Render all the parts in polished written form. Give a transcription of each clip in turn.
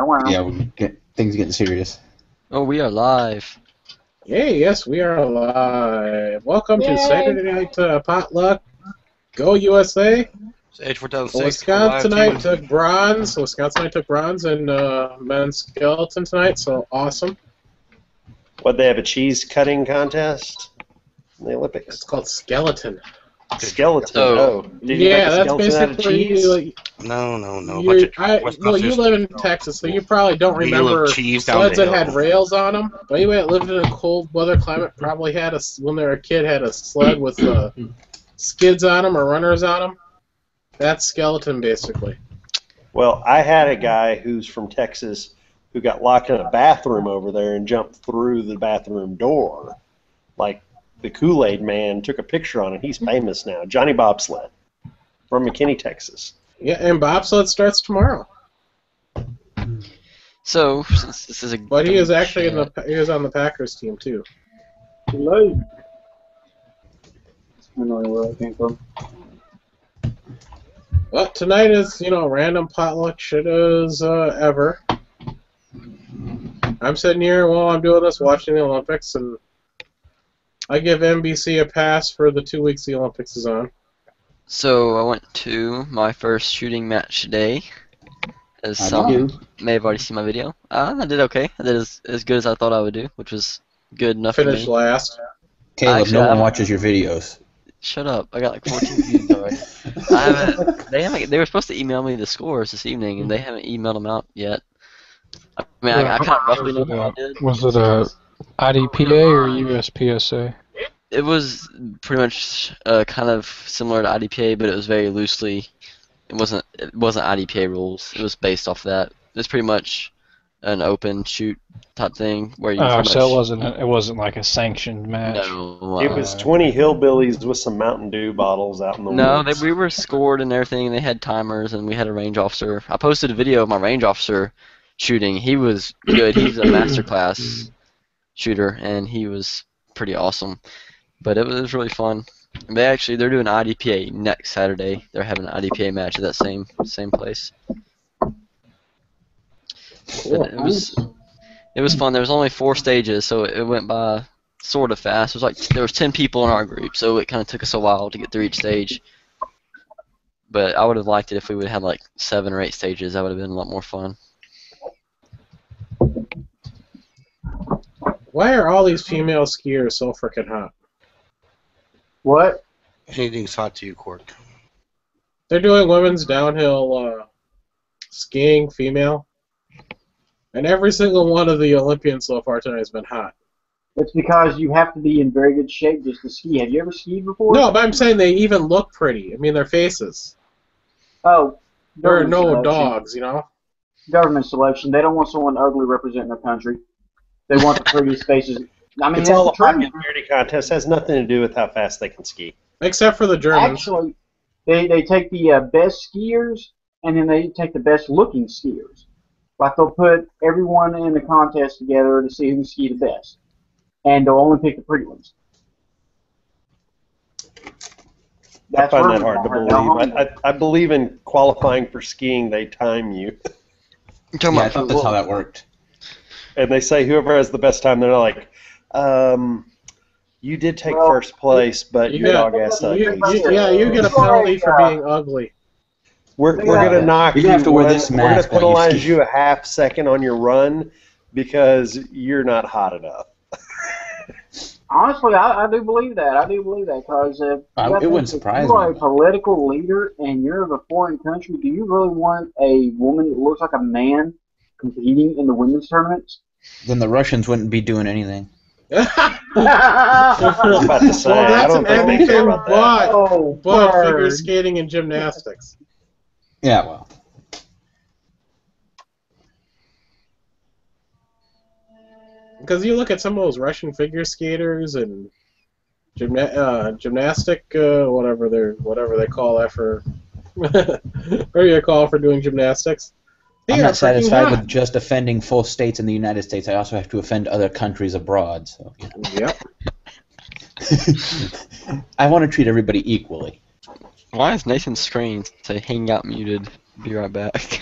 Yeah, things getting serious. Oh, we are live. Hey, yes, we are live. Welcome to Saturday Night Potluck. Go USA. It's H4006. Wisconsinite took bronze. Wisconsinite took bronze in men's skeleton tonight, so awesome. What, they have a cheese cutting contest in the Olympics? It's called skeleton. Skeleton. Oh. Did you make a skeleton out of cheese? No. Well, you live in Texas, so you probably don't remember sleds that had rails on them. But anybody that lived in a cold weather climate probably had when they were a kid, had a sled with skids on them or runners on them. That's skeleton, basically. Well, I had a guy who's from Texas who got locked in a bathroom over there and jumped through the bathroom door. Like, the Kool-Aid Man took a picture on it. He's famous now. Johnny Bobsled from McKinney, Texas. Yeah, and bobsled starts tomorrow. So, since this is a... But he is actually he was on the Packers team, too. Hello. I don't know where I came from. Well, tonight is, random potluck shit as ever. I'm sitting here while I'm doing this, watching the Olympics, and I give NBC a pass for the 2 weeks the Olympics is on. So, I went to my first shooting match today. As some may have already seen my video. I did okay. I did as good as I thought I would do, which was good enough for me. Finished last. Caleb, no one watches your videos. Shut up. I got like 14 views already. They were supposed to email me the scores this evening, and they haven't emailed them out yet. I mean, I kind of roughly know what I did. Was it a IDPA or USPSA? It was pretty much kind of similar to IDPA, but it was very loosely. It wasn't IDPA rules. It was based off that. It's pretty much an open shoot type thing where you. So it wasn't like a sanctioned match. No, it was 20 hillbillies with some Mountain Dew bottles out in the woods. No, we were scored and everything. And they had timers, and we had a range officer. I posted a video of my range officer shooting. He was good. He's a masterclass shooter, and he was pretty awesome. But it was really fun. They're doing IDPA next Saturday. They're having an IDPA match at that same place. Cool. It was fun. There was only 4 stages, so it went by sort of fast. It was like there was 10 people in our group, so it kind of took us a while to get through each stage. But I would have liked it if we would have had like 7 or 8 stages. That would have been a lot more fun. Why are all these female skiers so freaking hot? What? Anything's hot to you, Cork. They're doing women's downhill skiing, female. And every single one of the Olympians so far tonight has been hot. It's because you have to be in very good shape just to ski. Have you ever skied before? No, but I'm saying they even look pretty. I mean, their faces. Oh. There are no dogs, Government selection. They don't want someone ugly representing their country. They want the prettiest faces. I mean, it's all a popularity contest. It has nothing to do with how fast they can ski. Except for the Germans. Actually, they take the best skiers, and then they take the best looking skiers. Like they'll put everyone in the contest together to see who can ski the best. And they'll only pick the pretty ones. I find that hard to believe. I believe in qualifying for skiing, they time you. I thought that's how that worked. And they say whoever has the best time, they're like, you did take first place, but your dog ass ugly. You get a penalty for being ugly. We're gonna knock you. You have to wear this mask. We're gonna penalize you a half second on your run because you're not hot enough. Honestly, I do believe that. I do believe that because it wouldn't surprise me. If you are a political leader and you're of a foreign country, do you really want a woman that looks like a man competing in the women's tournaments? Then the Russians wouldn't be doing anything. I was about to say, well, that's I don't think they care about that. But figure skating and gymnastics. Yeah, well. Because you look at some of those Russian figure skaters and gymnastic, whatever they call that for, whatever you call for doing gymnastics. I'm not satisfied with just offending full states in the United States. I also have to offend other countries abroad. So. Yep. I want to treat everybody equally. Why is Nathan's screen say hang out muted? Be right back.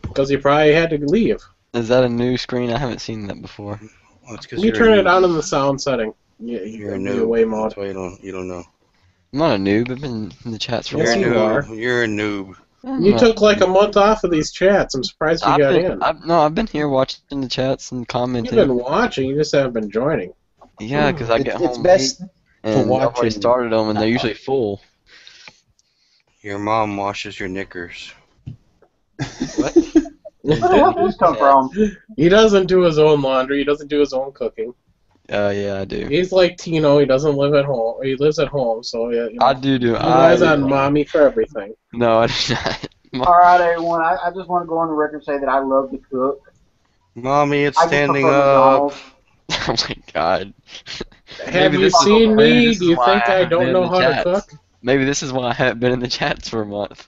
Because you probably had to leave. Is that a new screen? I haven't seen that before. Well, it's 'cause You turn you're it on in the sound setting. Yeah, You're a noob. Away mode. That's why you don't know. I'm not a noob. I've been in the chats for Yes, a while. you are. You're a noob. You took like a month off of these chats. I'm surprised you got in. I've been here watching the chats and commenting. You've been watching. You just haven't been joining. Yeah, because I get home. It's best to watch. I've already started them, and they're usually full. Your mom washes your knickers. What? Where the hell did this come from? He doesn't do his own laundry. He doesn't do his own cooking. Yeah, I do. He's like Tino. He doesn't live at home. He lives at home, so yeah. You know, I do. He relies on mommy for everything. No, I do not. All right, everyone. I just want to go on the record and say that I love to cook. Mommy, it's standing up. Oh my God. Have you seen me? Do you think I don't know how to cook? Maybe this is why I haven't been in the chats for a month.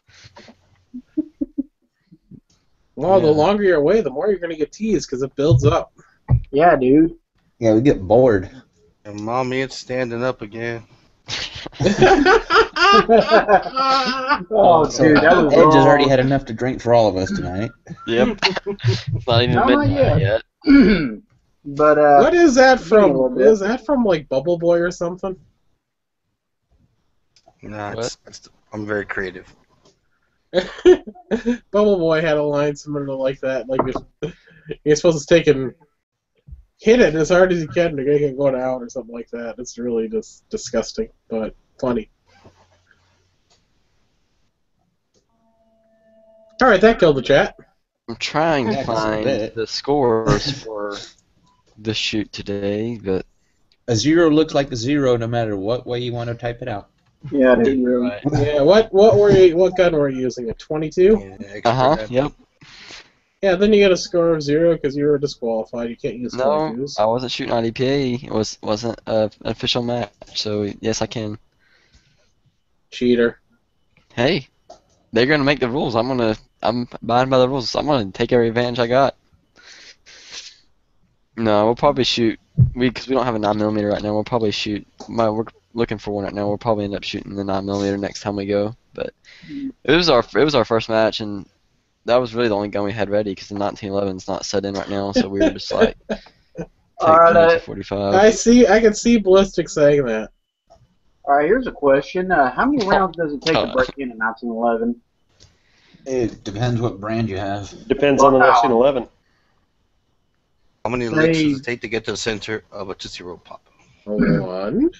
Well, the longer you're away, the more you're going to get teased because it builds up. Yeah, dude. Yeah, we get bored. And Mommy, it's standing up again. Oh, So dude, that was Edge wrong. has already had enough to drink for all of us tonight. Yep. It's not even No, not midnight yet. But What is that from? Is that from like Bubble Boy or something? Nah, I'm very creative. Bubble Boy had a line similar like that. Like you're supposed to take and hit it as hard as you can to make it go down or something like that. It's really just disgusting, but funny. All right, that killed the chat. I'm trying to Yeah, find bit. the scores for the shoot today, but A 0 looks like a 0 no matter what way you want to type it out. yeah, dude. right. Yeah, what gun were you using? A 22? Yep. Yeah, then you get a score of 0 because you were disqualified. You can't use No, 22s. I wasn't shooting IDPA. It wasn't an official match, so yes, I can. Cheater. Hey, they're gonna make the rules. I'm abiding by the rules. I'm gonna take every advantage I got. No, we'll probably shoot. Because we don't have a 9mm right now. We'll probably shoot. We're looking for one right now. We'll probably end up shooting the 9mm next time we go. But it was our first match, and that was really the only gun we had ready because the 1911's not set in right now. So we were just like, take 45. I can see Ballistics saying that. All right, here's a question. How many rounds does it take to break in a 1911? It depends what brand you have. Depends on the 1911. How many licks does it take to get to the center of a Tootsie Roll Pop? 1,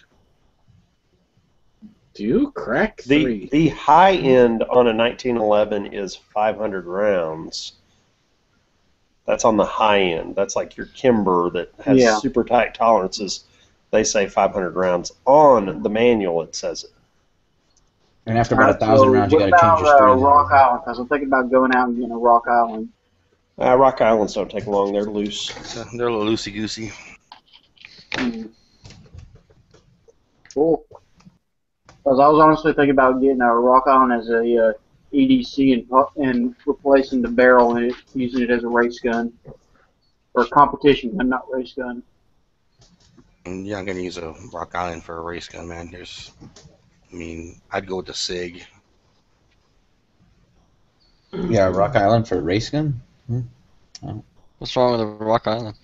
2, crack 3. The high end on a 1911 is 500 rounds. That's on the high end. That's like your Kimber that has super tight tolerances. They say 500 rounds. On the manual, it says it. And after about 1,000 rounds, you got to change your What screen. about Rock Island? Because I'm thinking about going out and getting a Rock Island. Rock Islands don't take long. They're loose. They're a little loosey-goosey. Cool. Because I was honestly thinking about getting a Rock Island as a EDC and replacing the barrel and using it as a race gun. Or a competition gun, not race gun. You're not going to use a Rock Island for a race gun, man. I'd go with the SIG. Yeah, Rock Island for a race gun? Oh. What's wrong with a Rock Island?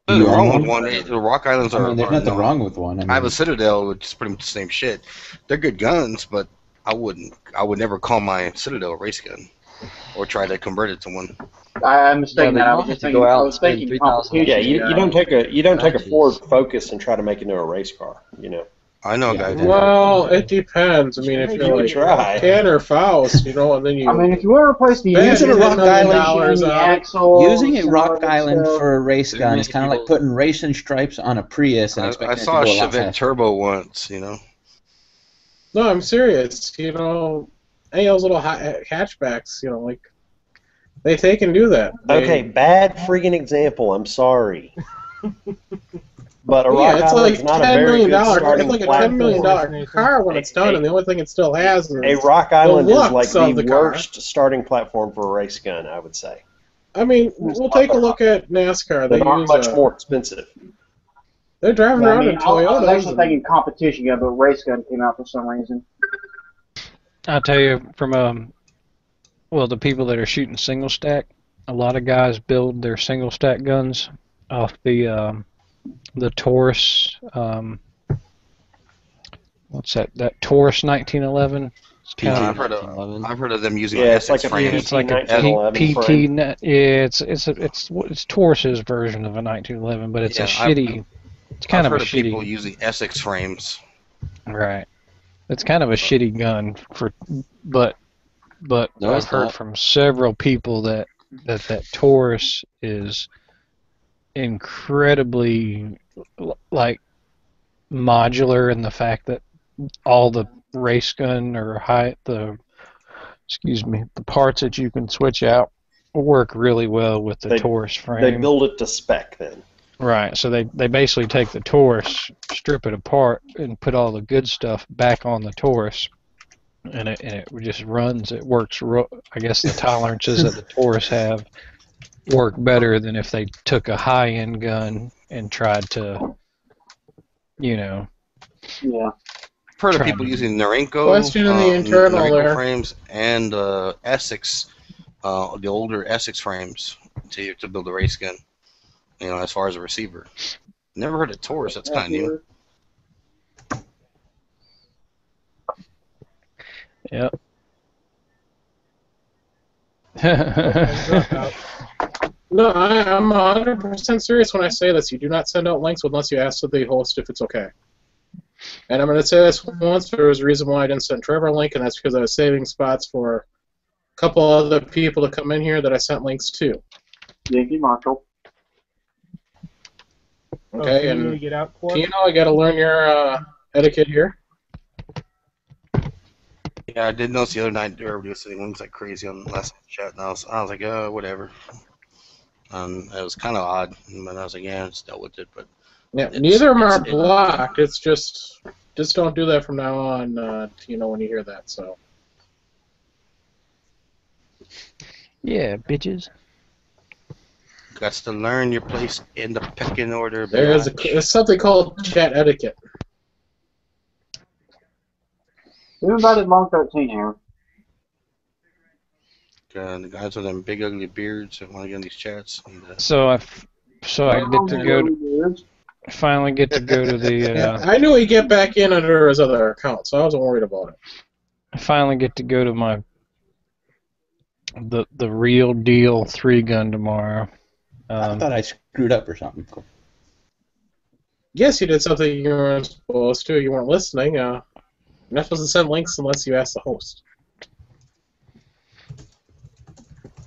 There's nothing wrong with one. The Rock Islands are. There's nothing wrong with one. I have a Citadel, which is pretty much the same shit. They're good guns, but I would never call my Citadel a race gun, or try to convert it to one. I'm mistaken. Yeah, I was thinking competition. Yeah, you don't take a Ford Focus and try to make it into a race car. You know. I know, guys. Well, it depends. I mean, if you're like try. Tanner Faust, and then you. I mean, if you want to replace the Using a Rock Island, axle, using a Rock Island for a race gun is kind of like putting racing stripes on a Prius and expecting I it to saw go a a lot Chevette faster. Turbo once, No, I'm serious. Any of those little hatchbacks, like they take and do that. Okay, bad freaking example. I'm sorry. But a Rock Island is not a very good starting platform. It's like a $10 million car when it's done, and the only thing it still has is a Rock Island is like the worst starting platform for a race gun, I would say. I mean, we'll take a look at NASCAR. They're not much more expensive. They're driving around in Toyotas. I was actually thinking competition gun, but race gun came out for some reason. I'll tell you, from well, the people that are shooting single stack, a lot of guys build their single stack guns off the Taurus. What's that? That Taurus 1911. It's kind Yeah, of I've heard of them using it's Essex like a frames. it's like a PT PT. Yeah, it's Taurus's version of a 1911, but it's a shitty. It's kind I've of heard a of shitty. people using Essex frames. Right. It's kind of a shitty gun but No, I've it's heard not. from several people that Taurus is incredibly like modular in the fact that all the race gun or the parts that you can switch out work really well with the Taurus frame. They build it to spec then. Right, so they basically take the Taurus, strip it apart, and put all the good stuff back on the Taurus, and it just runs. It works. I guess the tolerances that the Taurus have work better than if they took a high-end gun and tried to, Yeah. I've heard of people using Norinco, Question in the internal Norinco there. frames and Essex, the older Essex frames to build a race gun. As far as a receiver. Never heard of Taurus. That's kind of new. Yep. No, I'm 100% serious when I say this. You do not send out links unless you ask the host if it's okay. And I'm going to say this once. There was a reason why I didn't send Trevor a link, and that's because I was saving spots for a couple other people to come in here that I sent links to. Yankee Marshall. Okay, and Tino, I got to learn your etiquette here. Yeah, I did notice the other night everybody was sending links like crazy on the last chat, and I was like, whatever. It was kind of odd, but I was like, yeah, I just dealt with it. But yeah, neither of them are blocked. It's just don't do that from now on. When you hear that. So. Yeah, bitches. Got to learn your place in the pecking order. There's something called chat etiquette. Who invited Long 13 here? The guys with them big ugly beards that want to get in these chats. And, I finally get to go to the. Yeah, I knew he'd get back in under his other account, so I wasn't worried about it. I finally get to go to my the real deal 3-gun tomorrow. I thought I screwed up or something. Cool. Yes, you did something you weren't supposed to. You weren't listening. You're not supposed to send links unless you ask the host.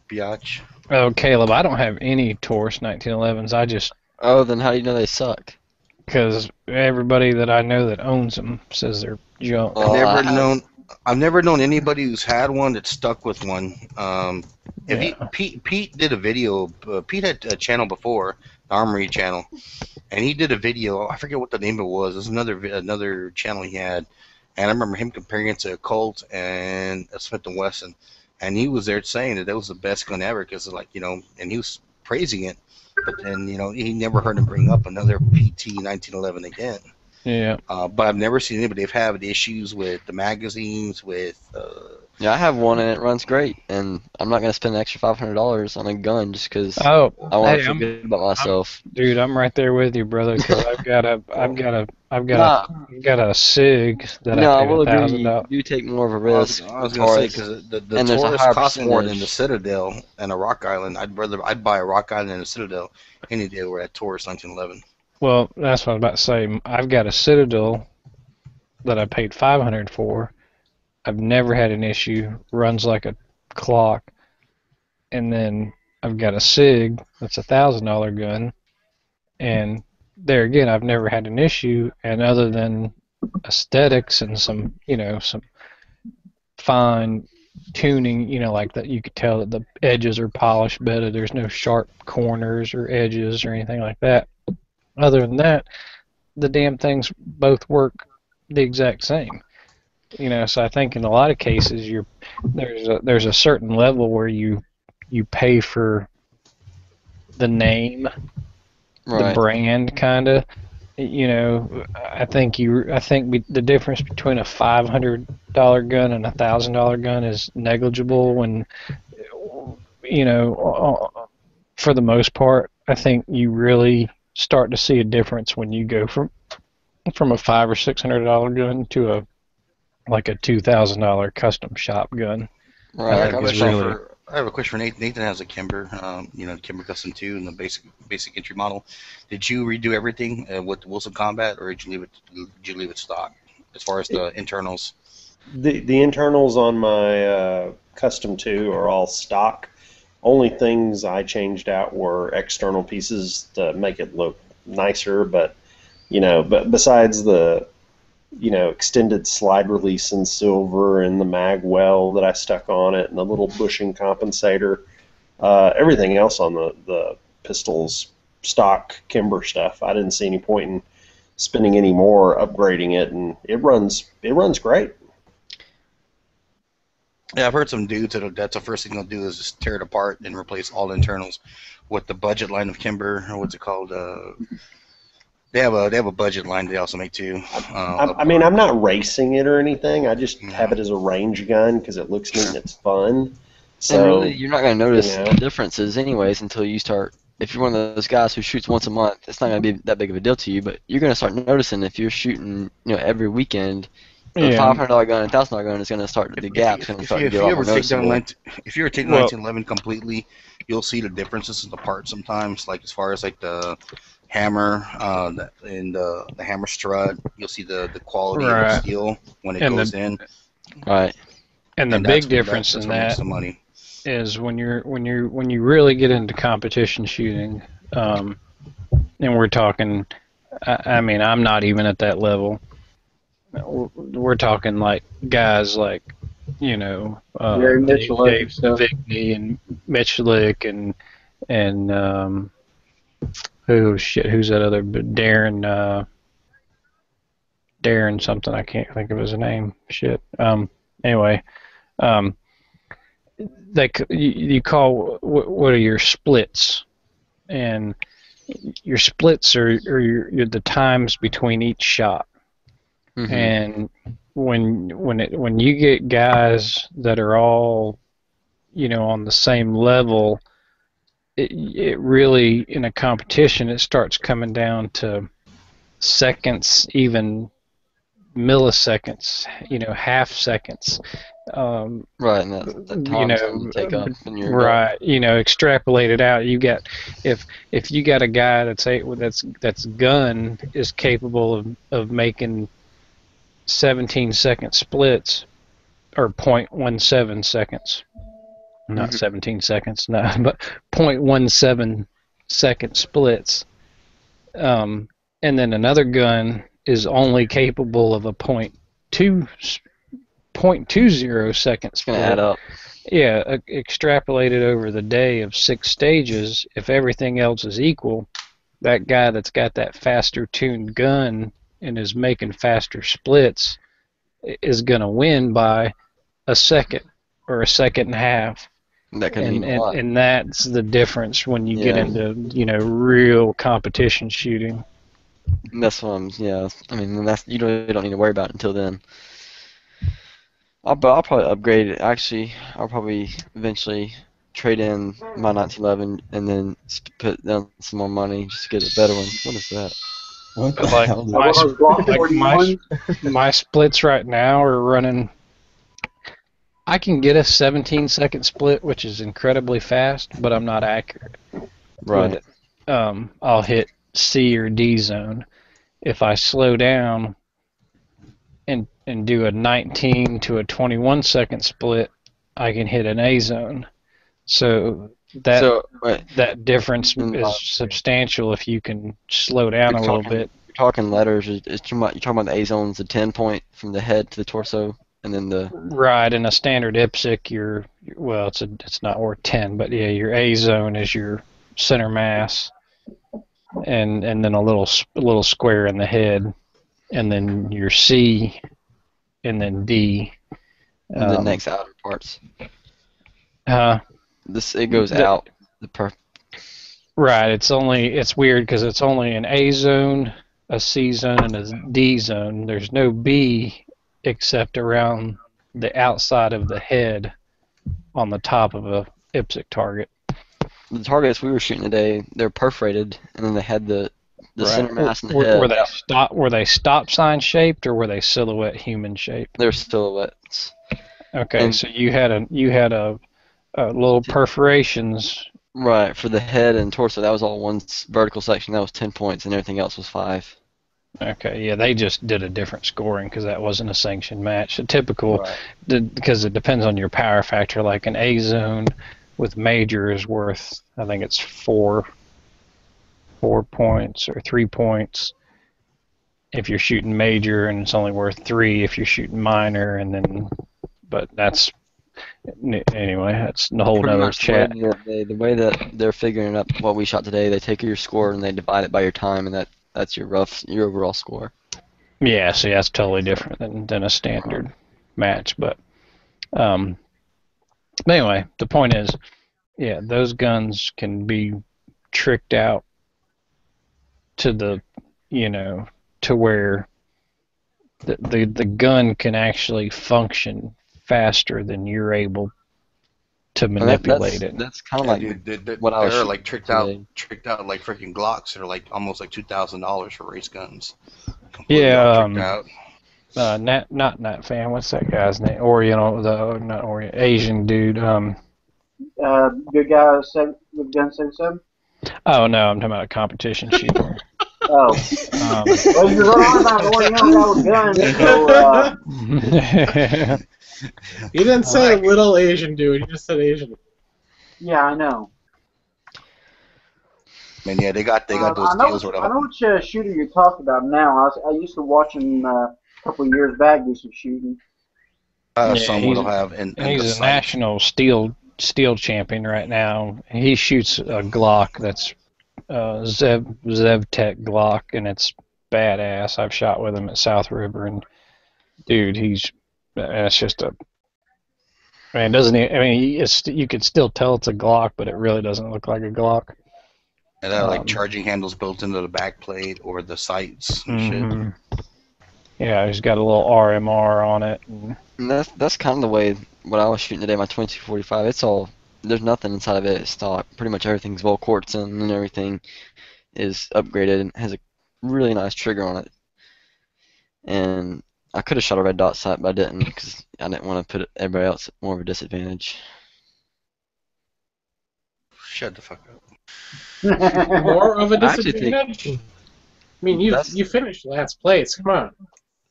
Biatch. Oh, Caleb, I don't have any Taurus 1911s. I just... Oh, then how do you know they suck? Because everybody that I know that owns them says they're junk. I've never known anybody who's had one that stuck with one. Pete did a video. Pete had a channel before, the Armory channel, and he did a video. I forget what the name of it was. It was another channel he had, and I remember him comparing it to a Colt and a Smith & Wesson, and he was there saying that was the best gun ever because, and he was praising it, but then he never heard him bring up another PT 1911 again. Yeah. But I've never seen anybody have issues with the magazines, with... Yeah, I have one and it runs great, and I'm not gonna spend an extra $500 on a gun just because I want to feel good about myself. Dude, I'm right there with you, brother. Because I've got a SIG that I paid $1,000. You take more of a risk. I was gonna say because the Taurus costs more than the Citadel and a Rock Island. I'd buy a Rock Island and a Citadel any day over at Taurus 1911. Well, that's what I was about to say. I've got a Citadel that I paid $500 for. I've never had an issue. Runs like a clock. And then I've got a SIG that's a $1,000 gun. And there again, I've never had an issue. And other than aesthetics and some fine tuning, like that, you could tell that the edges are polished better. There's no sharp corners or edges or anything like that. Other than that, the damn things both work the exact same. So I think in a lot of cases there's a certain level where you pay for the name, right, the brand kind of, you know, I think the difference between a $500 gun and a $1,000 gun is negligible when, you know, for the most part. I think you really start to see a difference when you go from a $500 or $600 gun to a $2,000 custom shop gun. Right. I have a question for Nathan. Nathan has a Kimber, Kimber Custom 2 and the basic entry model. Did you redo everything with Wilson Combat, or did you leave it stock as far as the internals? The internals on my Custom 2 are all stock. Only things I changed out were external pieces to make it look nicer, but besides the extended slide release in silver and the mag well that I stuck on it and the little bushing compensator, everything else on the pistol's stock Kimber stuff. I didn't see any point in spending any more upgrading it, and it runs great. Yeah, I've heard some dudes that's the first thing they'll do is just tear it apart and replace all the internals with the budget line of Kimber, or what's it called? They have a budget line they also make too. I mean, I'm not racing it or anything. I just have it as a range gun because it looks neat and it's fun. So and really, you're not going to notice the differences anyways until you start. If you're one of those guys who shoots once a month, it's not going to be that big of a deal to you. But you're going to start noticing if you're shooting, every weekend. The $500 gun and $1,000 gun is going to start. The gap's going to start to get a lot more noticeable. If you ever take 1911 completely, you'll see the differences in the parts sometimes. Like as far as like the hammer and the hammer strut, you'll see the quality of the steel when it goes in. Right. And the big difference in that is when you really get into competition shooting, and we're talking. I mean, I'm not even at that level. We're talking like guys like, Gary Mitchell, Vigney and Mitchlick and who's that other Darren something, I can't think of his name. Anyway, you call what are your splits, and your splits are the times between each shot. Mm-hmm. And when you get guys that are all on the same level, it really, in a competition, it starts coming down to seconds, even milliseconds, half seconds. Right, and that time's going to take up. Right, extrapolate it out. You got if you got a guy that's gun is capable of making 17-second splits, or 0.17 seconds. Not 17 seconds, no, but 0.17 second splits. And then another gun is only capable of a 0.20 second split. It's going to add up. Yeah, extrapolated over the day of 6 stages, if everything else is equal, that guy that's got that faster tuned gun and is making faster splits is going to win by a second or a second and a half. That can mean a lot. And that's the difference when you get into real competition shooting. And that's what I mean, that's you really don't need to worry about it until then. I'll probably upgrade it. Actually, I'll probably eventually trade in my 1911 and then put down some more money just to get a better one. What is that? What the hell? My splits right now are running. I can get a 17-second split, which is incredibly fast, but I'm not accurate. Right. I'll hit C or D zone. If I slow down and do a 19 to a 21-second split, I can hit an A zone. So that difference is substantial if you can slow down a little bit. You're talking letters. You're talking about the A zone's the 10 point from the head to the torso, and then the right. In a standard IPSC, it's not worth 10, but yeah, your A zone is your center mass, and then a little square in the head, and then your C, and then D. And the next outer parts. It goes out. The Right. It's weird because it's only an A zone, a C zone and a D zone. There's no B except around the outside of the head on the top of a IPSC target. The targets we were shooting today, they're perforated, and then they had the center mass in the head. Were they stop sign shaped or were they silhouette human shaped? They're silhouettes. Okay, and so you had a little perforations. Right, for the head and torso. That was all one vertical section. That was 10 points, and everything else was 5. Okay, yeah, they just did a different scoring because that wasn't a sanctioned match. A typical, because it depends on your power factor. Like an A zone with major is worth, I think it's 4 points or 3 points if you're shooting major, and it's only worth 3 if you're shooting minor. And then, but that's anyway, that's the whole other chat. The way that they're figuring up what we shot today, they take your score and they divide it by your time, and that's your overall score. Yeah, see, that's totally different than a standard match. But anyway, the point is, yeah, those guns can be tricked out to the, to where the gun can actually function faster than you're able to manipulate it. That's kind of like what I was. They're like tricked out like freaking Glocks. They're like almost like $2,000 for race guns. Yeah. Not Nat fan. What's that guy's name? Asian dude. Good guy with gun 77. Oh no, I'm talking about a competition shooter. Oh. Well, you're on about the one with guns. So, he didn't say little Asian dude. He just said Asian. Yeah, I know. Man, yeah, they got those deals. I know which shooter you're talking about now. I used to watch him a couple of years back do some shooting. Some will have. And he's a national steel champion right now. He shoots a Glock that's ZevTech Glock, and it's badass. I've shot with him at South River, and dude, it's just a. I mean, you could still tell it's a Glock, but it really doesn't look like a Glock. And that like charging handles built into the back plate or the sights and shit. Yeah, he's got a little RMR on it. And that's kind of the way what I was shooting today. My 2245. It's all. There's nothing inside of it. It's stock. Pretty much everything's Volquartsen and everything is upgraded and has a really nice trigger on it. And I could have shot a red dot sight, but I didn't because I didn't want to put everybody else at more of a disadvantage. Shut the fuck up. More of a disadvantage? I mean, you finished last place. Come on.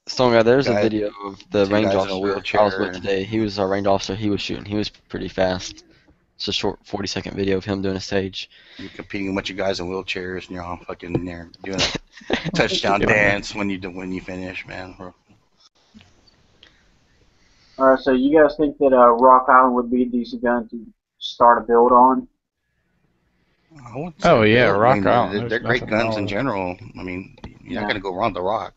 Stone Guy, there's a video of the range officer I was with today. He was our range officer. He was shooting. He was pretty fast. It's a short 40-second video of him doing a stage. You're competing with a bunch of guys in wheelchairs, and you're all fucking there doing a touchdown dance when you finish, man. All right, so you guys think that Rock Island would be a decent gun to start a build on? Oh yeah, Rock Island. They're great guns in general. I mean, you're not gonna go wrong with the Rock,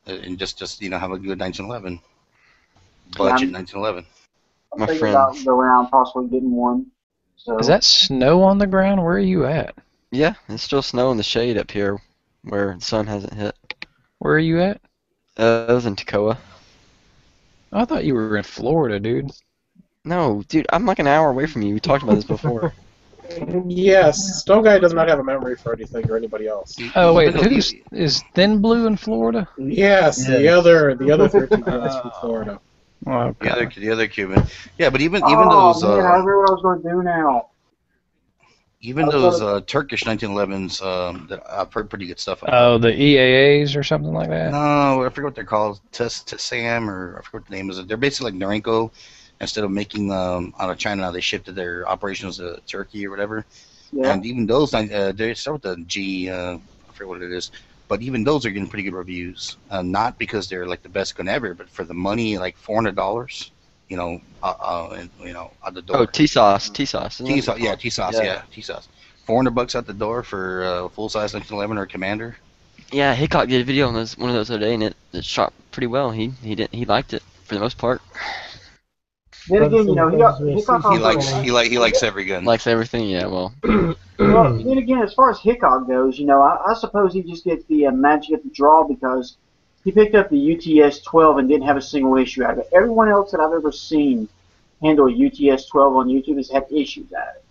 and just have a good 1911 budget 1911. I'm thinking about going out and possibly getting one. So. Is that snow on the ground? Where are you at? Yeah, it's still snow in the shade up here where the sun hasn't hit. Where are you at? I was in Toccoa. I thought you were in Florida, dude. No, dude, I'm like an hour away from you. We talked about this before. Yes, Stone Guy does not have a memory for anything or anybody else. Oh wait, is Thin Blue in Florida? Yes, the other 13 guys from Florida. Oh, okay. The other Cuban. Yeah, but even those. Man, I remember what I was going to do now. Even those Turkish 1911s that I've heard pretty good stuff about. Oh, the EAAs or something like that? No, I forget what they're called. Tessam, or I forget what the name is. They're basically like Norenko. Instead of making out of China, they shifted their operations to Turkey or whatever. Yeah. And even those, they start with the G, I forget what it is. But even those are getting pretty good reviews. Not because they're like the best gun ever, but for the money, like $400, out the door. Oh, T-Sauce. T-Sauce, yeah, $400 out the door for a full-size 1911 or a Commander. Yeah, Hickok did a video on one of those the other day, and it shot pretty well. He liked it for the most part. Then again, you know, he likes every gun. Likes everything, yeah. Well. Well, then again, as far as Hickok goes, you know, I suppose he just gets the magic at the draw because he picked up the UTS-12 and didn't have a single issue out of it. Everyone else that I've ever seen handle a UTS-12 on YouTube has had issues out of it.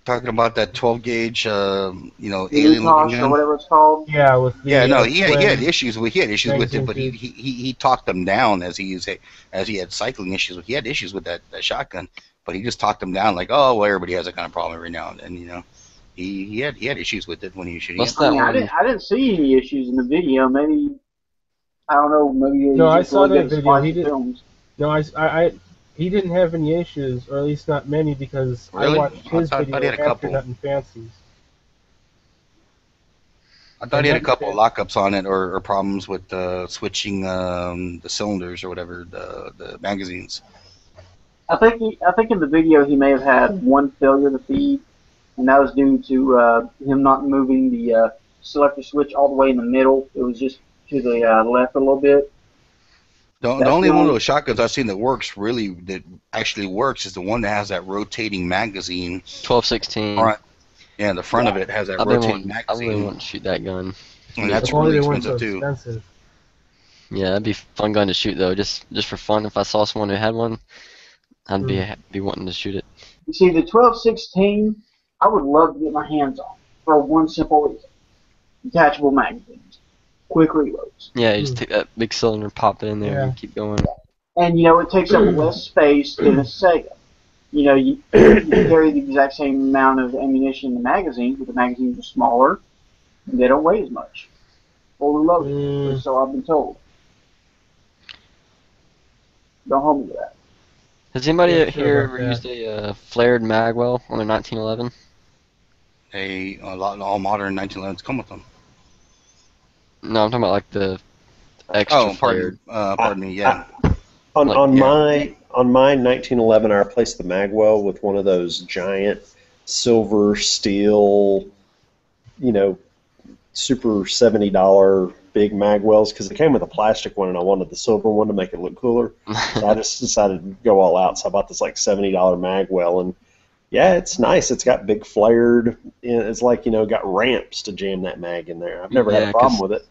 Talking about that 12 gauge, you know, alien looking gun, or whatever it's called. Yeah, with the no, he had issues with it, but he talked them down as he had cycling issues. He had issues with that shotgun, but he just talked them down like, oh, well, everybody has that kind of problem every now and then, you know. He had issues with it when he was shooting. I didn't see any issues in the video. Maybe I don't know. Maybe no, I saw that video. He didn't. Films. No, he didn't have any issues, or at least not many, because really? I watched his video after Hunting Fancies. I thought he had a couple of lockups on it, or problems with switching the cylinders or whatever, the magazines. I think in the video he may have had one failure to feed, and that was due to him not moving the selector switch all the way in the middle. It was just to the left a little bit. The only one of those shotguns I've seen that actually works is the one that has that rotating magazine. 12-16. Yeah, the front of it has that rotating magazine. I really want to shoot that gun. And that's really expensive too. Yeah, that'd be a fun gun to shoot though, just for fun. If I saw someone who had one, I'd be wanting to shoot it. You see, the 12-16, I would love to get my hands on for one simple reason: detachable magazines, quick reloads. Yeah, you just take that big cylinder, pop it in there, and keep going. And you know, it takes up less space than a Sega. You know, you carry the exact same amount of ammunition in the magazine, but the magazines are smaller, and they don't weigh as much. Fully loaded, so I've been told. Don't hold me to that. Has anybody here ever used a flared magwell on their 1911? All modern 1911s come with them. No, I'm talking about like the extra flared. Pardon me, yeah. On my 1911, I replaced the magwell with one of those giant silver steel, you know, super $70 big magwells, because it came with a plastic one and I wanted the silver one to make it look cooler. So I just decided to go all out. So I bought this like $70 magwell, and yeah, it's nice. It's got big flared. It's like, you know, got ramps to jam that mag in there. I've never had a problem with it.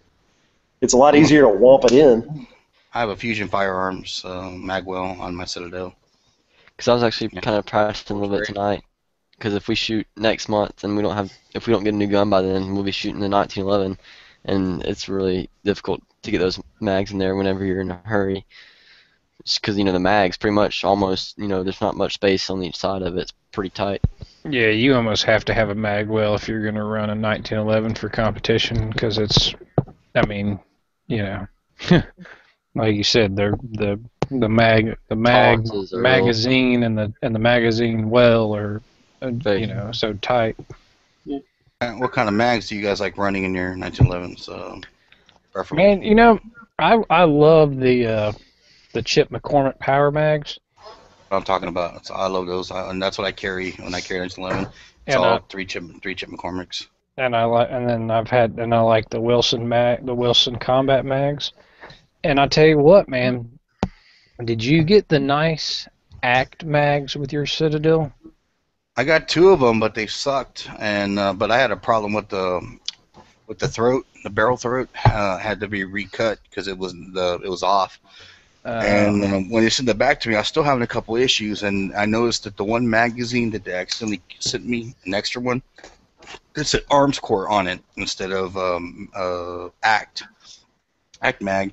It's a lot easier to whomp it in. I have a Fusion Firearms magwell on my Citadel. Because I was actually kind of practicing a little bit tonight. Because if we shoot next month and if we don't get a new gun by then, we'll be shooting the 1911, and it's really difficult to get those mags in there whenever you're in a hurry. Because, you know, the mags pretty much almost, you know, there's not much space on each side of it. It's pretty tight. Yeah, you almost have to have a magwell if you're going to run a 1911 for competition, because it's, I mean, you know, like you said, the magazine and the magazine well are, you know, so tight. What kind of mags do you guys like running in your 1911s? Man, you know, I love the Chip McCormick power mags. What I'm talking about. So I love those, and that's what I carry when I carry 1911. It's all three chip McCormicks. And I like the Wilson combat mags. And I tell you what, man, did you get the nice ACT mags with your Citadel? I got 2 of them, but they sucked, and but I had a problem with the throat. The barrel throat had to be recut because it was off. And when they sent it back to me, I was still having a couple issues, and I noticed that the one magazine that they accidentally sent me, an extra one, it said Arms Corps on it instead of ACT mag,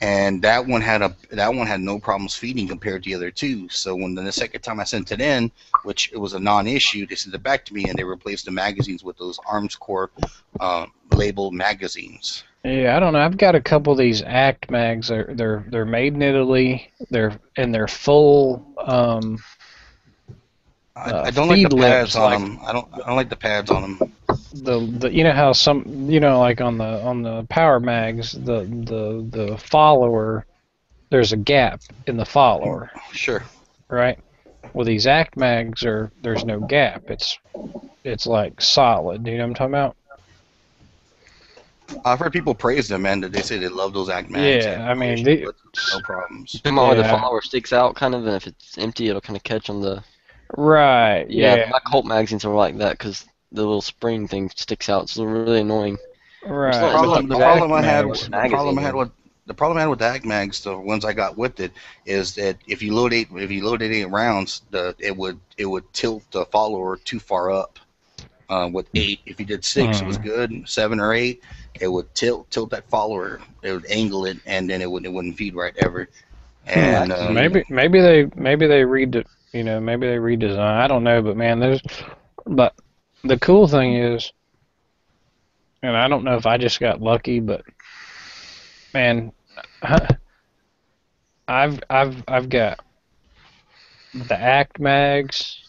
and that one had no problems feeding compared to the other 2. So when the second time I sent it in, which it was a non-issue, they sent it back to me and they replaced the magazines with those Arms Corps labeled magazines. Yeah, I don't know. I've got a couple of these ACT mags. They're made in Italy. They're full. I don't like the pads on them. I don't like the pads on them. The you know how some, you know, like on the power mags, the follower, there's a gap in the follower. Sure. Right. Well, these ACT mags there's no gap. It's like solid. You know what I'm talking about? I've heard people praise them, man. That they say they love those ACT mags. Yeah, I mean, no problems. Depending on where the follower sticks out, kind of, and if it's empty, it'll kind of catch on the. Right. Yeah. My Colt magazines are like that because the little spring thing sticks out. It's really annoying. Right. The problem I had with the ACT mags, the ones I got with it, is that if you load 8 rounds, it would tilt the follower too far up. With 8, if you did 6, it was good. 7 or 8, it would tilt that follower. It would angle it, and then it wouldn't feed right ever. And maybe they redesign. I don't know, but man, but the cool thing is, and I don't know if I just got lucky, but man, I've got the ACT mags,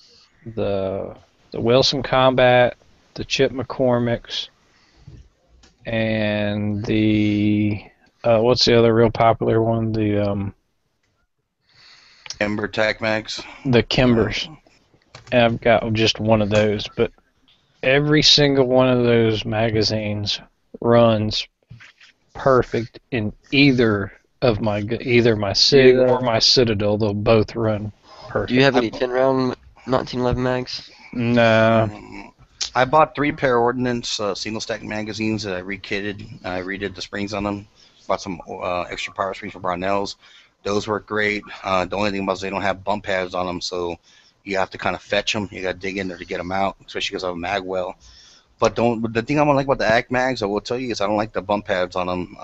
the Wilson Combat, the Chip McCormick's, and the what's the other real popular one? The Kimber Tac mags. The Kimbers. And I've got just one of those, but every single one of those magazines runs perfect in either my SIG or my Citadel. They'll both run perfect. Do you have any 10-round 1911 mags? No. I bought 3 pair of Ordnance single stack magazines that I rekitted. I redid the springs on them. Bought some extra power springs from Brownells. Those work great. The only thing about it is they don't have bump pads on them, so you have to kind of fetch them. You got to dig in there to get them out, especially because I have a mag well. But the thing I don't like about the ACT mags, I will tell you, is I don't like the bump pads on them.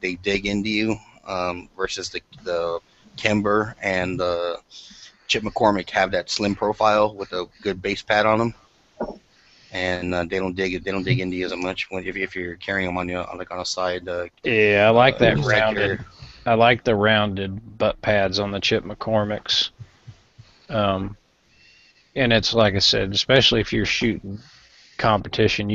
They dig into you versus the Kimber and the Chip McCormick have that slim profile with a good base pad on them. And they don't dig into you as much if you're carrying them on a side. Yeah, I like that rounded. I like the rounded butt pads on the Chip McCormick's. And it's like I said, especially if you're shooting competition,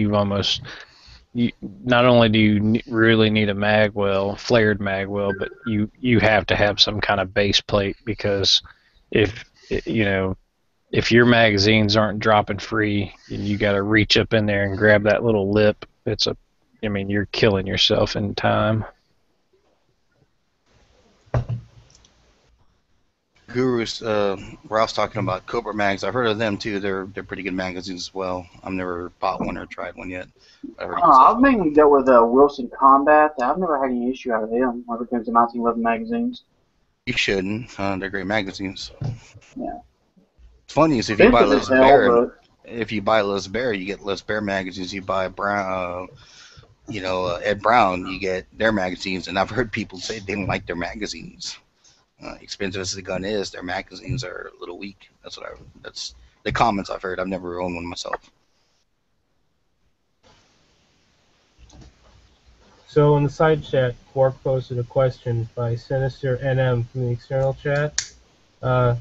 not only do you really need a flared mag well, but you have to have some kind of base plate, because if your magazines aren't dropping free and you got to reach up in there and grab that little lip, you're killing yourself in time. Gurus, Ralph's talking about Cobra mags. I've heard of them too. They're pretty good magazines as well. I've never bought one or tried one yet. I've mainly dealt with Wilson Combat. I've never had any issue out of them when it comes to 1911 magazines. You shouldn't. They're great magazines. Yeah. It's funny is if you buy Les Bear, you get Les Bear magazines. You buy Brown, Ed Brown, you get their magazines. And I've heard people say they don't like their magazines. Expensive as the gun is, their magazines are a little weak. That's the comments I've heard. I've never owned one myself. So in the side chat, Quark posted a question by Sinister NM from the external chat. I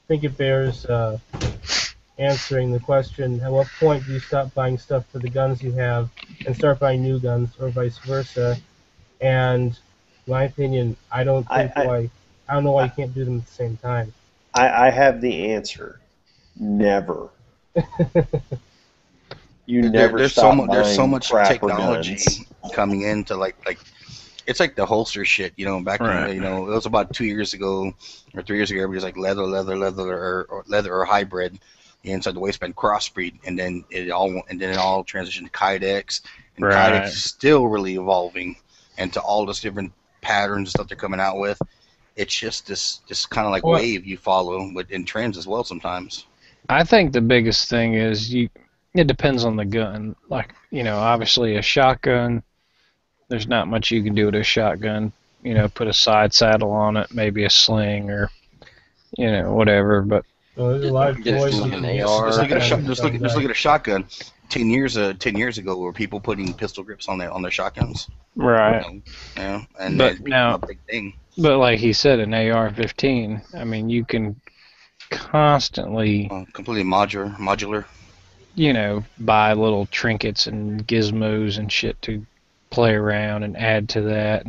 think it bears answering the question: at what point do you stop buying stuff for the guns you have and start buying new guns, or vice versa? And in my opinion, I don't know why you can't do them at the same time. I have the answer. Never. There's so much technology coming into like it's like the holster shit, back in, it was about 2 years ago or 3 years ago, everybody's like leather or hybrid inside the waistband crossbreed, and then it all transitioned to Kydex, and Kydex is still really evolving into all this different patterns and stuff they're coming out with. It's just this kind of like wave you follow in trends as well sometimes. I think the biggest thing is it depends on the gun. Like, obviously a shotgun, there's not much you can do with a shotgun. Put a side saddle on it, maybe a sling or, whatever. But there's a lot of toys. Just look at a shotgun. 10 years ago, were people putting pistol grips on their shotguns? Right. And but now a big thing. But like he said, an AR-15. You can constantly completely modular. Buy little trinkets and gizmos and shit to play around and add to that,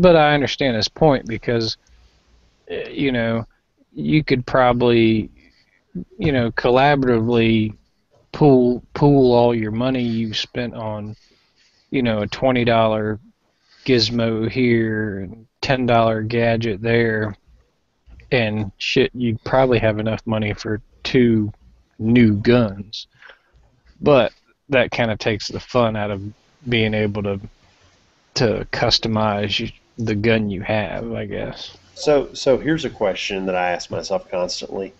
but I understand his point, because you could probably collaboratively pool all your money you spent on a $20 gizmo here, and $10 gadget there, and shit, you probably have enough money for 2 new guns. But that kind of takes the fun out of being able to customize the gun you have, I guess. So here's a question that I ask myself constantly.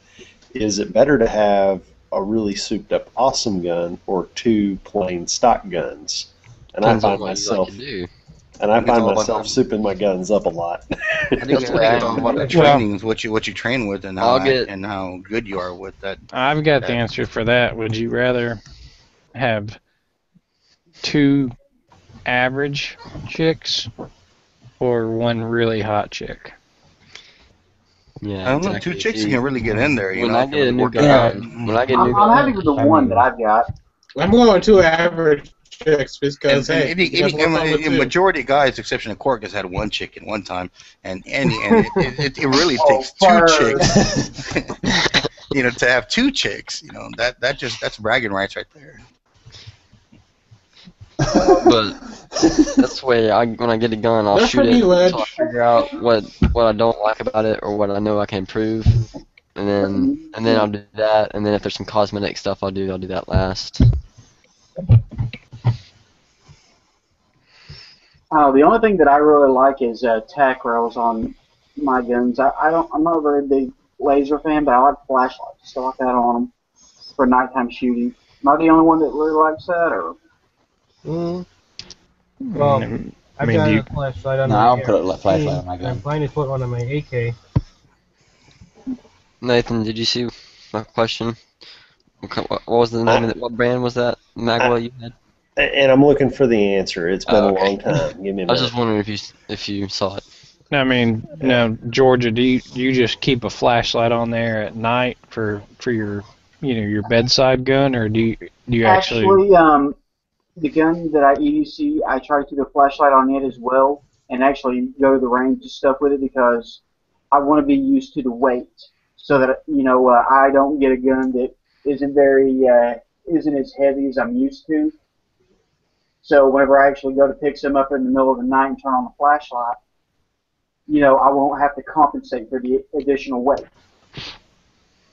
Is it better to have a really souped up awesome gun or 2 plain stock guns? And I find myself souping my guns up a lot. I think it's what the training is, what you train with, and how good you are with that. I've got the answer for that. Would you rather have 2 average chicks or 1 really hot chick? Yeah, I don't know. 2 chicks you can really get in there. I get a new gun, I'm happy with the 1 that I've got. I'm going 2 average chicks because majority of guys, exception of Cork, has had 1 chick at one time, and it really takes 2 chicks. To have 2 chicks, that's bragging rights right there. But that's the way when I get a gun, I'll shoot it until I figure out what I don't like about it or what I know I can improve, and then I'll do that. And then if there's some cosmetic stuff I'll do that last. The only thing that I really like is tack rails on my guns. I'm not a very big laser fan, but I like flashlights and stuff like that on them for nighttime shooting. Am I the only one that really likes that, or? Well, I've got a flashlight on my I'll put a flashlight on my gun. I'm planning to put one on my AK. Nathan, did you see my question? What was the name of it? What brand was that Magwell you had? And I'm looking for the answer. It's been a long time. Give me a minute. I was just wondering if you saw it. I mean, now Georgia, do you just keep a flashlight on there at night for your your bedside gun, or do you actually? The gun that I EDC, I try to keep a flashlight on it as well, and actually go to the range and stuff with it because I want to be used to the weight, so that I don't get a gun that isn't as heavy as I'm used to. So whenever I actually go to pick some up in the middle of the night and turn on the flashlight, I won't have to compensate for the additional weight.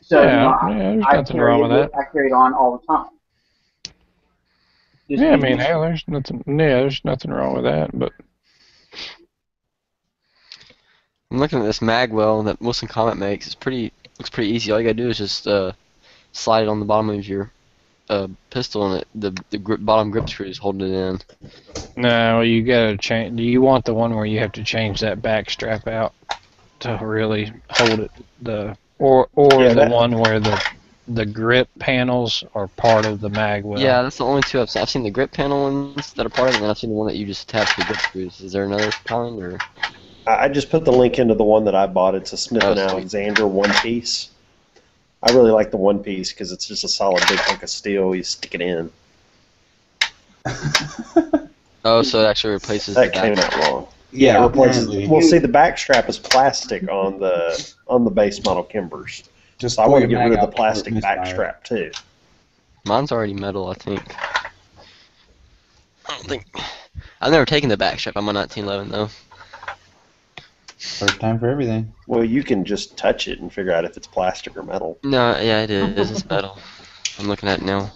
So there's nothing wrong with that. I carry it on all the time. Yeah, I mean, there's nothing. Yeah, there's nothing wrong with that. But I'm looking at this Magwell that Wilson Comet makes. Looks pretty easy. All you gotta do is just slide it on the bottom of your pistol, and the bottom grip screw is holding it in. No, you gotta change. Do you want the one where you have to change that back strap out to really hold it? Or the one where the grip panels are part of the Magwell? Yeah, that's the only 2 I've seen. I've seen the grip panel ones that are part of it, and then I've seen the one that you just attach to the grip screws. Is there another kind, or? I just put the link into the one that I bought. It's a Smith & Alexander 1-piece. I really like the 1-piece because it's just a solid big hunk of steel. You stick it in. Oh, so it actually replaces that the back. Came out wrong. Yeah, it replaces. Well, see, the back strap is plastic on the base model Kimbers. So I want to get rid of the plastic back strap too. Mine's already metal, I think. I've never taken the back strap on my 1911 though. First time for everything. Well, you can just touch it and figure out if it's plastic or metal. No, yeah, it is. It's metal. I'm looking at it now.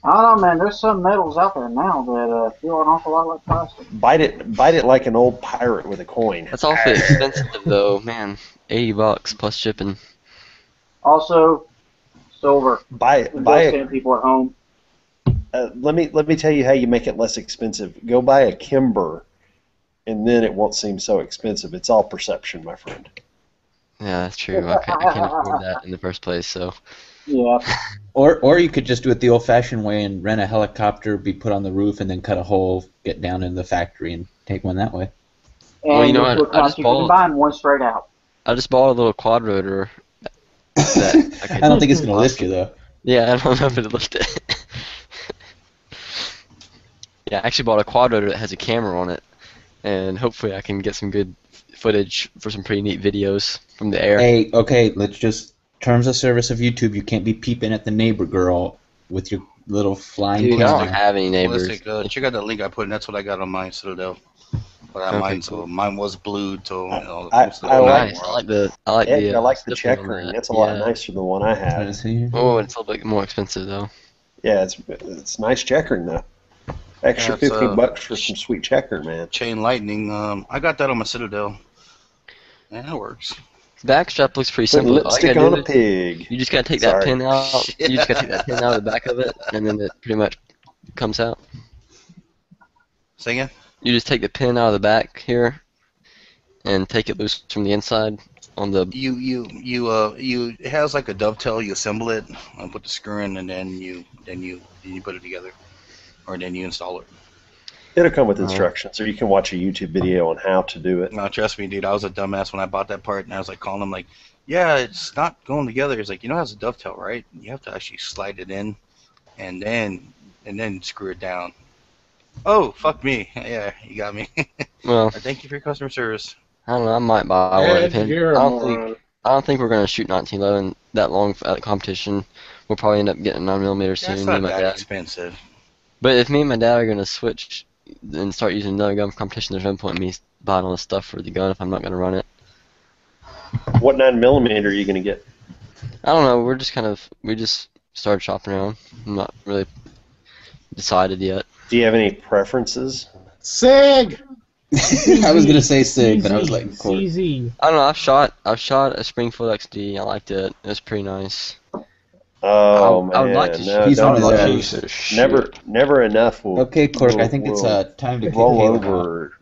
I don't know, man. There's some metals out there now that feel an awful lot like plastic. Bite it like an old pirate with a coin. That's awfully expensive though, man. $80 plus shipping. Also, silver. Buy it. People at home. Let me tell you how you make it less expensive. Go buy a Kimber, and then it won't seem so expensive. It's all perception, my friend. Yeah, that's true. I can't afford that in the first place, so. Yeah. Or you could just do it the old-fashioned way and rent a helicopter, be put on the roof, and then cut a hole, get down in the factory, and take one that way. And well, you know what? I just bought one straight out. I just bought a little quad rotor. I don't think it's going to lift you, though. Yeah, I don't know if it'll lift it. Yeah, I actually bought a quad rotor that has a camera on it, and hopefully I can get some good footage for some pretty neat videos from the air. Hey, okay, let's just... Terms of service of YouTube, you can't be peeping at the neighbor girl with your little flying Dude, I don't cannon. have any neighbors. Ballistic, check out the link I put in. That's what I got on mine, Citadel. But I Okay, so cool. mine was blue till I Nice. I like the I like the stippling on checkering. that. That's a lot nicer than the one I Trying to had. see. Oh, it's a little bit more expensive though. Yeah, it's nice checkering though. Extra Yeah, it's, $50 for some sweet checkering, man. Chain lightning. I got that on my Citadel. Yeah, that works. The backstrap looks pretty Putting simple. All you lipstick gotta on do a is- pig. You just gotta take that Sorry. pin out. You just gotta take that pin out of the back of it, and then it pretty much comes out. Say again? You just take the pin out of the back here, and take it loose from the inside on the. It has like a dovetail. You assemble it, put the screw in, and then you put it together, or then you install it. It'll come with instructions, or you can watch a YouTube video on how to do it. No, trust me, dude. I was a dumbass when I bought that part, and I was like calling him like, "Yeah, it's not going together." He's like, "You know, it has a dovetail, right? You have to actually slide it in, and then screw it down." Oh, fuck me. Yeah, you got me. Well, Thank you for your customer service. I don't know. I might buy one. Ed, Depend. you're a I moron. don't think we're gonna shoot 1911 that long at the competition. We'll probably end up getting a 9mm soon. That's me not and my that dad. expensive. But if me and my dad are gonna switch and start using another gun for competition, there's no point in me buying all the stuff for the gun if I'm not gonna run it. What 9mm are you going to get? I don't know. We just started shopping around. I'm not really decided yet. Do you have any preferences? SIG! I was gonna say SIG, but I was like, Court. CZ. I don't know. I've shot a Springfield XD. I liked it. It was pretty nice. Oh man, I would like to no, He's don't one of do that. those. Piece of shit. Never enough will. Okay, Cork, I will- think it's will time to kick roll Halo off. over.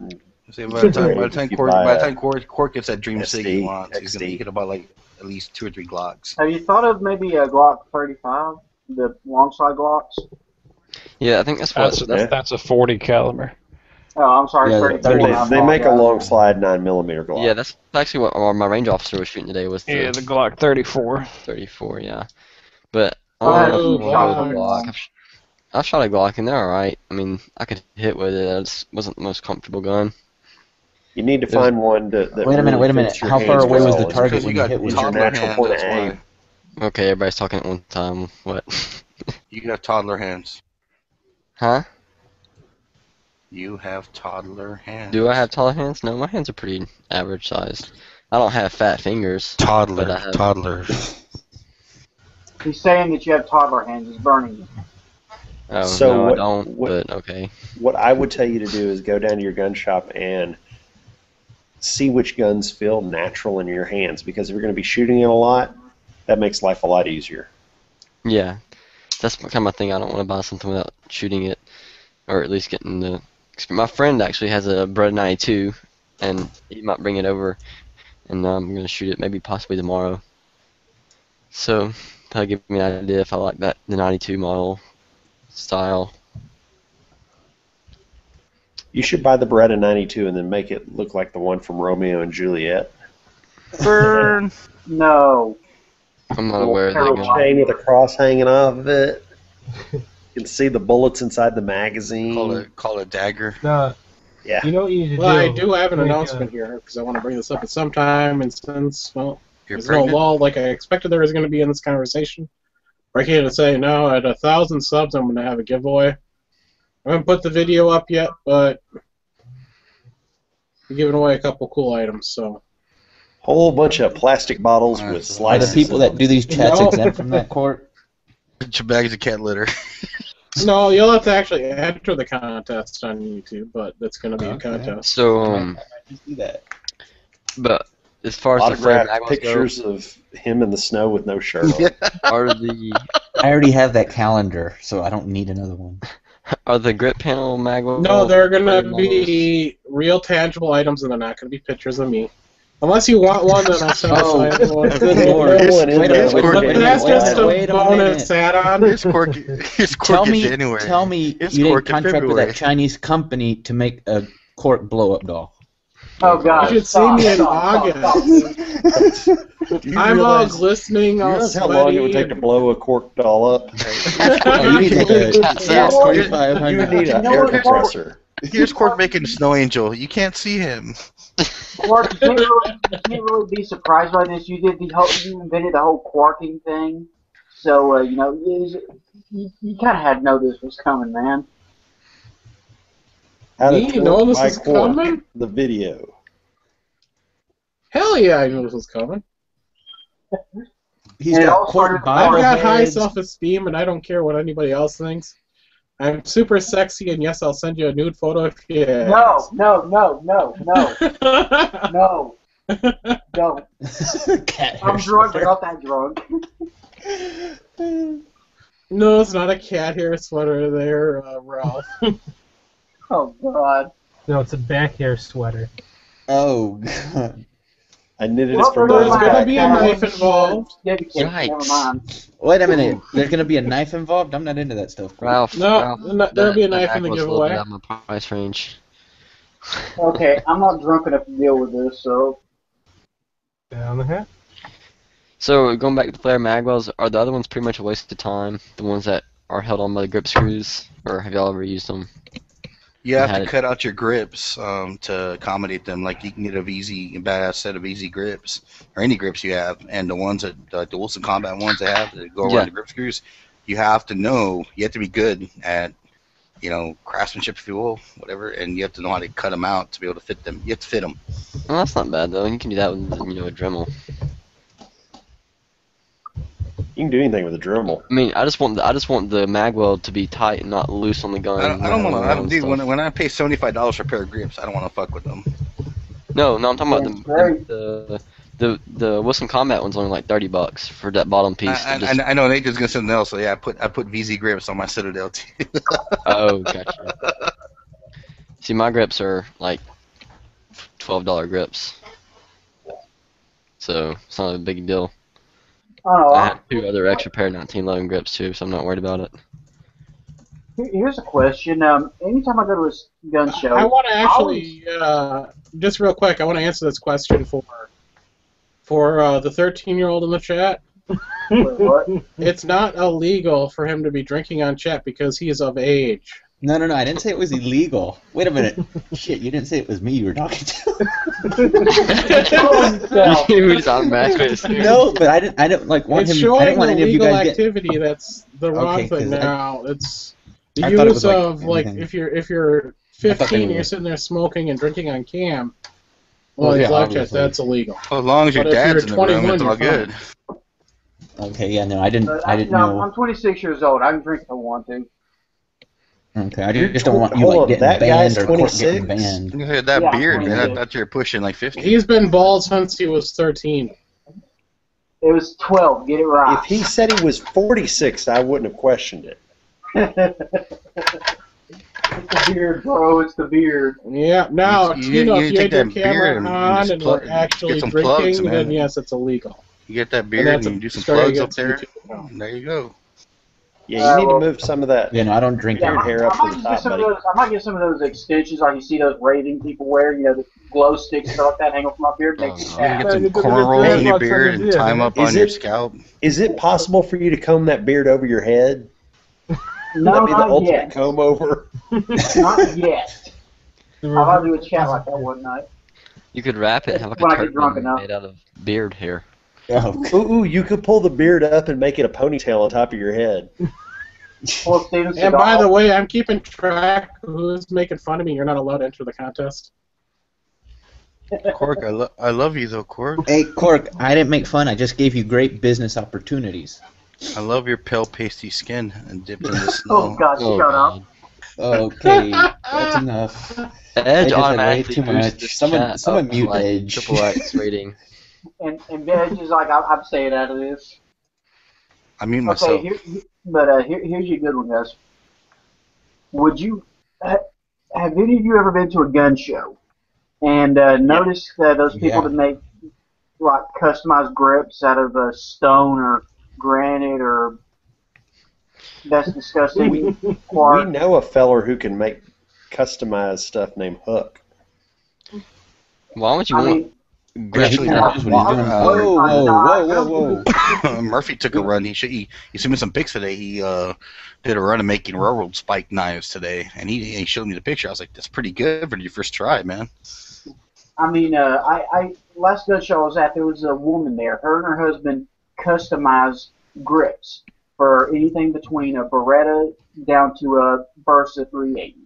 See, by the time If you buy a Court gets that Dream SD, SIG he wants, XD. he could have bought like at least 2 or 3 Glocks. Have you thought of maybe a Glock 35, the alongside Glocks? Yeah, I think that's what. That's a 40 caliber. Oh, I'm sorry, Yeah, 34. They make a long slide 9mm Glock. Yeah, that's actually what my range officer was shooting today was the Yeah, the Glock 34. 34. Yeah, but Oh, Glock. I've shot a Glock and they're alright. I mean, I could hit with it. It just wasn't the most comfortable gun. You need to find one that Wait a minute, really wait a minute. fits your How far hands away was well. the It's target because when you you got hit with your it? toddler natural hands, point of that's aim. why. Okay, everybody's talking at one time. What? You have toddler hands. Huh? You have toddler hands. Do I have taller hands? No, my hands are pretty average sized. I don't have fat fingers. toddler? But I have- Toddler. He's saying that you have toddler hands. He's burning you. Oh, So no, what- I don't. what- But okay. What I would tell you to do is go down to your gun shop and see which guns feel natural in your hands. Because if you're going to be shooting it a lot, that makes life a lot easier. Yeah, that's kind of my thing. I don't want to buy something without shooting it, or at least getting the. My friend actually has a Bred 92, and he might bring it over, and I'm gonna shoot it maybe possibly tomorrow. So that'll give me an idea if I like the 92 model style. You should buy the Beretta 92 and then make it look like the one from Romeo and Juliet. Burn. No. I'm not aware of that Little gun. chain with a cross hanging off of it. You can see the bullets inside the magazine. Call it dagger. No, Yeah. you know what you need to Well, do? I do have an Make, announcement here because I want to bring this up at some time, and since, well, You're there's no pregnant? lull like I expected there was going to be in this conversation, I came to say now at 1,000 subs I'm going to have a giveaway. I haven't put the video up yet, but we're giving away a couple cool items, so. Whole bunch of plastic bottles with Are the slices. people that do these chats No. exempt from that, Court? Bunch of bags of cat litter. No, you'll have to actually enter the contest on YouTube, but that's going to be a Okay. contest. So I just do that. but as far as the Autographed frame pictures of him in the snow with no shirt on. are the I already have that calendar, so I don't need another one. are the grip panel mag? No, they're going to models- be real tangible items, and they're not going to be pictures of me. Unless you want one, then I'll send Oh, a one. good lord. Wait a Wait a minute, minute, wait a wait a But minute, that's wait a just minute, a wait a bonus minute. add-on. His Cork Tell gets me, it anywhere. tell me It's you didn't Cork in contract with that February. Chinese company to make a Cork blow-up doll. Oh, God. You should see me in August. I'm all glistening, You all realize how long it would take to sweaty. blow a cork doll up? Oh, you need like a Yeah. You 4,500. need an know air what? compressor. Here's Cork making a snow angel. You can't see him. Quark, you can't really be surprised by this. You invented the whole quarking thing. So you kind of had to know this was coming, man. How to You know this by is Quark, coming? the video. Hell yeah, I knew this was coming. He's And it got all cork started- I've got high bobbleheads. self-esteem, and I don't care what anybody else thinks. I'm super sexy, and yes, I'll send you a nude photo if you ask. No, don't. Cat hair I'm drunk, but sweater. not that drunk. No, it's not a cat hair sweater there, Ralph. Oh God. No, it's a back hair sweater. Oh god. I knitted Well, it from There's my gonna back. be a knife involved. Never Yikes. mind. Wait a minute. There's gonna be a knife involved? I'm not into that stuff. Ralph. No, Ralph, there'll be a that knife in the bag was a little bit giveaway. out of my price range. Okay, I'm not drunk enough to deal with this, so. Down the hat. So going back to the flare magwells, are the other ones pretty much a waste of time? The ones that are held on by the grip screws, or have y'all ever used them? You have had to it. cut out your grips to accommodate them. Like you can get a badass set of easy grips, or any grips you have, and the ones that the Wilson Combat ones they have that go around Yeah. the grip screws. You have to know. You have to be good at, craftsmanship, if you will, whatever, and you have to know how to cut them out to be able to fit them. You have to fit them. Well, that's not bad though. You can do that with a Dremel. You can do anything with a Dremel. I mean, I just want the magwell to be tight and not loose on the gun. I don't want to. I don't do stuff. when I pay $75 for a pair of grips. I don't want to fuck with them. No, I'm talking about That's great. the Wilson Combat one's only like $30 for that bottom piece. I know Nathan's gonna say something else, so yeah, I put VZ grips on my Citadel too. Oh, gotcha. See, my grips are like $12 grips, so it's not a big deal. I don't know. I have 2 other extra pair of 1911 grips too, so I'm not worried about it. Here's a question. Anytime I go to a gun show, I want to actually, just real quick, I want to answer this question for the 13-year-old in the chat. Wait, what? It's not illegal for him to be drinking on chat because he is of age. No, I didn't say it was illegal. Wait a minute. Shit, you didn't say it was me you were talking to. You just automatically assume. No, but I didn't like want It's him. I showing didn't want any of you illegal guys get. activity. That's the wrong Okay, 'cause thing now. It's the I thought it use was, like, of like anything. if you're I thought they 15 and were- you're sitting there smoking and drinking on cam. Well, Well, yeah, live chat, obviously. that's illegal. Well, as long as your But if dad's you're in the room, 21, it's all you're good. Okay, yeah, no, I didn't I'm know. 26 years old. I can drink if I want to. Okay, I just don't want you Hold like on, getting that banned guy's or court getting 26? banned. You had that Yeah, beard, man. I 26. thought you were pushing like 50. He's been bald since he was 13. It was 12. Get it right. If he said he was 46, I wouldn't have questioned it. It's the beard, bro. It's the beard. Yeah. Now, You Tino, if you take had your that beard camera and on just and plug- were actually get some plugs, drinking, man. then yes, it's illegal. You get that And beard that's and you do some straight plugs up against there. YouTube. There you go. Yeah, you need well- to move some of that Yeah, no, I don't drink Yeah, it. beard hair up I to might the just get top, some of buddy. those. I might get some of those extensions like you see those raving people wear. The glow sticks and stuff like that hang off my beard. Makes me You fat. can get some you could cornrows get in your $10 beard and yeah, tie them man. up on Is your it- scalp. Is it possible for you to comb that beard over your head? No, That'd be the not ultimate yet. comb over. Not yet. I'll have to do a chat like that one night. You could wrap it, have like When a I get drunk turban enough. made out of beard hair. Oh, Ooh, you could pull the beard up and make it a ponytail on top of your head. Well, Steven And by Seagal. the way, I'm keeping track of who's making fun of me. You're not allowed to enter the contest. Cork, I love you though, Cork. hey, Cork, I didn't make fun. I just gave you great business opportunities. I love your pale pasty skin and dipped in the Oh snow. God, Oh, shut up. God. Okay, that's enough. Edge just said way automatically too boosts much. this Someone chat up mute to like Edge. triple X rating. And Veg is like, I'm staying out of this. I mean Okay, myself. here's your good one, guys. Would you have any of you ever been to a gun show and noticed those people Yeah. that make like customized grips out of stone or granite or that's disgusting. We Quark. know a feller who can make customized stuff named Hook. Why would you I want mean, Yeah, he grips knows what he's doing. Whoa. Murphy took a run. He sent me some pics today. He did a run of making railroad spike knives today, and he showed me the picture. I was like, "That's pretty good for your first try, man." I mean, I last gun show I was at, there was a woman there. Her and her husband customized grips. for anything between a Beretta down to a Versa 380.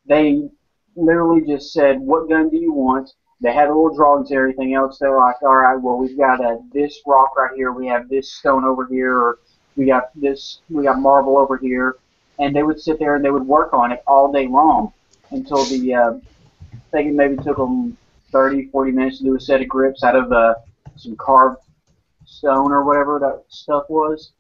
They literally just said, what gun do you want? They had little drawings and everything else. They were like, all right, well, we've got this rock right here. We have this stone over here. Or we got marble over here. And they would sit there and they would work on it all day long until I think it maybe took them 30, 40 minutes to do a set of grips out of some carved stone or whatever that stuff was.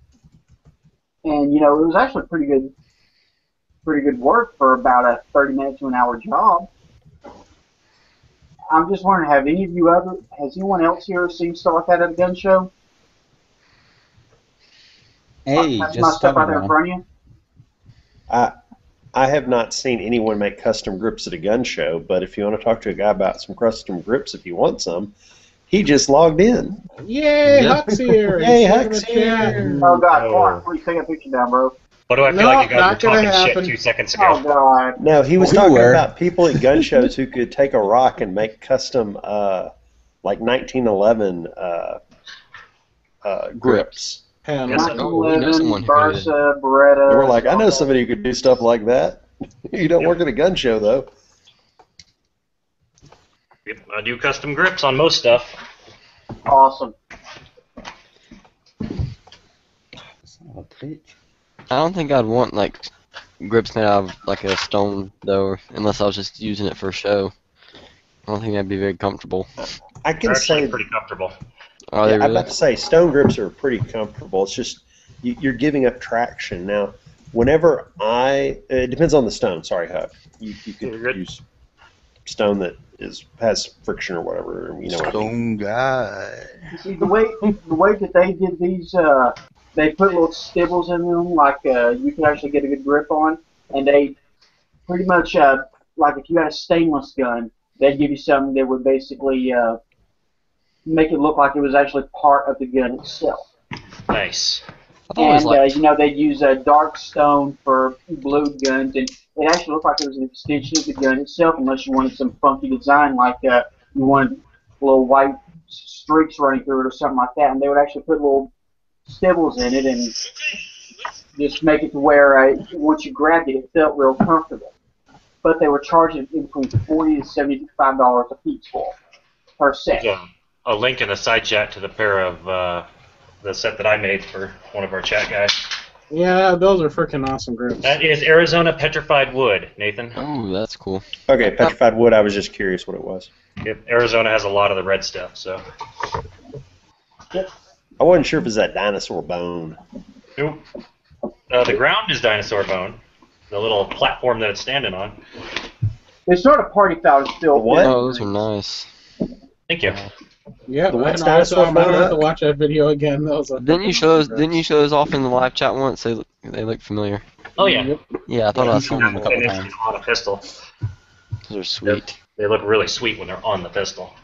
And, it was actually pretty good work for about a 30 minute to an hour job. I'm just wondering, has anyone else here seen stuff like that at a gun show? Hey, That's just my stuff right there in around. front of you. I have not seen anyone make custom grips at a gun show, but if you want to talk to a guy about some custom grips, if you want some, he just logged in. Yay, Huck's here! Yay, Huck's here! Oh, God, Mark, please take a picture down, bro. What do I feel No, like you guys were not gonna talking happen. shit 2 seconds Oh, ago? God. No, he was We talking were. about people at gun shows who could take a rock and make custom, like 1911 grips. Hell, Yes, no. I know. we know 1911, someone who Versa, Beretta. And we're like, I know somebody who could do stuff like that. You don't work at a gun show, though. Yep, I do custom grips on most stuff. Awesome. Son of a bitch. I don't think I'd want like grips made out of like a stone though, unless I was just using it for show. I don't think that'd be very comfortable. I They're can actually say, pretty comfortable. Are they I'm really? about to say, stone grips are pretty comfortable. It's just you're giving up traction. Now, whenever it depends on the stone. Sorry, Huck. You You're could good. use stone that has friction or whatever. You know what I mean? Stone guy. You see, the way that they did these, they put little stibbles in them, like you can actually get a good grip on, and they pretty much, like if you had a stainless gun, they'd give you something that would basically make it look like it was actually part of the gun itself. Nice. I've always And liked. they'd use a dark stone for blued guns, and it actually looked like it was an extension of the gun itself, unless you wanted some funky design, like you wanted little white streaks running through it or something like that. And they would actually put little stibbles in it and just make it to where once you grabbed it, it felt real comfortable. But they were charging between $40 to $75 a piece per set. There's a link in the side chat to the pair of the set that I made for one of our chat guys. Yeah, those are freaking awesome grips. That is Arizona petrified wood, Nathan. Oh, that's cool. Okay, petrified wood. I was just curious what it was. Yep, Arizona has a lot of the red stuff, so. I wasn't sure if it was that dinosaur bone. Nope. The ground is dinosaur bone. The little platform that it's standing on. It's sort of party foul still. What? Oh, those are nice. Thank you. Yeah, The I what's know, I saw dinosaur them. I bone? have to watch that video again. Those are Didn't you show those off in the live chat once? They look familiar. Oh yeah. Yep. Yeah, I thought I saw them a couple Finished times. on a pistol. Those are sweet. They look really sweet when they're on the pistol.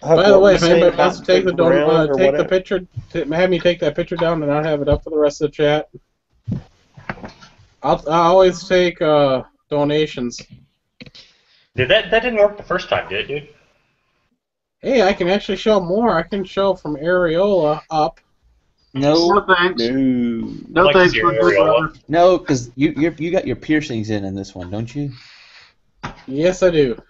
Huck, By the what way, were if you saying anybody wants to about take the Big Brown or take the whatever? picture, have me take that picture down, and I'll have it up for the rest of the chat. I always take donations. Did that didn't work the first time, did it, dude? Hey, I can actually show more. I can show from areola up. No, No thanks. No. No Like to thanks see for your areola. brother. no, because you got your piercings in this one, don't you? Yes, I do.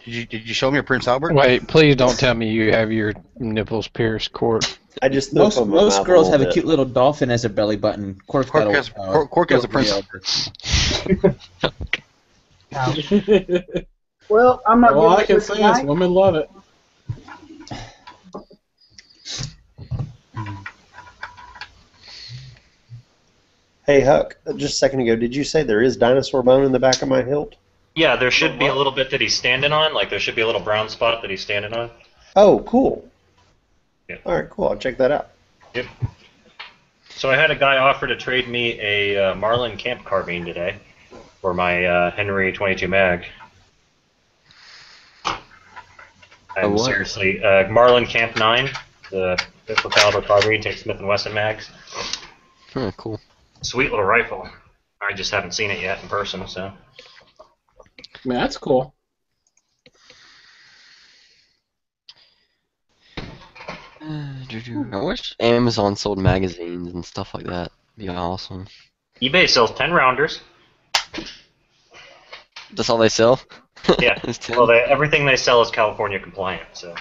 Did you show me your Prince Albert? Wait, please don't tell me you have your nipples pierced, Court. I just threw up Most on my mouth girls a have a little cute little dolphin as a belly button. Cork Cork has a Prince Well, I'm not All I getting can it say tonight. is women love it. Hey, Huck, just a second ago, did you say there is dinosaur bone in the back of my hilt? Yeah, there should be a little bit that he's standing on. Like there should be a little brown spot that he's standing on. Oh, cool. Yeah. All right, cool. I'll check that out. Yep. So I had a guy offer to trade me a Marlin Camp carbine today for my Henry 22 mag. I'm what? seriously Marlin Camp 9, the pistol caliber carbine, takes Smith & Wesson mags. Oh, cool. Sweet little rifle. I just haven't seen it yet in person, so. Man, that's cool. I wish Amazon sold magazines and stuff like that. It'd be awesome. eBay sells 10 rounders. That's all they sell? Yeah. It's 10? Well, everything they sell is California compliant. So.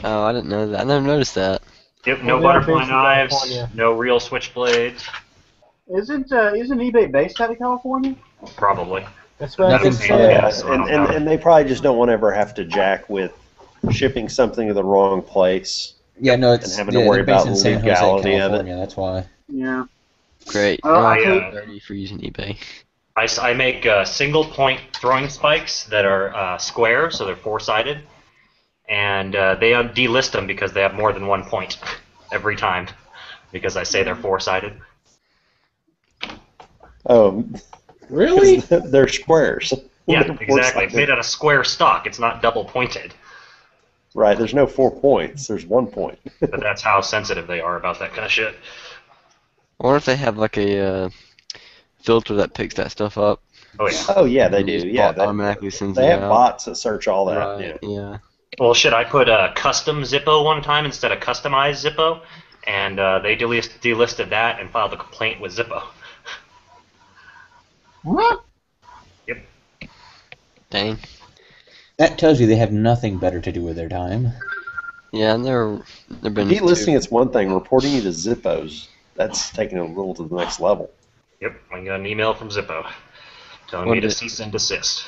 Oh, I didn't know that. I never noticed that. Yep. No Well, they're butterfly based in knives. California. No real switchblades. Isn't eBay based out of California? Probably. That's what I Nothing just made said. yet, so I don't know. And they probably just don't want to ever have to jack with shipping something to the wrong place. Yeah, no, it's And having to worry they're based about in San Jose, legality of it. California. That's why. Yeah. Great. Oh, Oh, I I'm 30 for using eBay. I make single point throwing spikes that are square, so they're 4-sided, and they delist them because they have more than 1 point every time, because I say they're 4-sided. Oh, Really? they're squares. Yeah, They're exactly. four-sided. It's made out of square stock. It's not double pointed, Right, there's no 4 points. There's 1 point. but that's how sensitive they are about that kind of shit. I wonder if they have like a filter that picks that stuff up. Oh yeah. Oh yeah, they do. Just Yeah, automatically sends they it have out. bots that search all that. Right. Yeah. Well, shit, I put custom Zippo one time instead of customized Zippo, and they delisted that and filed a complaint with Zippo. What? Yep. Dang. That tells you they have nothing better to do with their time. Yeah, and they've been Delisting is one thing. Reporting you to Zippos, that's taking it a little to the next level. Yep, I got an email from Zippo telling What me to did- cease and desist.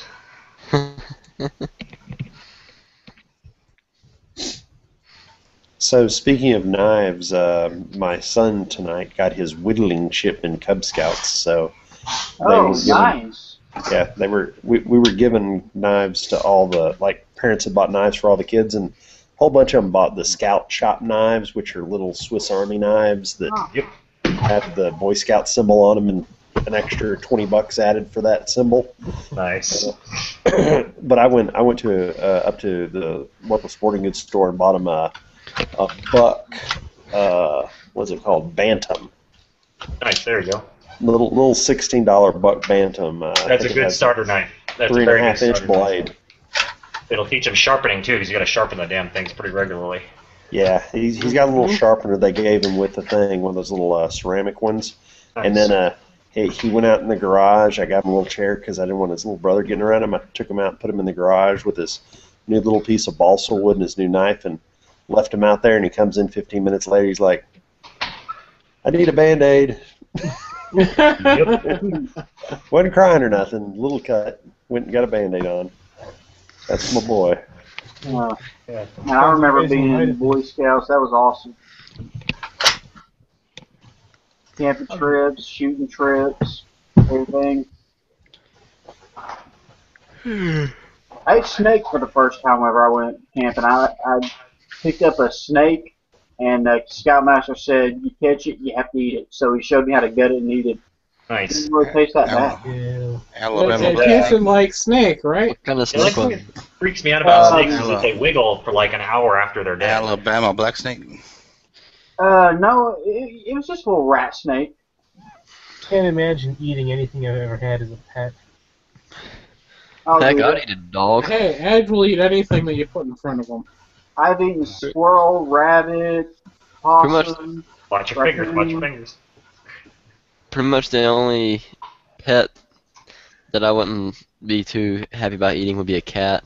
So speaking of knives, my son tonight got his whittling chip in Cub Scouts. So Oh, were given- nice. yeah, we were given knives to all the parents had bought knives for all the kids, and a whole bunch of them bought the Scout shop knives, which are little Swiss Army knives that have the Boy Scout symbol on them, and an extra $20 added for that symbol. Nice. But I went to up to the local sporting goods store and bought him a buck. What's it called? Bantam. Nice, there you go. Little $16 buck bantam. That's I a think it good has starter knife. That's a 3.5 very good inch starter knife. blade. It'll teach him sharpening too, because you got to sharpen the damn things pretty regularly. Yeah, he's got a little sharpener they gave him with the thing, one of those little ceramic ones. Nice. And then he went out in the garage. I got him a little chair because I didn't want his little brother getting around him. I took him out and put him in the garage with his new little piece of balsa wood and his new knife, and left him out there. And he comes in 15 minutes later. He's like, "I need a Band-Aid." Wasn't crying or nothing. Little cut. Went and got a Band-Aid on. That's my boy. Man, I remember being in the Boy Scouts. That was awesome. Camping trips, shooting trips, everything. I ate snake for the first time whenever I went camping. I picked up a snake, and the Scoutmaster said, "You catch it, you have to eat it." So he showed me how to gut it and eat it. Nice. Didn't really taste that bad. Yeah. Alabama It black. tasted like snake, right? What kind of The only snake was thing it? that freaks me out about snakes is Hello. that they wiggle for like an hour after they're dead. Alabama black snake. No, it was just a little rat snake. Can't imagine eating anything I've ever had as a pet. Heck, I'd eat a dog. Hey, Ed will eat anything that you put in front of him. I've eaten squirrel, rabbit, possum. Watch your fingers, watch your fingers. Pretty much the only pet that I wouldn't be too happy about eating would be a cat.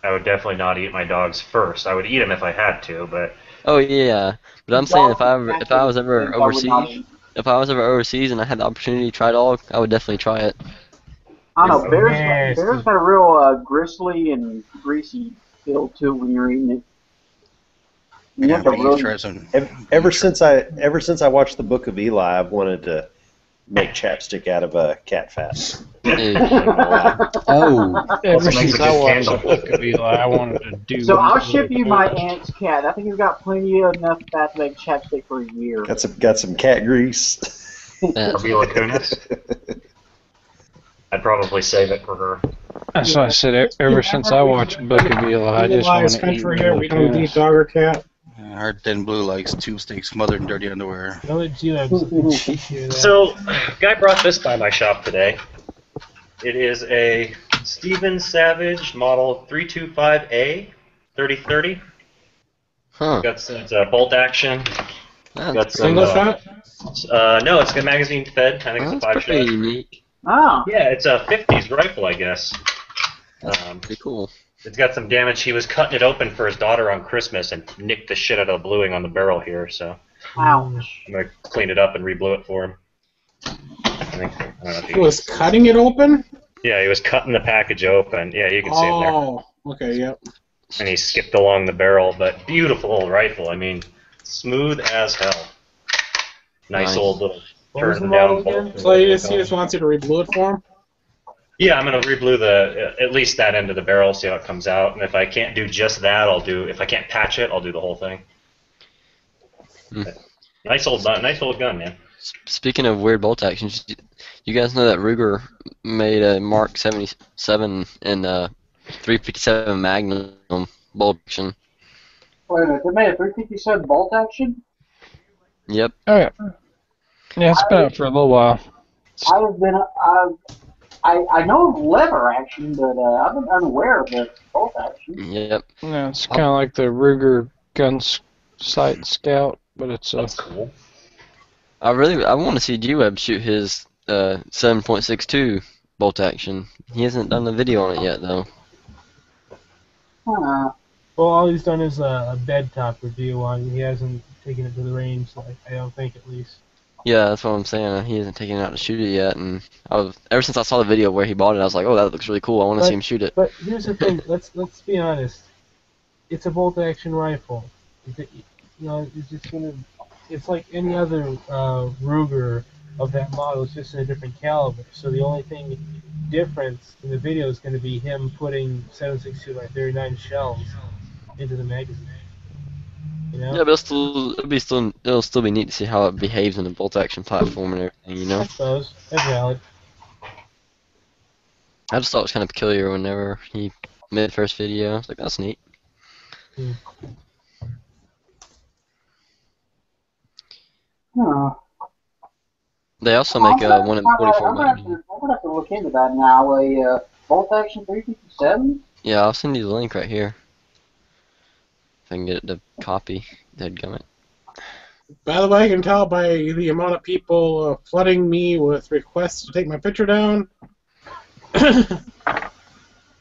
I would definitely not eat my dogs first. I would eat them if I had to, but Oh yeah, but I'm saying if I was ever overseas, if I was ever overseas and I had the opportunity to try dog, I would definitely try it. I don't know, Nasty. bears got a real gristly and greasy feel to it when you're eating it. You Yeah, have to but you really, try some. Ever since I watched the Book of Eli, I've wanted to make chapstick out of cat fat. Ew. Oh, Ever makes since a I good watched the candle. Book of Eli, I wanted to do. So I'll ship you my aunt's cat. I think he's got plenty enough fat to make chapstick for a year. Got some cat grease. Mila Kunis. I'd probably save it for her. That's what I said. Ever since I watched Book of Eli, I just want Civilized to eat country here, we don't Mila eat Kunis. dog or cat. Our thin blue likes tube steaks smothered in dirty underwear. I'll let you have hear that. So, guy brought this by my shop today. It is a Steven Savage model 325A 3030. Huh. It's a bolt action. Got some, Single shot? No, it's a magazine fed. I think it's a 5 shot. Pretty unique. Ah. Yeah, it's a 50s rifle, I guess. Pretty cool. It's got some damage. He was cutting it open for his daughter on Christmas and nicked the shit out of the bluing on the barrel here, so Ouch. I'm going to clean it up and re-blue it for him. I don't know if He was cutting it open? Yeah, he was cutting the package open. Yeah, you can see it there. Oh, okay, yep. And he skipped along the barrel, but beautiful old rifle. I mean, smooth as hell. Nice old little turn down bolt. So he just wants you to re-blue it for him? Yeah, I'm gonna re-blue at least that end of the barrel, see how it comes out. And if I can't do just that, if I can't patch it, I'll do the whole thing. Nice old gun, man. Speaking of weird bolt actions, you guys know that Ruger made a Mark 77 and 357 Magnum bolt action. Wait a minute, they made a 357 bolt action? Yep. Oh yeah. Yeah, it's been out for a little while. I know of lever action, but I've been unaware of the bolt action. Yep. Yeah, it's kind of like the Ruger gun sight scout, but it's That's cool. I want to see G-Web shoot his 7.62 bolt action. He hasn't done a video on it yet, though. Huh. Well, all he's done is a bed top review on it. He hasn't taken it to the range, I don't think, at least. Yeah, that's what I'm saying. He hasn't taken it out to shoot it yet, and ever since I saw the video where he bought it, I was like, oh, that looks really cool. I want to see him shoot it. But here's the thing. Let's be honest. It's a bolt action rifle. It's just gonna. It's like any other Ruger of that model. It's just in a different caliber. So the only thing difference in the video is going to be him putting 7.62 by 39 shells into the magazine. You know? Yeah, but it'll still be neat to see how it behaves in a bolt action platform and everything. You know. I suppose that's valid. I just thought it was kind of peculiar whenever he made the first video. I was like, that's neat. Huh. They also make one in 44 I'm gonna have to look into that now. A bolt action 357. Yeah, I'll send you the link right here. If I can get it to copy, dadgummit. By the way, I can tell by the amount of people flooding me with requests to take my picture down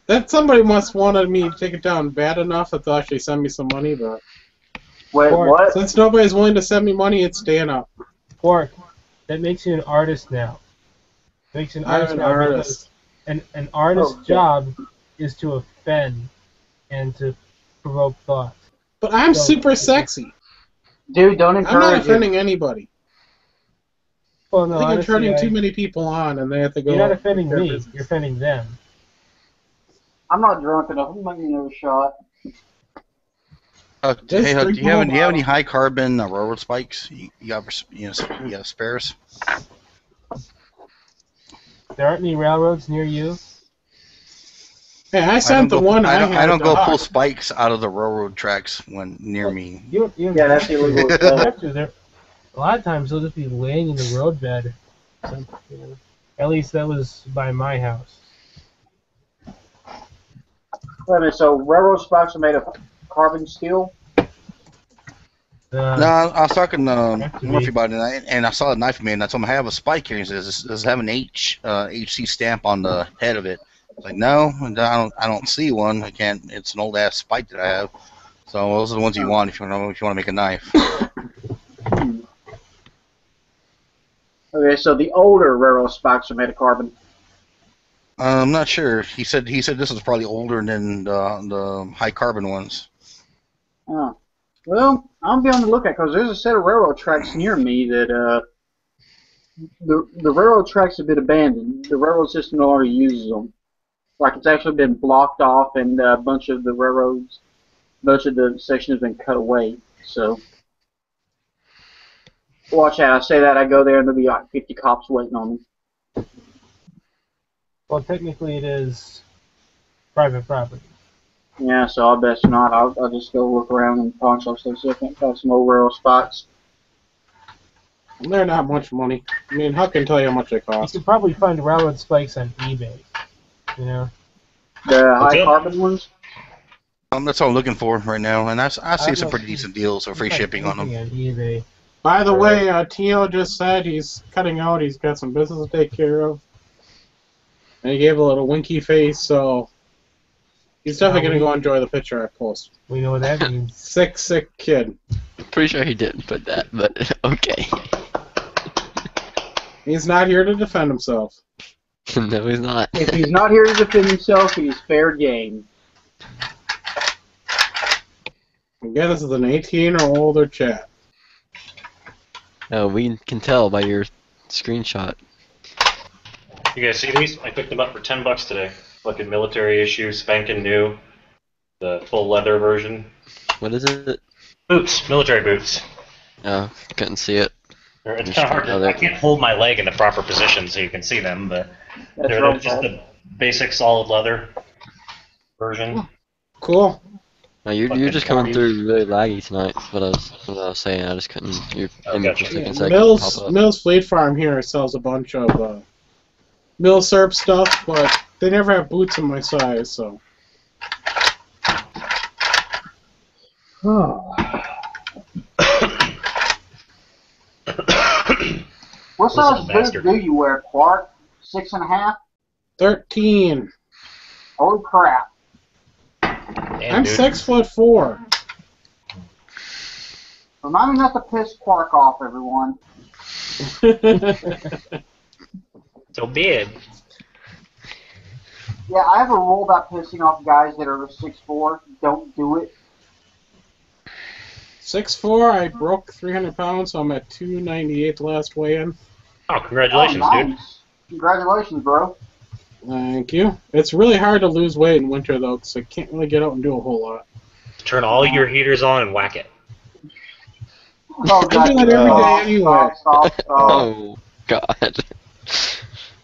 that somebody must wanted me to take it down bad enough that they'll actually send me some money, but wait, what? Since nobody's willing to send me money, it's staying up. Quark, that makes you an artist now. Makes you an artist now. Artist. An artist's job is to offend and to provoke thought. But I'm super sexy. Dude, don't encourage I'm not offending anybody. Well, no, I think honestly, I'm turning too many people on, and they have to go. You're not offending me. You're offending them. I'm not drunk enough. I'm making another shot. Hey, do you have any high carbon railroad spikes? You got spares? There aren't any railroads near you. Hey, I sent the one. I don't go pull spikes out of the railroad tracks when near me. Yeah, that's illegal. A lot of times they'll just be laying in the roadbed. So, at least that was by my house. Wait a minute, so railroad spikes are made of carbon steel? No, I was talking to Murphy about it, and I saw a knife man, and I told him I have a spike here. He says, does it have an HC stamp on the head of it? I was like, no, I don't see one. I can't. It's an old ass spike that I have. So those are the ones you want if you want to make a knife. Okay, so the older railroad spikes are made of carbon. I'm not sure. He said this is probably older than the high carbon ones. Oh. Well, I'll be on the lookout because there's a set of railroad tracks near me that the railroad tracks have been abandoned. The railroad system no longer uses them. Like it's actually been blocked off, and a bunch of the section has been cut away. So watch out! I say that I go there and there'll be like 50 cops waiting on me. Well, technically it is private property. Yeah, so I best not. I'll just go look around and pawn shop stuff so I can find some old railroad spots. They're not much money. I mean, Huck can tell you how much they You cost. could probably find railroad spikes on eBay. You know? The high carbon ones? That's all I'm looking for right now, and I see some pretty decent deals or free shipping on them. eBay. By the way, Tio just said he's cutting out. He's got some business to take care of. And he gave a little winky face, so he's definitely going to go enjoy the picture I post. We know what that means. Sick kid. Pretty sure he didn't put that, but okay. He's not here to defend himself. No, he's not. If he's not here to defend himself, he's fair game. Again, this is an 18 or older chat. Oh, we can tell by your screenshot. You guys see these? I picked them up for $10 today. Fucking military issue, spanking new. The full leather version. What is it? Boots, military boots. Oh, couldn't see it. It's kind of hard to, I can't hold my leg in the proper position so you can see them, but they're just the basic solid leather version. Cool. No, you're just coming through really laggy tonight. What I was saying. I just couldn't. Your image was taking a second to pop up. Mills Fleet Farm here sells a bunch of Milsurp stuff, but they never have boots in my size, so. What size boot do you wear, Clark? 6.5? 13. Holy crap. Damn, I'm dude. 6'4". Remind me not to piss Clark off, everyone. So big. Yeah, I have a rule about pissing off guys that are 6'4". Don't do it. 6'4", I broke 300 pounds, so I'm at 298 last weigh-in. Oh, congratulations, nice. dude. Congratulations, bro. Thank you. It's really hard to lose weight in winter, though, because I can't really get out and do a whole lot. Turn all your heaters on and whack it. Oh, I do that every day anyway. Stop. Oh, God.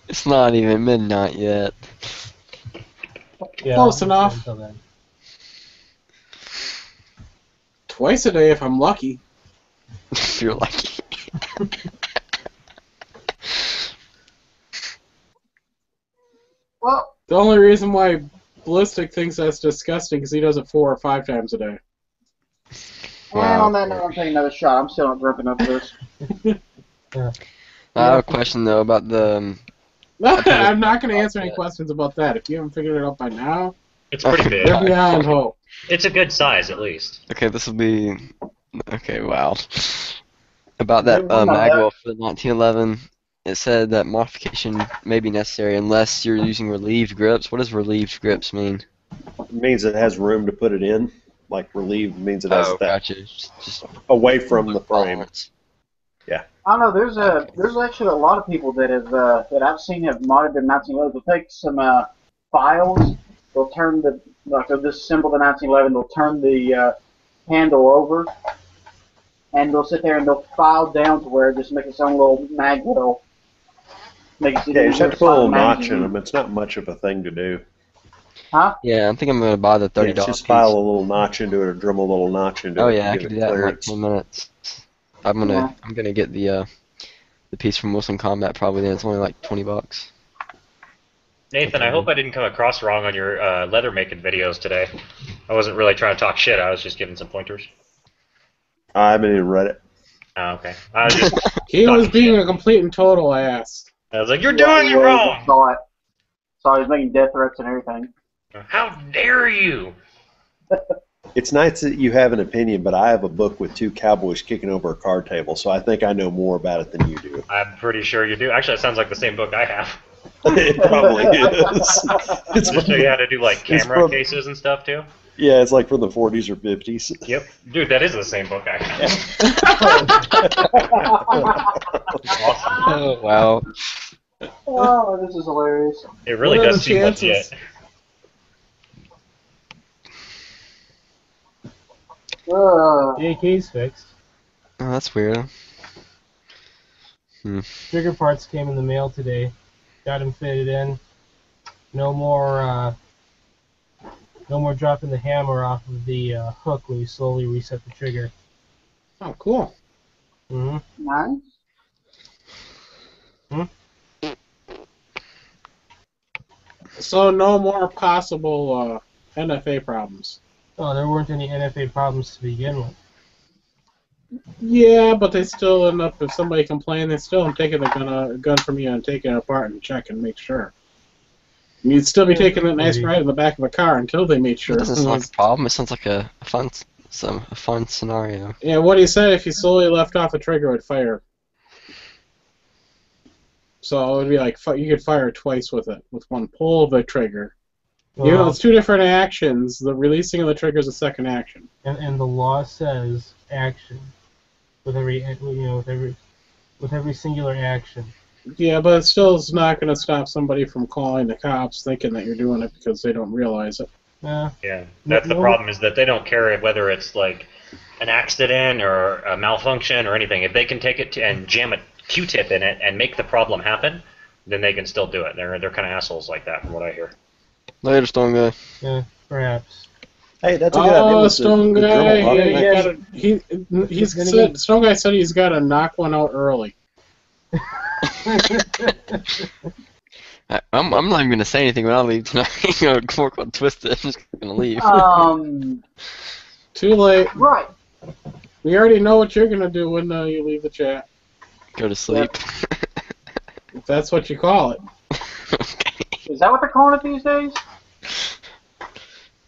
It's not even midnight yet. Yeah, Close enough. Twice a day if I'm lucky. If you're lucky. Well, The only reason why Ballistic thinks that's disgusting is he does it 4 or 5 times a day. and on that note, I'm taking another shot. I'm still not gripping up this. I have a question, though, about the... I'm not going to answer any questions about that. If you haven't figured it out by now, It's pretty big. they're beyond hope. It's a good size, at least. Okay, this will be... Okay, wow. About that magwell for the 1911, it said that modification may be necessary unless you're using relieved grips. What does relieved grips mean? It means it has room to put it in. Like relieved means it has that gotcha. Just away from the frame. Yeah. I don't know. There's actually a lot of people that have that I've seen have modded their 1911. They'll take some files. They'll turn they'll disassemble the 1911. They'll turn the handle over, and they'll sit there and they'll file down to where it just makes its own little mag well. Yeah, you just have to put a little notch in them. It's not much of a thing to do. Huh? Yeah, I think I'm going to buy the $30 just file a little notch into it or drum a little notch into it. Oh yeah, I can do that in like 10 minutes. I'm gonna get the piece from Wilson Combat probably. Then it's only like $20. Nathan, I hope I didn't come across wrong on your leather making videos today. I wasn't really trying to talk shit. I was just giving some pointers. I haven't even read it. Oh, okay. I was just He was being a complete and total ass. I was like, you're doing it wrong! Saw it. So I was making death threats and everything. How dare you! It's nice that you have an opinion, but I have a book with 2 cowboys kicking over a card table, so I think I know more about it than you do. I'm pretty sure you do. Actually, it sounds like the same book I have. It probably is. It's show you how to do like camera cases and stuff too. Yeah, it's like from the 40s or 50s. Yep, dude, that is the same book I have. Awesome. Oh wow. Oh, this is hilarious. It really does seem legit. The AK's fixed. Oh, that's weird. Trigger parts came in the mail today. Got them fitted in. No more dropping the hammer off of the hook when you slowly reset the trigger. Oh, cool. Nice. So no more possible NFA problems. Oh, there weren't any NFA problems to begin with. Yeah, but they still end up, if somebody complains, they still end up taking the gun from you and taking it apart and check and make sure. You'd still be taking that nice ride in the back of a car until they made sure. It doesn't sound like a problem. It sounds like a fun scenario. Yeah, what he said, if you slowly left off the trigger, it would fire. So it would be like you could fire twice with it, with one pull of the trigger. Even though it's two different actions, the releasing of the trigger is a second action. And the law says action with every with every singular action. Yeah, but it still is not going to stop somebody from calling the cops thinking that you're doing it because they don't realize it. Yeah. That's the problem, is that they don't care whether it's like an accident or a malfunction or anything. If they can take it and jam a Q-tip in it and make the problem happen, then they can still do it. They're kind of assholes like that, from what I hear. Later, Stone Guy. Yeah, perhaps. Hey, that's a good idea. Oh, Stone Guy, Stone Guy said he's got to knock one out early. I'm not even gonna say anything when I leave tonight. Fork will twist it. I'm just gonna leave. Too late. Right. We already know what you're gonna do when you leave the chat. Go to sleep. If that's what you call it. Okay. Is that what they're calling it these days?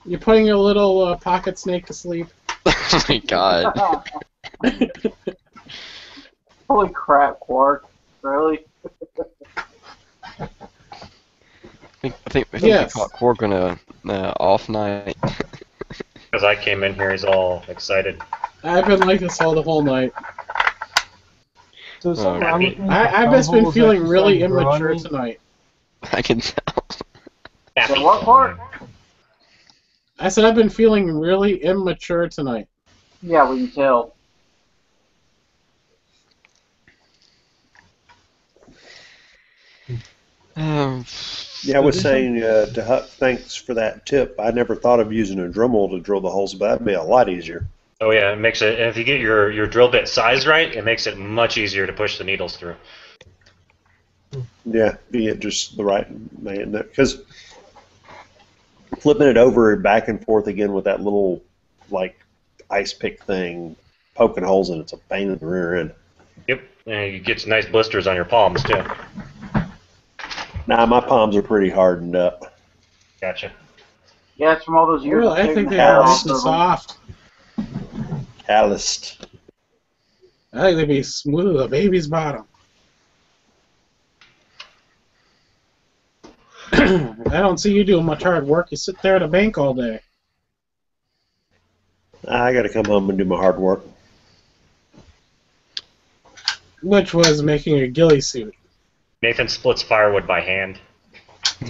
You're putting your little pocket snake to sleep. Oh my god. Holy crap, Quark. Really? I think yes. We caught Quark on a off night. Because I came in here, he's all excited. I've been like this all the whole night. So I've just been feeling really immature tonight. I can tell. So what part? I said I've been feeling really immature tonight. Yeah, we can tell. Yeah, I was saying to Huck, thanks for that tip. I never thought of using a Dremel to drill the holes, but that'd be a lot easier. Oh yeah, it makes it. If you get your drill bit size right, it makes it much easier to push the needles through. Yeah, be it just the right, because flipping it over back and forth again with that little like ice pick thing, poking holes in it's a pain in the rear end. Yep, and you get some nice blisters on your palms too. Nah, my palms are pretty hardened up. Gotcha. Yeah, it's from all those years. I think they are nice and soft. Calloused. I think they'd be smooth as a baby's bottom. I don't see you doing much hard work. You sit there at a bank all day. I got to come home and do my hard work. Which was making a ghillie suit. Nathan splits firewood by hand.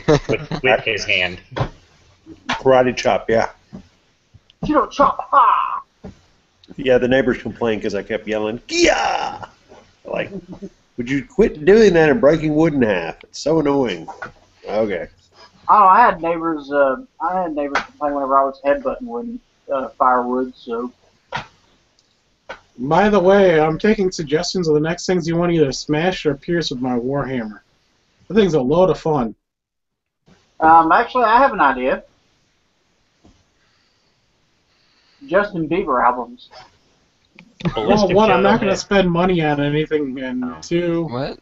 with his hand. Karate chop, yeah. You don't chop, ha! Yeah, the neighbors complained because I kept yelling, Gia! Like, would you quit doing that and breaking wood in half? It's so annoying. Okay. Oh, I had neighbors complain whenever I was headbutting wood, firewood, so. By the way, I'm taking suggestions of the next things you want to either smash or pierce with my Warhammer. The thing's a load of fun. Actually, I have an idea. Justin Bieber albums. Well, one, I'm not going to spend money on anything, and two, what?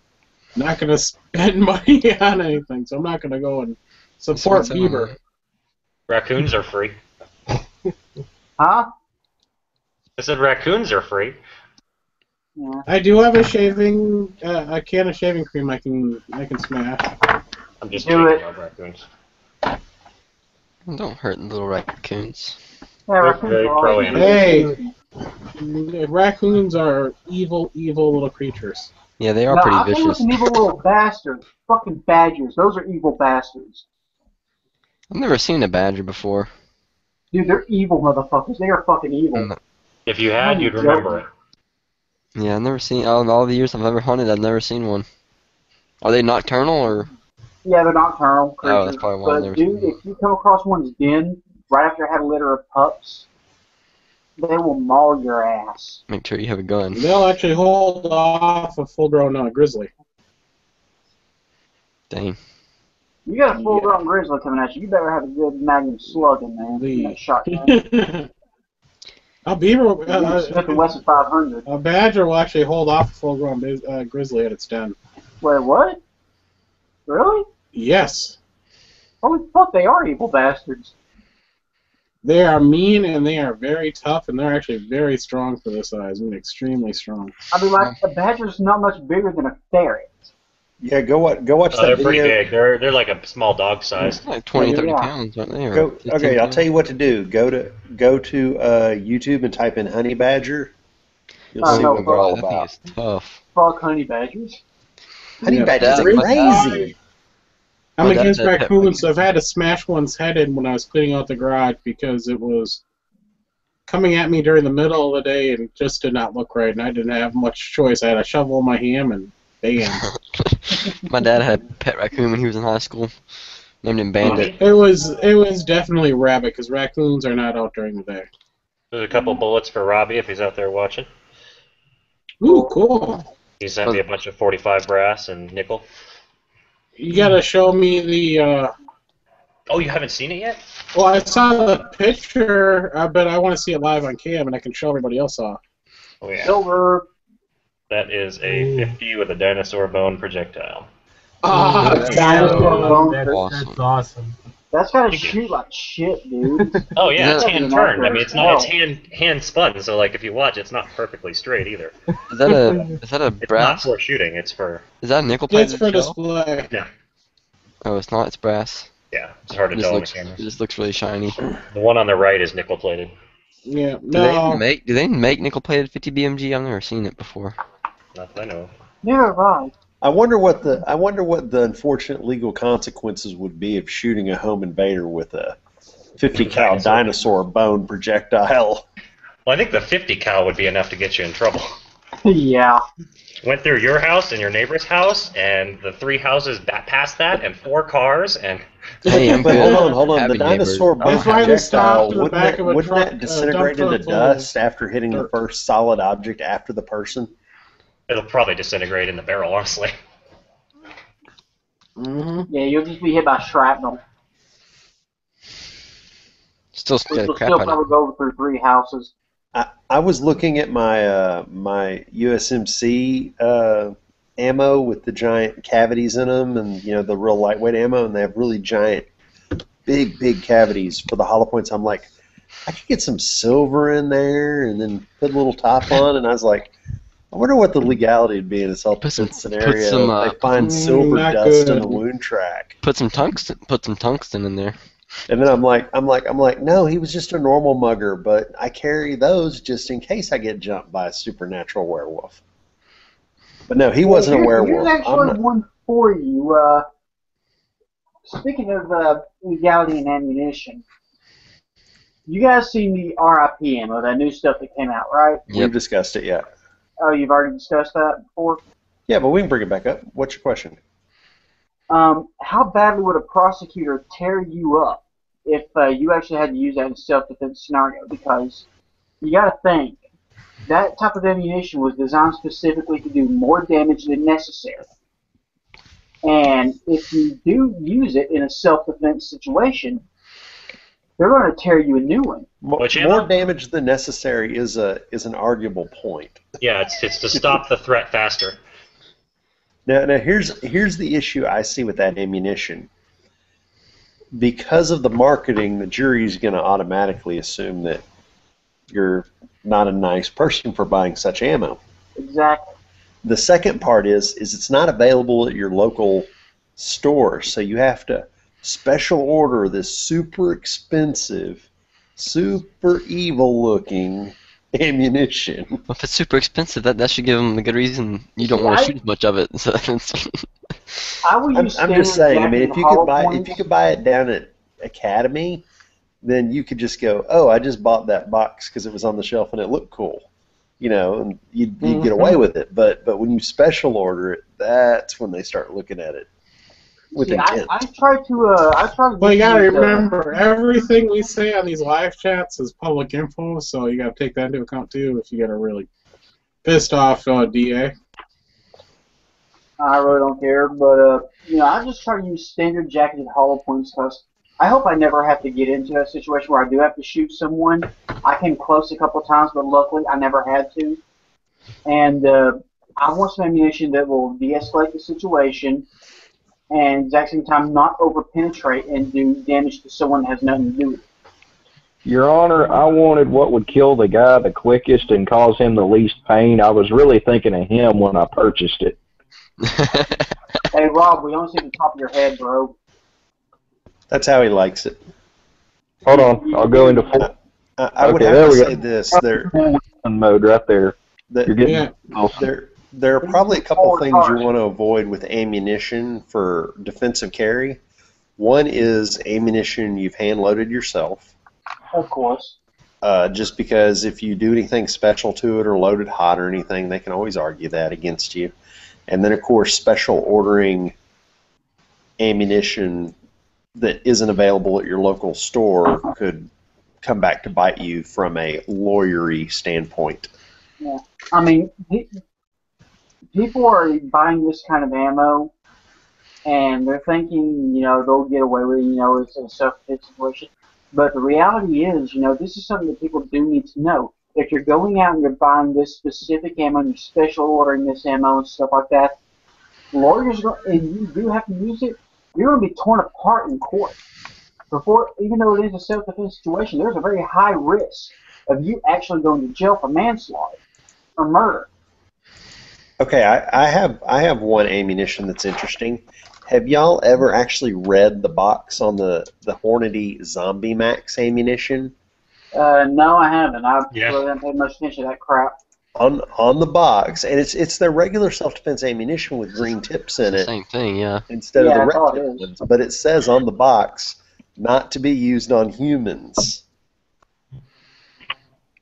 Not going to spend money on anything, so I'm not going to go and support Bieber. Raccoons are free. Huh? I said raccoons are free. Yeah. I do have a a can of shaving cream I can smash. I'm just joking about raccoons. Don't hurt little raccoons. Yeah, raccoons very are pro Hey, raccoons are evil, evil little creatures. Yeah, they are no, pretty I think vicious. it's an evil little bastard. Fucking badgers. Those are evil bastards. I've never seen a badger before. Dude, they're evil motherfuckers. They are fucking evil. If you had, you'd remember it. Yeah, I've never seen, all the years I've ever hunted, I've never seen one. Are they nocturnal, or? Yeah, they're nocturnal creatures. Oh, that's probably why I've but never dude, seen one. if you come across one's den, right after I had a litter of pups, they will maul your ass. Make sure you have a gun. They'll actually hold off a full-grown grizzly. Dang. You got a full-grown grizzly coming at you. You better have a good magnum slug in there. That shotgun. A beaver, Smith & Wesson 500. a badger will actually hold off a full-grown grizzly at its den. Wait, what? Really? Yes. Holy fuck, they are evil bastards. They are mean and they are very tough and they're actually very strong for their size. I mean, extremely strong. I mean, like, a badger's not much bigger than a ferret. Yeah, go watch that they're video. pretty big. They're like a small dog size. Like 20, 30 pounds, aren't they? Okay, I'll tell you what to do. Go to YouTube and type in honey badger. You'll see what we're all about. It's tough. Fuck honey badgers. Honey badgers are crazy. I'm against raccoons, so I've had to smash one's head in when I was cleaning out the garage because it was coming at me during the middle of the day and just did not look right, and I didn't have much choice. I had a shovel in my hand and bam. My dad had a pet raccoon when he was in high school. Named him Bandit. It was definitely rabbit because raccoons are not out during the day. There's a couple bullets for Robbie if he's out there watching. Ooh, cool. He sent me a bunch of 45 brass and nickel. You gotta show me the. Oh, you haven't seen it yet? Well, I saw the picture, but I want to see it live on cam, and I can show everybody else off. Oh yeah. Silver. That is a 50 with a dinosaur bone projectile. Ah, dinosaur bone. That's awesome. That's gotta shoot like shit, dude. Oh yeah, it's hand turned. I mean, it's not. Oh. It's hand spun. So like, if you watch, it's not perfectly straight either. Is that a It's not brass? for shooting. It's for. Is that a nickel it's plated for shell? display. No. Oh, it's not. It's brass. Yeah, it's hard to It tell on the just, camera. it just looks really shiny. The one on the right is nickel plated. Yeah, Do they make nickel plated 50 BMG? I've never seen it before. Not that I know of. Never mind. I wonder what the unfortunate legal consequences would be of shooting a home invader with a 50 cal dinosaur bone projectile. Well, I think the 50 cal would be enough to get you in trouble. Yeah. Went through your house and your neighbor's house, and the 3 houses past that, and 4 cars, and. Hey, I'm But good. hold on. The Having dinosaur neighbors. bone That's why they stopped projectile, in the back of a wouldn't truck, that disintegrate dump into truck full of dust after hitting the dirt. first solid object after the person? It'll probably disintegrate in the barrel, honestly. Mm-hmm. Yeah, you'll just be hit by shrapnel. Still Which scared will the crap still out of probably go through 3 houses. I was looking at my my USMC ammo with the giant cavities in them, and the real lightweight ammo, and they have really giant, big cavities for the hollow points. I'm like, I could get some silver in there, and then put a little top on, and I was like, I wonder what the legality would be in a self-defense scenario if they find silver dust in the wound track. Put some tungsten in there. And then I'm like, no, he was just a normal mugger, but I carry those just in case I get jumped by a supernatural werewolf. But no, he wasn't a werewolf. Here's actually one for you. Speaking of legality and ammunition, you guys seen the RIP ammo, that new stuff that came out, right? We've discussed it, yeah. Oh, you've already discussed that before? Yeah, but we can bring it back up. What's your question? How badly would a prosecutor tear you up if you actually had to use that in a self-defense scenario? Because you got to think, that type of ammunition was designed specifically to do more damage than necessary. And if you do use it in a self-defense situation, they're going to tear you a new one. More damage than necessary is an arguable point. Yeah, it's to stop the threat faster. Now here's the issue I see with that ammunition. Because of the marketing, the jury's going to automatically assume that you're not a nice person for buying such ammo. Exactly. The second part is it's not available at your local store, so you have to special order this super expensive, super evil looking ammunition. Well, if it's super expensive, that should give them a good reason you don't want to shoot as much of it. So I'm just saying. I mean, if you could buy it down at Academy, then you could just go, oh, I just bought that box because it was on the shelf and it looked cool, and you'd get away with it. But when you special order it, that's when they start looking at it with intent. I try to. Well, you gotta remember, everything we say on these live chats is public info, so you gotta take that into account too if you get a really pissed off DA. I really don't care, but I just try to use standard jacketed hollow points because I hope I never have to get into a situation where I do have to shoot someone. I came close a couple of times, but luckily I never had to. And I want some ammunition that will de-escalate the situation and at the exact same time not over-penetrate and do damage to someone that has nothing to do with it. Your Honor, I wanted what would kill the guy the quickest and cause him the least pain. I was really thinking of him when I purchased it. Hey, Rob, we only see the top of your head, bro. That's how he likes it. Hold on, I'll go into full. I would have to say this. Mode right there. You're getting there are probably a couple things you want to avoid with ammunition for defensive carry. One is ammunition you've hand-loaded yourself. Of course. Just because if you do anything special to it or load it hot or anything, they can always argue that against you. And then, of course, special ordering ammunition that isn't available at your local store could come back to bite you from a lawyery standpoint. Yeah. I mean, people are buying this kind of ammo, and they're thinking, they'll get away with it, it's a self-defense situation. But the reality is, this is something that people do need to know. If you're going out and you're buying this specific ammo and you're special ordering this ammo and stuff like that, lawyers, and you do have to use it, you're going to be torn apart in court. Even though it is a self-defense situation, there's a very high risk of you actually going to jail for manslaughter or murder. Okay, I have one ammunition that's interesting. Have y'all ever actually read the box on the Hornady Zombie Max ammunition? No, I haven't. I really haven't paid much attention to that crap. On the box, and it's their regular self-defense ammunition with green tips in it. Same thing, yeah. Instead of the red tip ones, but it says on the box, not to be used on humans.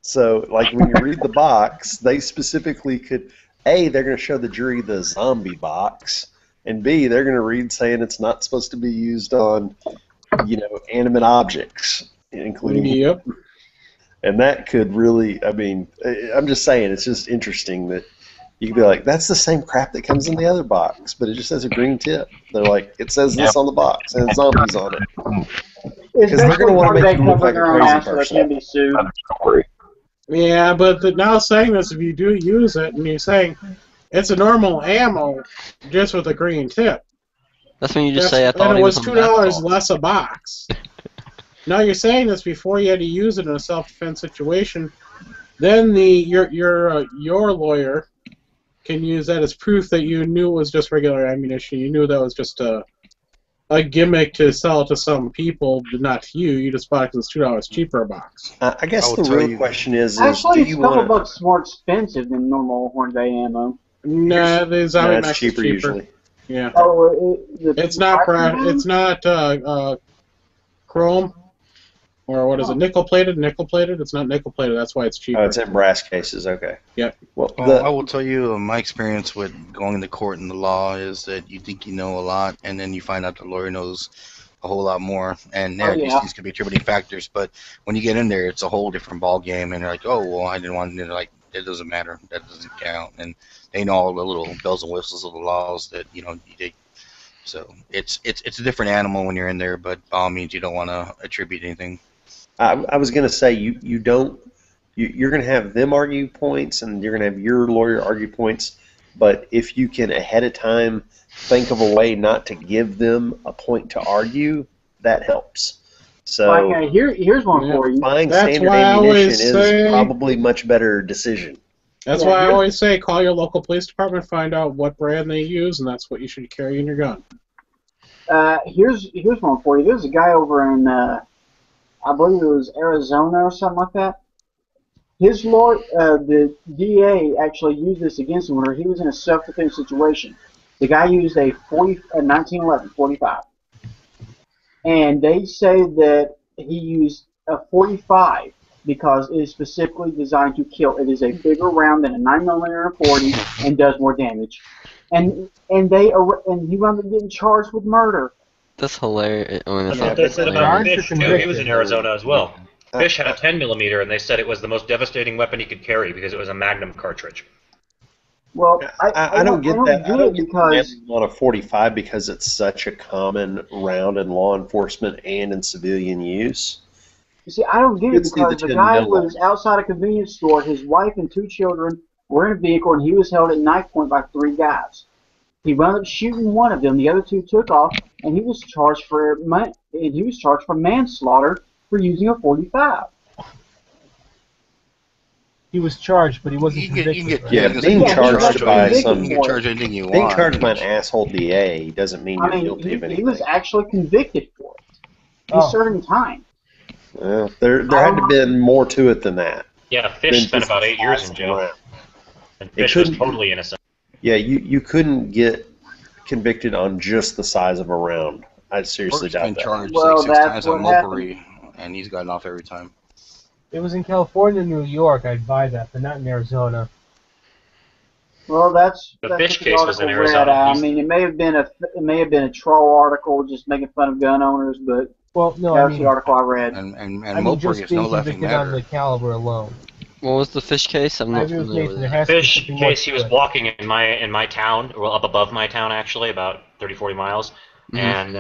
So, like when you read the box, they specifically could, A, they're going to show the jury the zombie box, and B, they're going to read saying it's not supposed to be used on, animate objects, including. Yep. And that could really, I'm just saying, it's just interesting that you could be like, that's the same crap that comes in the other box, but it just has a green tip. They're like, it says this on the box, and it's zombies on it. Because they're going to want to make you look like a crazy person. Yeah, but now saying this, if you do use it, and you're saying it's a normal ammo, just with a green tip. That's when you just say, I thought and it was $2 less a box. Now you're saying this before you had to use it in a self-defense situation. Then your lawyer can use that as proof that you knew it was just regular ammunition. You knew that was just a gimmick to sell it to some people, but not to you. You just bought it because it's $2 cheaper a box. I guess the real question is actually, do you it's a couple bucks more expensive than normal Hornady ammo. Nah, the Zombie Max cheaper is cheaper. Usually. Yeah. Oh, it's not chrome. Or what is it? Nickel plated? Nickel plated? It's not nickel plated. That's why it's cheaper. Oh, it's in brass cases. Okay. Yeah. Well, I will tell you, my experience with going into court in the law is that you think you know a lot, and then you find out the lawyer knows a whole lot more. And these could be contributing factors, but when you get in there, it's a whole different ball game. And they're like, oh, well, I didn't want to. Like, it doesn't matter. That doesn't count. And they know all the little bells and whistles of the laws that you take. So it's a different animal when you're in there, but by all means, you don't want to attribute anything. I was going to say you're going to have them argue points and you're going to have your lawyer argue points, but if you can ahead of time think of a way not to give them a point to argue, that helps. So here's one for you. Buying standard ammunition is probably a much better decision. That's why I always say call your local police department, find out what brand they use, and that's what you should carry in your gun. Here's one for you. There's a guy over in I believe it was Arizona or something like that. His lawyer, the DA, actually used this against him when he was in a self-defense situation. The guy used a 1911 45, and they say that he used a 45 because it is specifically designed to kill. It is a bigger round than a 9mm 40 and does more damage. And he wound up getting charged with murder. That's hilarious. That's what they said about Fish, too. He was in Arizona as well. Fish had a 10mm, and they said it was the most devastating weapon he could carry because it was a Magnum cartridge. Well, I don't get that. I don't get because on a 45 because it's such a common round in law enforcement and in civilian use. You see, I don't get it because the guy was outside a convenience store. His wife and 2 children were in a vehicle, and he was held at knife point by 3 guys. He wound up shooting one of them. The other 2 took off, and he was charged for manslaughter for using a 45. He was charged, but he wasn't convicted. Being charged by some. You can charge anything you want. Being charged by an asshole DA doesn't mean you're guilty of anything. He was actually convicted for it. He's serving time. Well, there had to have been more to it than that. Yeah, Fish spent about 8 years in jail. And Fish was totally innocent. Yeah, you couldn't get convicted on just the size of a round. I seriously doubt that. He's been charged like 6 times on mopery, and he's gotten off every time. It was in California and New York, I'd buy that, but not in Arizona. Well, that's the Fish case was in Arizona. I mean, it may have been a troll article just making fun of gun owners, but that's the article I read. And mopery is no laughing matter. On the caliber alone. What was the Fish case? I'm not familiar with that. Fish case, he was walking in my town, well, up above my town actually, about 30-40 miles, and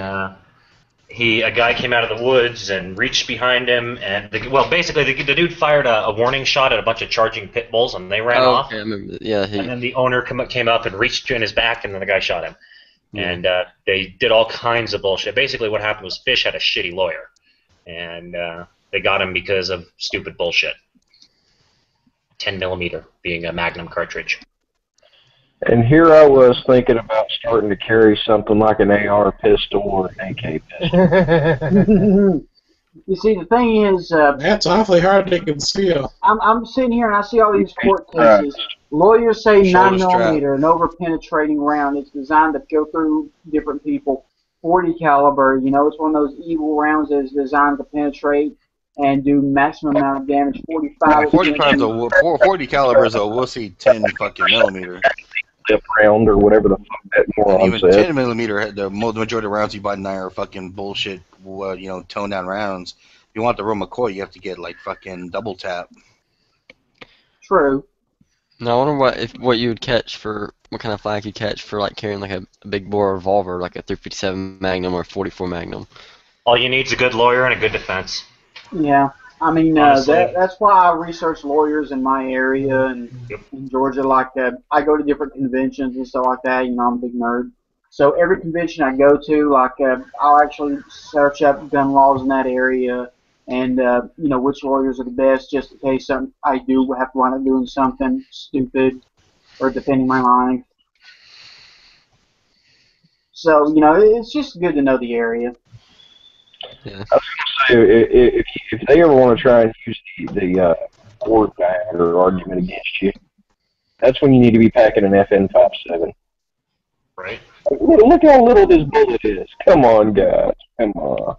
a guy came out of the woods and reached behind him, and basically the dude fired a warning shot at a bunch of charging pit bulls, and they ran off. Okay, I remember that. Yeah, and then the owner came up and reached in his back, and then the guy shot him. And they did all kinds of bullshit. Basically, what happened was Fish had a shitty lawyer, and they got him because of stupid bullshit. 10mm being a Magnum cartridge. And here I was thinking about starting to carry something like an AR pistol or an AK pistol. You see, the thing is... that's awfully hard to conceal. I'm sitting here and I see all these court cases. Lawyers say 9mm, an over-penetrating round. It's designed to go through different people. 40 caliber, it's one of those evil rounds that is designed to penetrate and do maximum amount of damage. 45. 40 caliber is a wussy 10 fucking millimeter. Lip round or whatever the fuck that moron even said. 10mm, the majority of rounds you buy now are fucking bullshit, toned down rounds. If you want the real McCoy, you have to get like fucking double tap. True. Now I wonder what you would catch for, what kind of flag you catch for like carrying like a big bore revolver, like a 357 Magnum or 44 Magnum. All you need is a good lawyer and a good defense. Yeah. I mean, that's why I research lawyers in my area and in Georgia. Like, I go to different conventions and stuff like that. I'm a big nerd. So every convention I go to, like, I'll actually search up gun laws in that area and, which lawyers are the best, just in case I do have to wind up doing something stupid or defending my life. So, it's just good to know the area. Yeah. I was going to say, if they ever want to try and use the court or argument against you, that's when you need to be packing an FN57. Right. Look how little this bullet is. Come on, guys. Come on.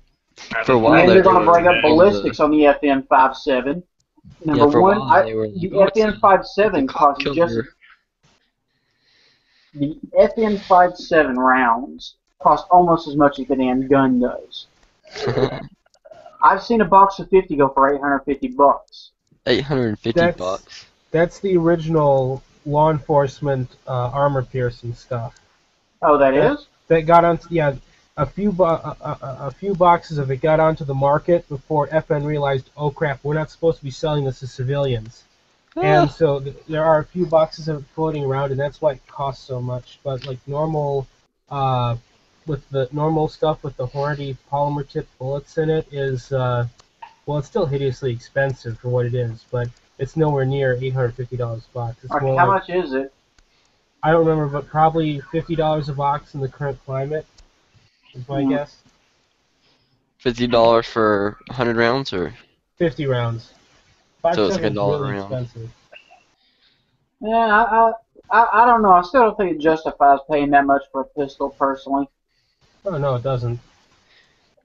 For a while, and they're going to bring up ballistics on the FN57. Number one, the FN57 costs just... The FN57 rounds cost almost as much as the damn gun does. I've seen a box of 50 go for $850. $850. That's the original law enforcement armor piercing stuff. Oh, that is? That got onto a few boxes of it got onto the market before FN realized, oh crap, we're not supposed to be selling this to civilians. And so there are a few boxes of it floating around, and that's why it costs so much. But like normal. With the normal stuff with the Hornady polymer tip bullets in it is, it's still hideously expensive for what it is, but it's nowhere near $850 a box. It's how much is it? I don't remember, but probably $50 a box in the current climate is my guess. $50 for 100 rounds, or? 50 rounds. So it's like $1 really round. Expensive. Yeah, I don't know. I still don't think it justifies paying that much for a pistol, personally. Oh, no, it doesn't.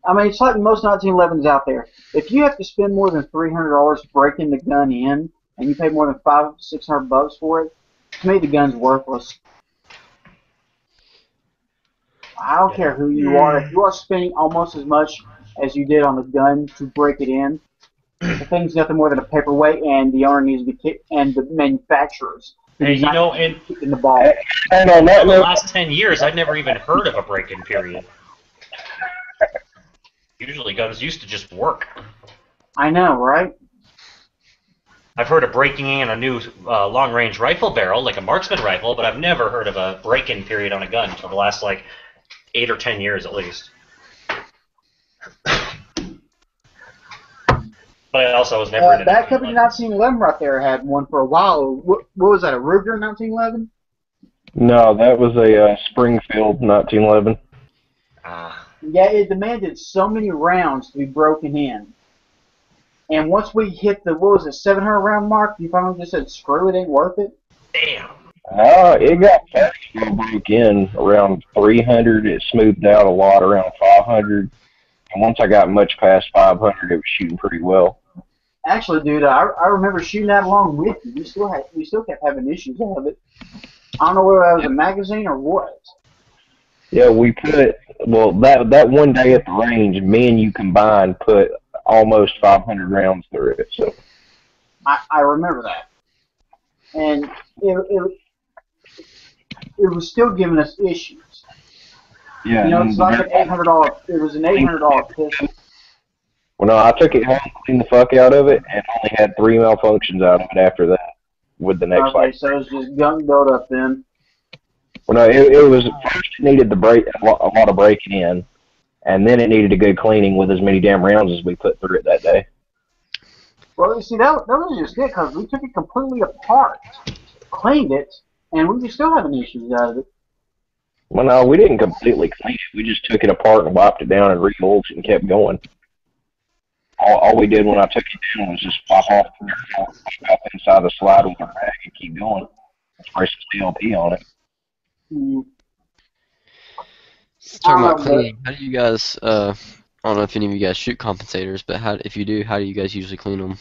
I mean, it's like most 1911s out there. If you have to spend more than $300 breaking the gun in, and you pay more than $500-600 for it, to me the gun's worthless. I don't care who you are. If you are spending almost as much as you did on the gun to break it in, the thing's nothing more than a paperweight, and the owner needs to be kicked, and the manufacturers Hey, you know, in the ball. And on that in the note, last 10 years, I've never even heard of a break-in period. Usually guns used to just work. I know, right? I've heard of breaking in a new long-range rifle barrel, like a marksman rifle, but I've never heard of a break-in period on a gun until the last, like, 8 or 10 years at least. But I also was never in That company 1911 right there had one for a while. What was that, a Ruger 1911? no, that was a Springfield 1911. Yeah, it demanded so many rounds to be broken in. And once we hit the, 700 round mark, you finally just said, screw it, ain't worth it? Damn. It got fast broke in around 300. It smoothed out a lot around 500. And once I got much past 500, it was shooting pretty well. Actually, dude, I remember shooting that along with you. We still kept having issues out of it. I don't know whether that was a magazine or what. Yeah, we put, that one day at the range, me and you combined put almost 500 rounds through it. So I remember that. And it was still giving us issues. yeah, you know, it's like an $800. It was an $800 pistol. Well, no, I took it home, cleaned the fuck out of it, and only had 3 malfunctions out of it after that. With the next okay, so it was just gun build up then. Well, no, it was first it needed a lot of breaking in, and then it needed a good cleaning with as many damn rounds as we put through it that day. Well, you see, that was just it, because we took it completely apart, cleaned it, and we were still having issues out of it. Well, no, we didn't completely clean it. We just took it apart and wiped it down and re-oiled it and kept going. All we did when I took it down was just pop off the dirt, up inside the slide with our bag and keep going. Spray some CLP on it. Talking about cleaning, how do you guys, I don't know if any of you guys shoot compensators, but if you do, how do you guys usually clean them?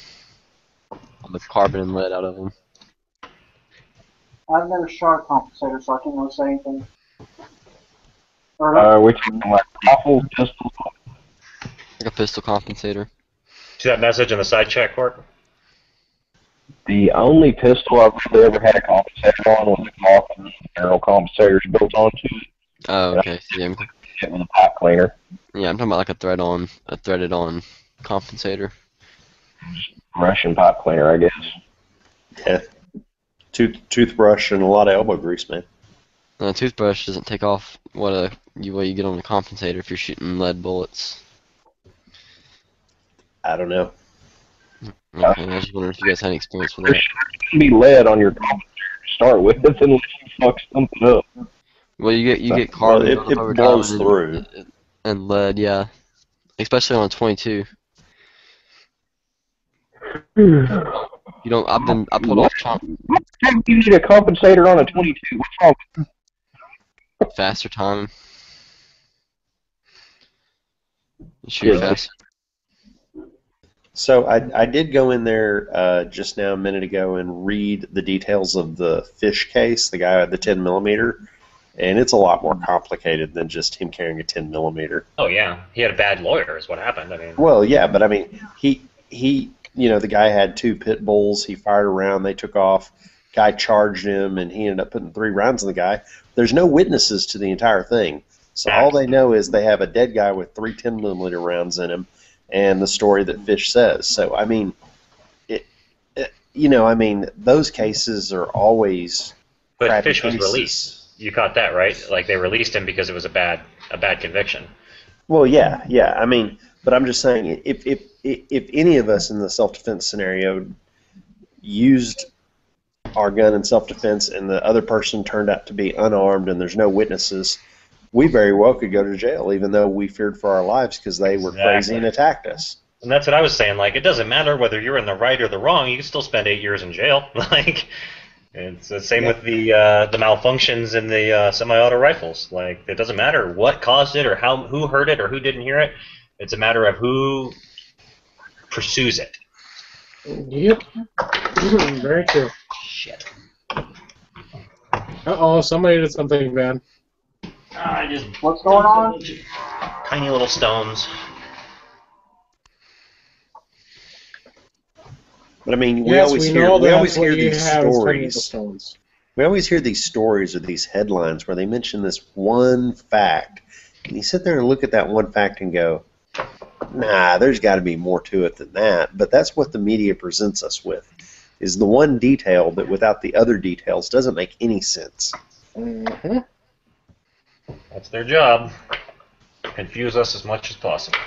On the carbon and lead out of them. I've never shot a compensator, so I can't really say anything. We're talking like rifles, pistols. Like a pistol compensator. See that message in the side chat, Court? The only pistol I've really ever had a compensator on was a Glock with barrel compensators built onto it. Oh, okay. Yeah. With a pipe cleaner. Yeah, I'm talking about like a threaded on compensator. Russian pipe cleaner, I guess. Yeah. Toothbrush and a lot of elbow grease, man. A toothbrush doesn't take off what you get on the compensator if you're shooting lead bullets. I don't know. Okay, I was just wondering if you guys had any experience with that. There shouldn't be lead on your compensator to start with unless you fuck something up. Well, you get carbon it blows through. And lead, yeah, especially on a 22. You don't. I pulled off. You need a compensator on a 22. What's wrong with you? Faster time. You shoot faster. So I did go in there just now a minute ago and read the details of the fish case, the guy with the 10 millimeter, and it's a lot more complicated than just him carrying a 10 millimeter. Oh yeah, he had a bad lawyer, is what happened. I mean. Well, yeah, but I mean, he the guy had 2 pit bulls. He fired around. They took off. Guy charged him, and he ended up putting 3 rounds in the guy. There's no witnesses to the entire thing, so all they know is they have a dead guy with 3 10 millimeter rounds in him. And the story that Fish says. So, I mean, those cases are always. But Fish was released. You caught that, right? Like they released him because it was a bad conviction. Well, yeah. I mean, but I'm just saying, if any of us in the self-defense scenario used our gun in self-defense and the other person turned out to be unarmed and there's no witnesses, we very well could go to jail, even though we feared for our lives because they were crazy and attacked us. And that's what I was saying. Like, it doesn't matter whether you're in the right or the wrong. You can still spend 8 years in jail. Like, it's the same with the malfunctions in the semi-auto rifles. Like, it doesn't matter what caused it or who heard it or who didn't hear it. It's a matter of who pursues it. Yep. Very true. Shit. Uh-oh, somebody did something bad. What's going on? Tiny little stones. But I mean, we always hear these stories. We always hear these stories or these headlines where they mention this one fact, and you sit there and look at that one fact and go, nah, there's got to be more to it than that. But that's what the media presents us with, is the one detail that without the other details doesn't make any sense. Mm-hmm. That's their job. Confuse us as much as possible.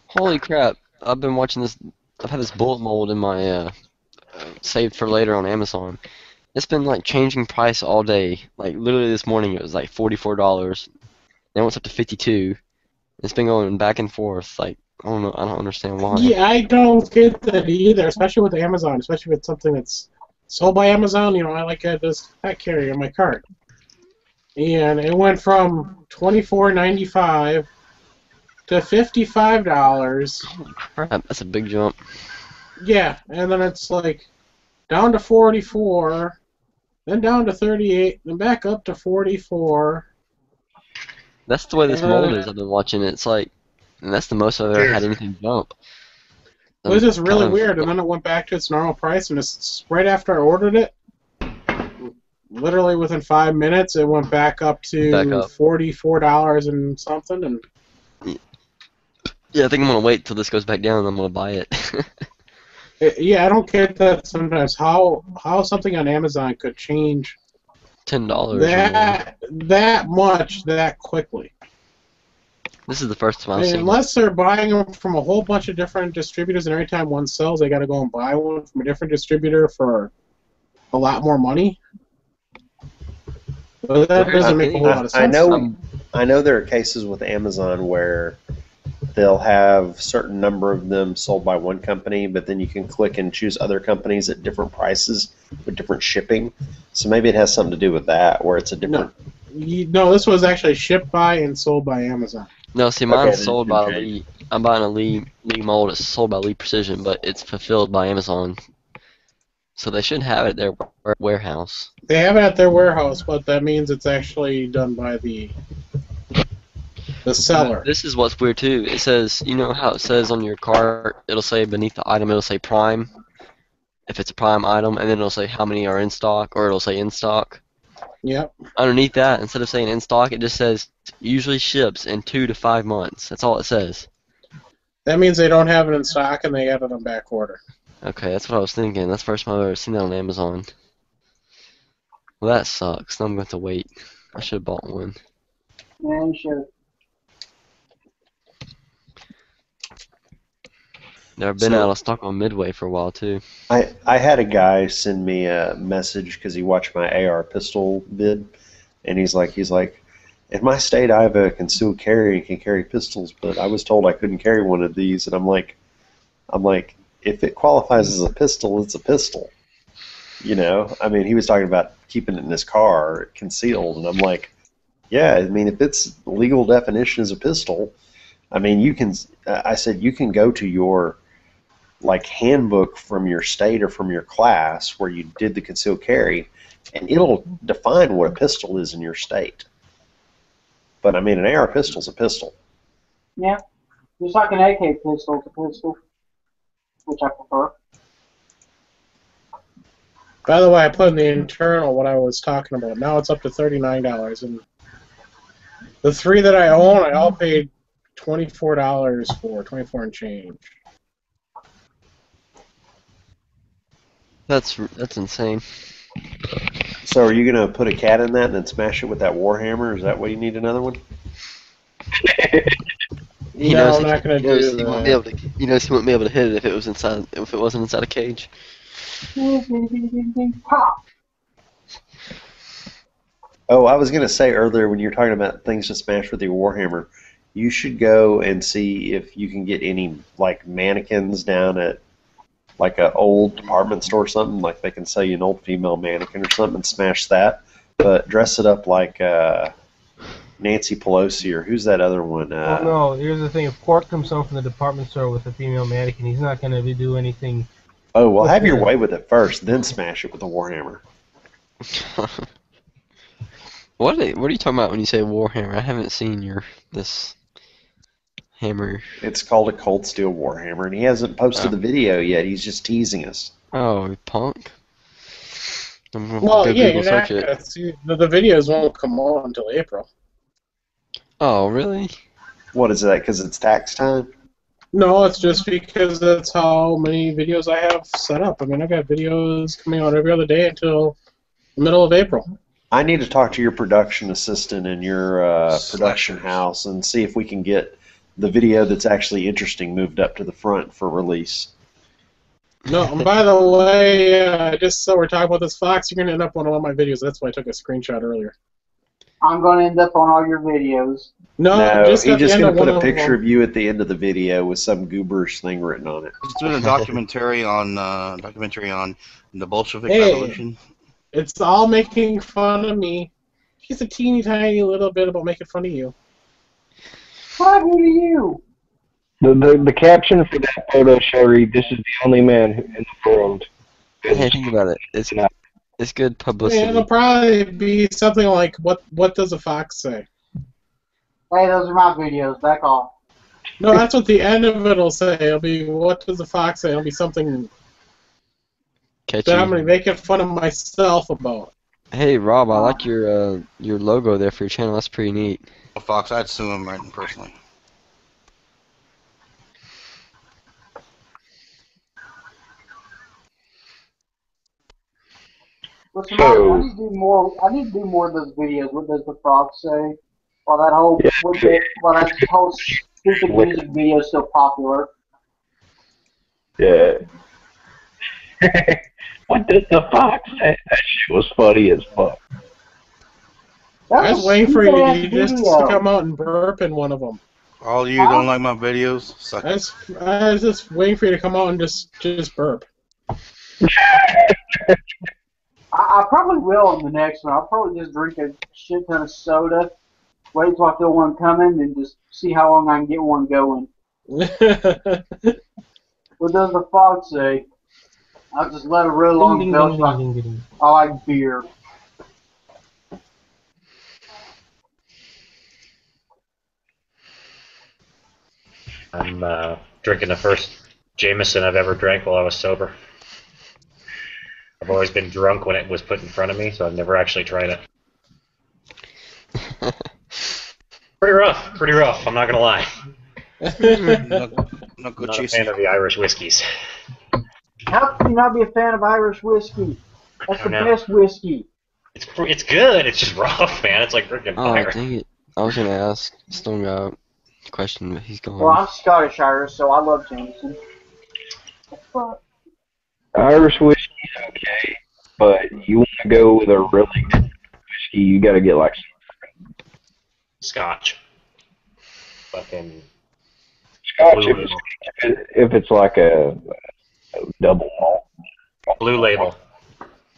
Holy crap! I've been watching this. I've had this bullet mold in my saved for later on Amazon. It's been like changing price all day. Like literally this morning it was like $44. Now it's up to 52. It's been going back and forth. Like I don't know. I don't understand why. Yeah, I don't get that either, especially with Amazon, especially with something that's sold by Amazon. You know, I like this pet carrier in my cart, and it went from $24.95 to $55. Holy crap! That's a big jump. Yeah, and then it's like down to 44, then down to 38, then back up to 44. That's the way this mold is. I've been watching it. It's like, and that's the most I've ever had anything jump. It was just really weird, and then it went back to its normal price, and it's right after I ordered it, literally within 5 minutes, it went back up to $44 and something. And yeah, I think I'm gonna wait till this goes back down, and I'm gonna buy it. Yeah, I don't get that sometimes. How something on Amazon could change $10 that much that quickly. This is the first time I've seen. Unless they're buying them from a whole bunch of different distributors, and every time one sells, they got to go and buy one from a different distributor for a lot more money. But that doesn't make a whole lot of sense. I know there are cases with Amazon where they'll have a certain number of them sold by one company, but then you can click and choose other companies at different prices with different shipping. So maybe it has something to do with that, where it's a different... No, this was actually shipped by and sold by Amazon. No, see, mine's sold by Lee. I'm buying a Lee mold. It's sold by Lee Precision, but it's fulfilled by Amazon. So they should have it at their warehouse. They have it at their warehouse, but that means it's actually done by the seller. This is what's weird too. It says, you know how it says on your cart, it'll say beneath the item, it'll say Prime, if it's a Prime item, and then it'll say how many are in stock, or it'll say in stock. Yep. Underneath that, instead of saying in stock, it just says usually ships in 2 to 5 months. That's all it says. That means they don't have it in stock and they have it on back order. Okay, that's what I was thinking. That's the first time I've ever seen that on Amazon. Well, that sucks. Now I'm going to have to wait. I should have bought one. Yeah, you should. They've been out of stock on Midway for a while too. I had a guy send me a message because he watched my AR pistol vid, and he's like, in my state I have a concealed carry and can carry pistols, but I was told I couldn't carry one of these, and I'm like, if it qualifies as a pistol, it's a pistol. You know, I mean, he was talking about keeping it in his car concealed, and I'm like, yeah, I mean, if its legal definition is a pistol, I mean, you can. I said you can go to your handbook from your state or from your class where you did the concealed carry, and it'll define what a pistol is in your state. But I mean, an AR pistol's a pistol. Yeah, just like an AK pistol, it's a pistol, which I prefer. By the way, I put in the internal what I was talking about. Now it's up to $39, and the 3 that I own, I all paid $24 for, 24 and change. That's insane. So are you going to put a cat in that and then smash it with that Warhammer? Is that why you need another one? He knows I'm not going to do that. He knows he wouldn't be able to hit it if it wasn't inside a cage. Oh, I was going to say earlier when you were talking about things to smash with your Warhammer, you should go and see if you can get any mannequins down at an old department store or something. Like they can sell you an old female mannequin or something and smash that, but dress it up like Nancy Pelosi or who's that other one? Well, no, here's the thing. If Quark comes home from the department store with a female mannequin, he's not going to do anything. Oh, well, have your way with it first, then smash it with a Warhammer. What are you talking about when you say Warhammer? I haven't seen this hammer. It's called a Cold Steel Warhammer, and he hasn't posted the video yet. He's just teasing us. Oh, punk. Well, yeah, you're not gonna see, the videos won't come on until April. Oh, really? What is that? Because it's tax time? No, it's just because that's how many videos I have set up. I mean, I got videos coming out every other day until the middle of April. I need to talk to your production assistant in your production house and see if we can get the video that's actually interesting moved up to the front for release. No, and by the way, just so we're talking about this fox, you're going to end up on one of my videos. That's why I took a screenshot earlier. I'm going to end up on all your videos. No, he's just going to put a picture of you at the end of the video with some gooberish thing written on it. He's doing a documentary on the Bolshevik Revolution. It's all making fun of me. Just a teeny tiny little bit about making fun of you. What happened to you? The caption for that photo shall read, "This is the only man in the world." Hey, think about it. It's good publicity. Yeah, it'll probably be something like, what does a fox say? Hey, those are my videos. Back off. No, that's what the end of it will say. It'll be, what does a fox say? It'll be something catchy that I'm going to be making fun of myself about. Hey, Rob, I like your logo there for your channel. That's pretty neat. A fox, I'd sue him right personally. Listen, I need to do more. I need to do more of those videos. What does the fox say? While that whole stupid music video is so popular. Yeah. What does the fox say? That shit was funny as fuck. I was waiting for you just to come out and burp in one of them. All you don't like my videos? Suck. I was just waiting for you to come out and just burp. I probably will in the next one. I'll probably just drink a shit ton of soda, wait till I feel one coming, and just see how long I can get one going. What does the fox say? I'll just let it roll on. I like beer. I'm drinking the first Jameson I've ever drank while I was sober. I've always been drunk when it was put in front of me, so I've never actually tried it. Pretty rough, I'm not gonna lie. not a fan of the Irish whiskeys. How can you not be a fan of Irish whiskey? That's the best whiskey. It's good, it's just rough, man. It's like drinking fire. Oh, dang it. I was gonna ask Stone Guy a question, but he's gone. Well, I'm Scottish Irish, so I love Jameson. Irish whiskey's okay, but you want to go with a really good whiskey, you got to get like Scotch. Fucking Scotch if it's like a double malt. Blue Label.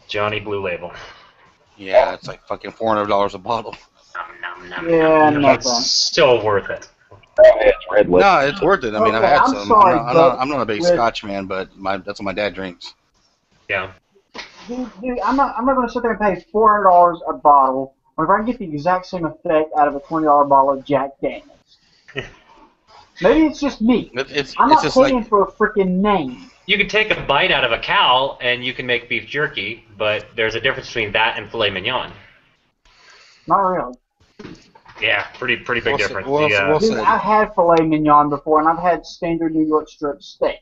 Johnny Blue Label. Yeah, it's like fucking $400 a bottle. Yeah, that's still worth it. No, it's worth it. I mean, Okay, I've had I'm some. sorry, I'm not a big Scotch man, but that's what my dad drinks. Yeah. Dude, I'm not going to sit there and pay $400 a bottle, or if I can get the exact same effect out of a $20 bottle of Jack Daniels. Maybe it's just me. I'm not paying for a freaking name. You can take a bite out of a cow and you can make beef jerky, but there's a difference between that and filet mignon. Not really. Yeah, pretty big difference. Dude, I've had filet mignon before, and I've had standard New York strip steak.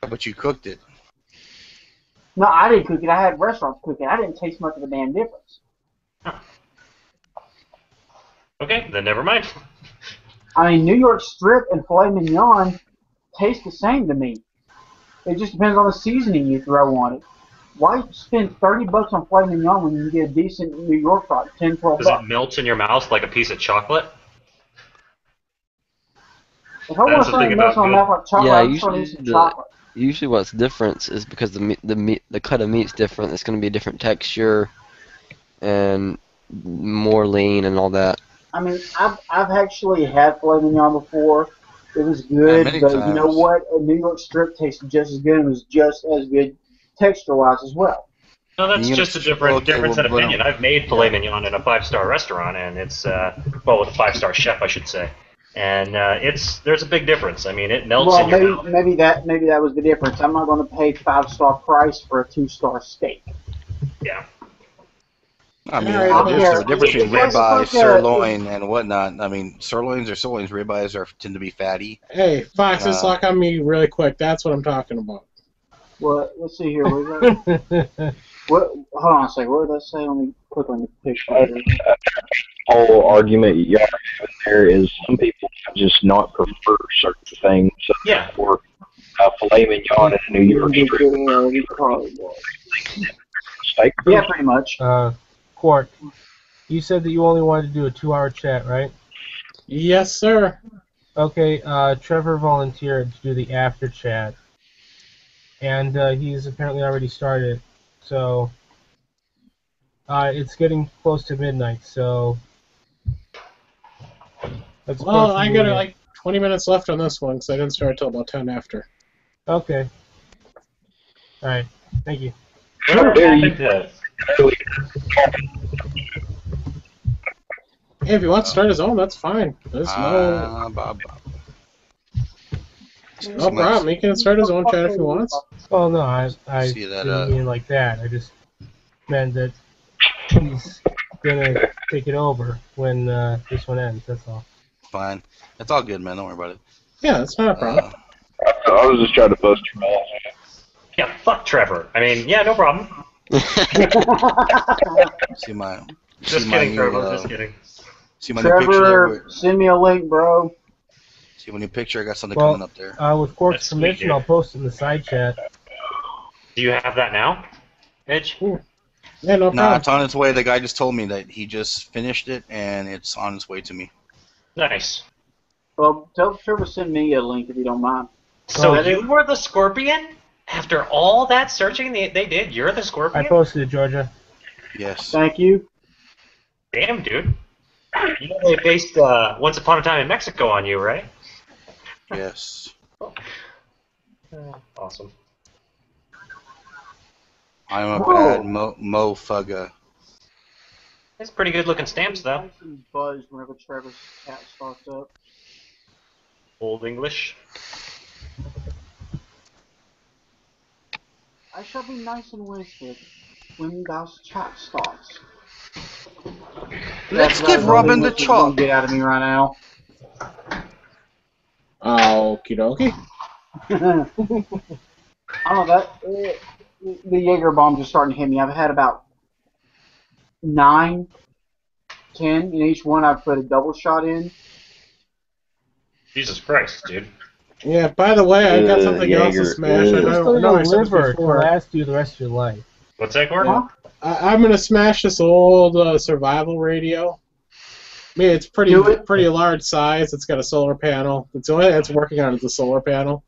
But you cooked it. No, I didn't cook it. I had restaurants cook it. I didn't taste much of a damn difference. Huh. Okay, then never mind. I mean, New York strip and filet mignon taste the same to me. It just depends on the seasoning you throw on it. Why spend $30 on filet mignon when you can get a decent New York fry, $10, $12? Does it melt in your mouth like a piece of chocolate? If I want something melts on my mouth like chocolate, I'm just going to eat some chocolate. Usually what's different is because the cut of meat's different. It's going to be a different texture and more lean and all that. I mean, I've actually had filet mignon before. It was good, but times. You know what? A New York strip tasted just as good and was just as good texture-wise as well. No, that's just a difference in opinion. I've made filet mignon in a 5-star restaurant, and it's well, with a 5-star chef, I should say. And there's a big difference. I mean, it melts in your mouth. Maybe that was the difference. I'm not going to pay 5-star price for a 2-star steak. Yeah. I mean, there's a difference between ribeye, sirloin, and whatnot. I mean, sirloins are sirloins. Ribeyes tend to be fatty. Hey, Fox, just lock on me really quick. That's what I'm talking about. What? Let's see here. What? Hold on a second. What did I say? Let me click on the picture. Whole argument y'all are having there is some people just not prefer certain things. So yeah. For filet mignon in New York strip. Yeah, pretty much. Quark, you said that you only wanted to do a 2-hour chat, right? Yes, sir. Okay, Trevor volunteered to do the after chat. And he's apparently already started. So it's getting close to midnight, so well, I got like 20 minutes left on this one because I didn't start till about 10 after. Okay. All right. Thank you. Hey, if you want to start his own, that's fine. There's no problem. He can start his own chat if he wants. Well, no, I didn't mean like that. I just meant that he's gonna take it over when this one ends. That's all. Fine. It's all good, man. Don't worry about it. Yeah, it's not a problem. I was just trying to bust your balls. Yeah, fuck Trevor. I mean, yeah, no problem. Just kidding, Trevor. Just kidding. See my new picture there? Send me a link, bro. See my new picture? I got something coming up there. With Quark's permission, I'll post it in the side chat. Do you have that now, Edge? Yeah, no problem. Nah, it's on its way. The guy just told me that he just finished it, and it's on its way to me. Nice. Well, tell Trevor to send me a link if you don't mind. So you were the Scorpion? After all that searching they did, you're the Scorpion? I posted it, Georgia. Yes. Thank you. Damn, dude. You know they based Once Upon a Time in Mexico on you, right? Yes. Awesome. I'm a bad mofugga. It's pretty good looking stamps, though. Buzz whenever Trevor's cat starts up. Old English. I shall be nice and wasted when thou chat starts. Let's give Robin the chalk. Get out of me right now. Okie dokie. I don't know, the Jaeger bombs are starting to hit me. I've had about 9, 10 in each one. I've put a double shot in. Jesus Christ, dude. Yeah, by the way, I got something else to smash. I know I said this liver before. to last you the rest of your life. What's that, Gordon? Huh? I'm gonna smash this old survival radio. I mean, it's pretty large size. It's got a solar panel. It's the only thing that's working on is the solar panel.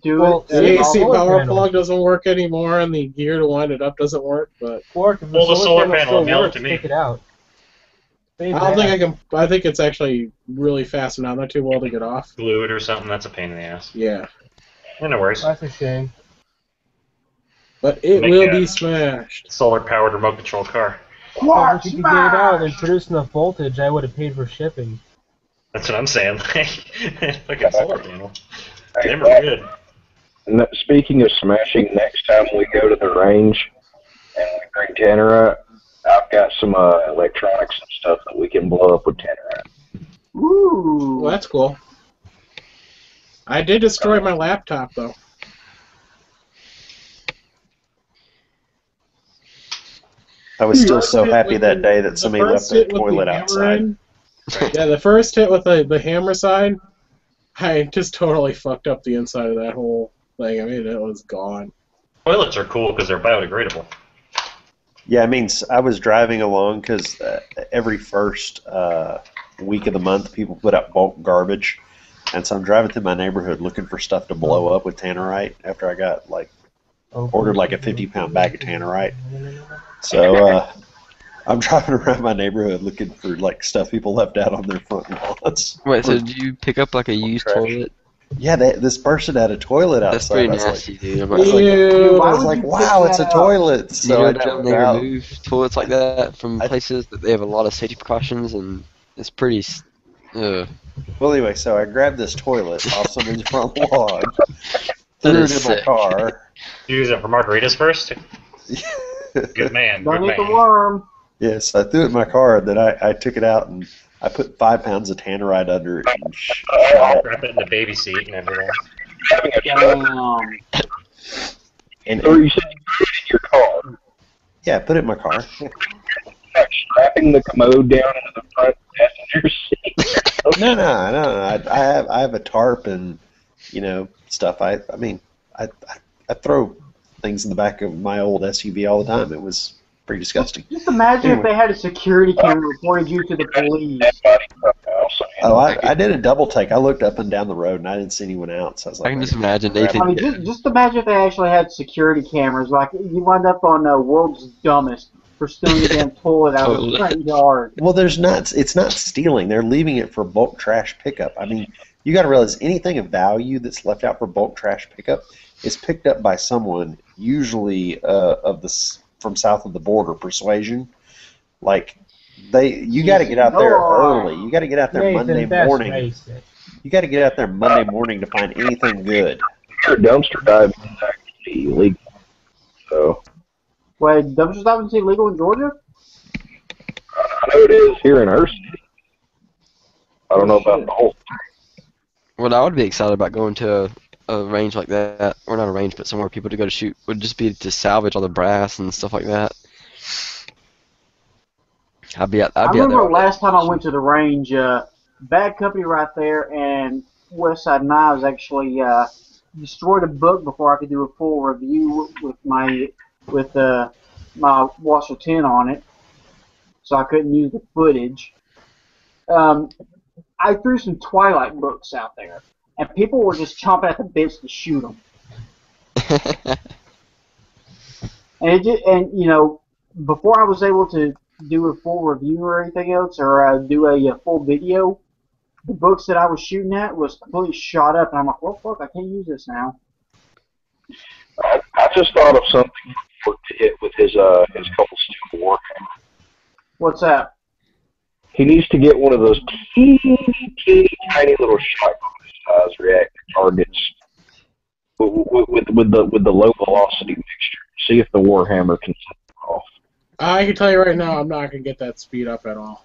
The AC power plug doesn't work anymore, and the gear to wind it up doesn't work. But pull the solar panel and mail it to me. Take it out. I don't think I can. I think it's actually really fast now. Not too well to get off. Glue it or something. That's a pain in the ass. Yeah. No worries. That's a shame. But it will be smashed. Solar-powered remote control car. If you could get it out and produce enough voltage, I would have paid for shipping. That's what I'm saying. Fucking solar panel. They were good. Speaking of smashing, next time we go to the range and we bring Tannerite, I've got some electronics and stuff that we can blow up with Tannerite. Ooh, well, that's cool. I did destroy my laptop, though. I was still so happy that day that somebody left their toilet outside. Yeah, the first hit with the hammer side, I just totally fucked up the inside of that whole thing. I mean, it was gone. Toilets are cool because they're biodegradable. Yeah, I mean, I was driving along because every first week of the month people put out bulk garbage. And so I'm driving through my neighborhood looking for stuff to blow up with Tannerite after I got, ordered a 50-pound bag of Tannerite. So I'm driving around my neighborhood looking for, stuff people left out on their front lawns. Wait, so did you pick up, a used toilet? Yeah, this person had a toilet outside. That's pretty nasty, dude. I was like, wow, it's a toilet. So I jumped out. They remove toilets like that from places that they have a lot of safety precautions, and it's pretty... Well, anyway, so I grabbed this toilet off somebody's front lawn, threw it in my car. You use it for margaritas first? Good man, Don't good eat the man. worm. Yes, I threw it in my car, and then I took it out and I put 5 pounds of tannerite under it and shot it. Wrap it in the baby seat and everything. Damn. And or you said you put it in your car. Yeah, put it in my car. Like strapping the commode down into the front passenger seat. No. I have a tarp and stuff. I mean, I throw things in the back of my old SUV all the time. It was pretty disgusting. Just imagine if they had a security camera reported you to the police. Oh, I did a double take. I looked up and down the road and I didn't see anyone out. So I was like, I can just imagine Nathan. I mean, just imagine if they actually had security cameras. Like you wind up on World's Dumbest for stealing a damn toilet out of the front yard. Well, it's not stealing. They're leaving it for bulk trash pickup. I mean, you got to realize anything of value that's left out for bulk trash pickup is picked up by someone, usually from south of the border, persuasion. Like you got to get out there early. You got to get out there Monday morning. You got to get out there Monday morning to find anything good. Sure, dumpster diving is actually illegal. So. Wait, dumpster diving is illegal in Georgia? I know it is here in our city. I don't know about the whole. What I would be excited about going to a range like that, or not a range, but somewhere people to go to shoot, would just be to salvage all the brass and stuff like that. I remember last time I went to the range, Bad Company right there and Westside Knives actually destroyed a book before I could do a full review with my washer 10 on it, so I couldn't use the footage. I threw some Twilight books out there, and people were just chomping at the bits to shoot them. And before I was able to do a full review or anything else, or do a full video, the books that I was shooting at was completely shot up, and I'm like, well, fuck, I can't use this now. I just thought of something to hit with his couple steel Warhammer. What's that? He needs to get one of those teeny tiny little shotgun-size reactor targets with the low velocity mixture. See if the Warhammer can set it off. I can tell you right now, I'm not gonna get that speed up at all.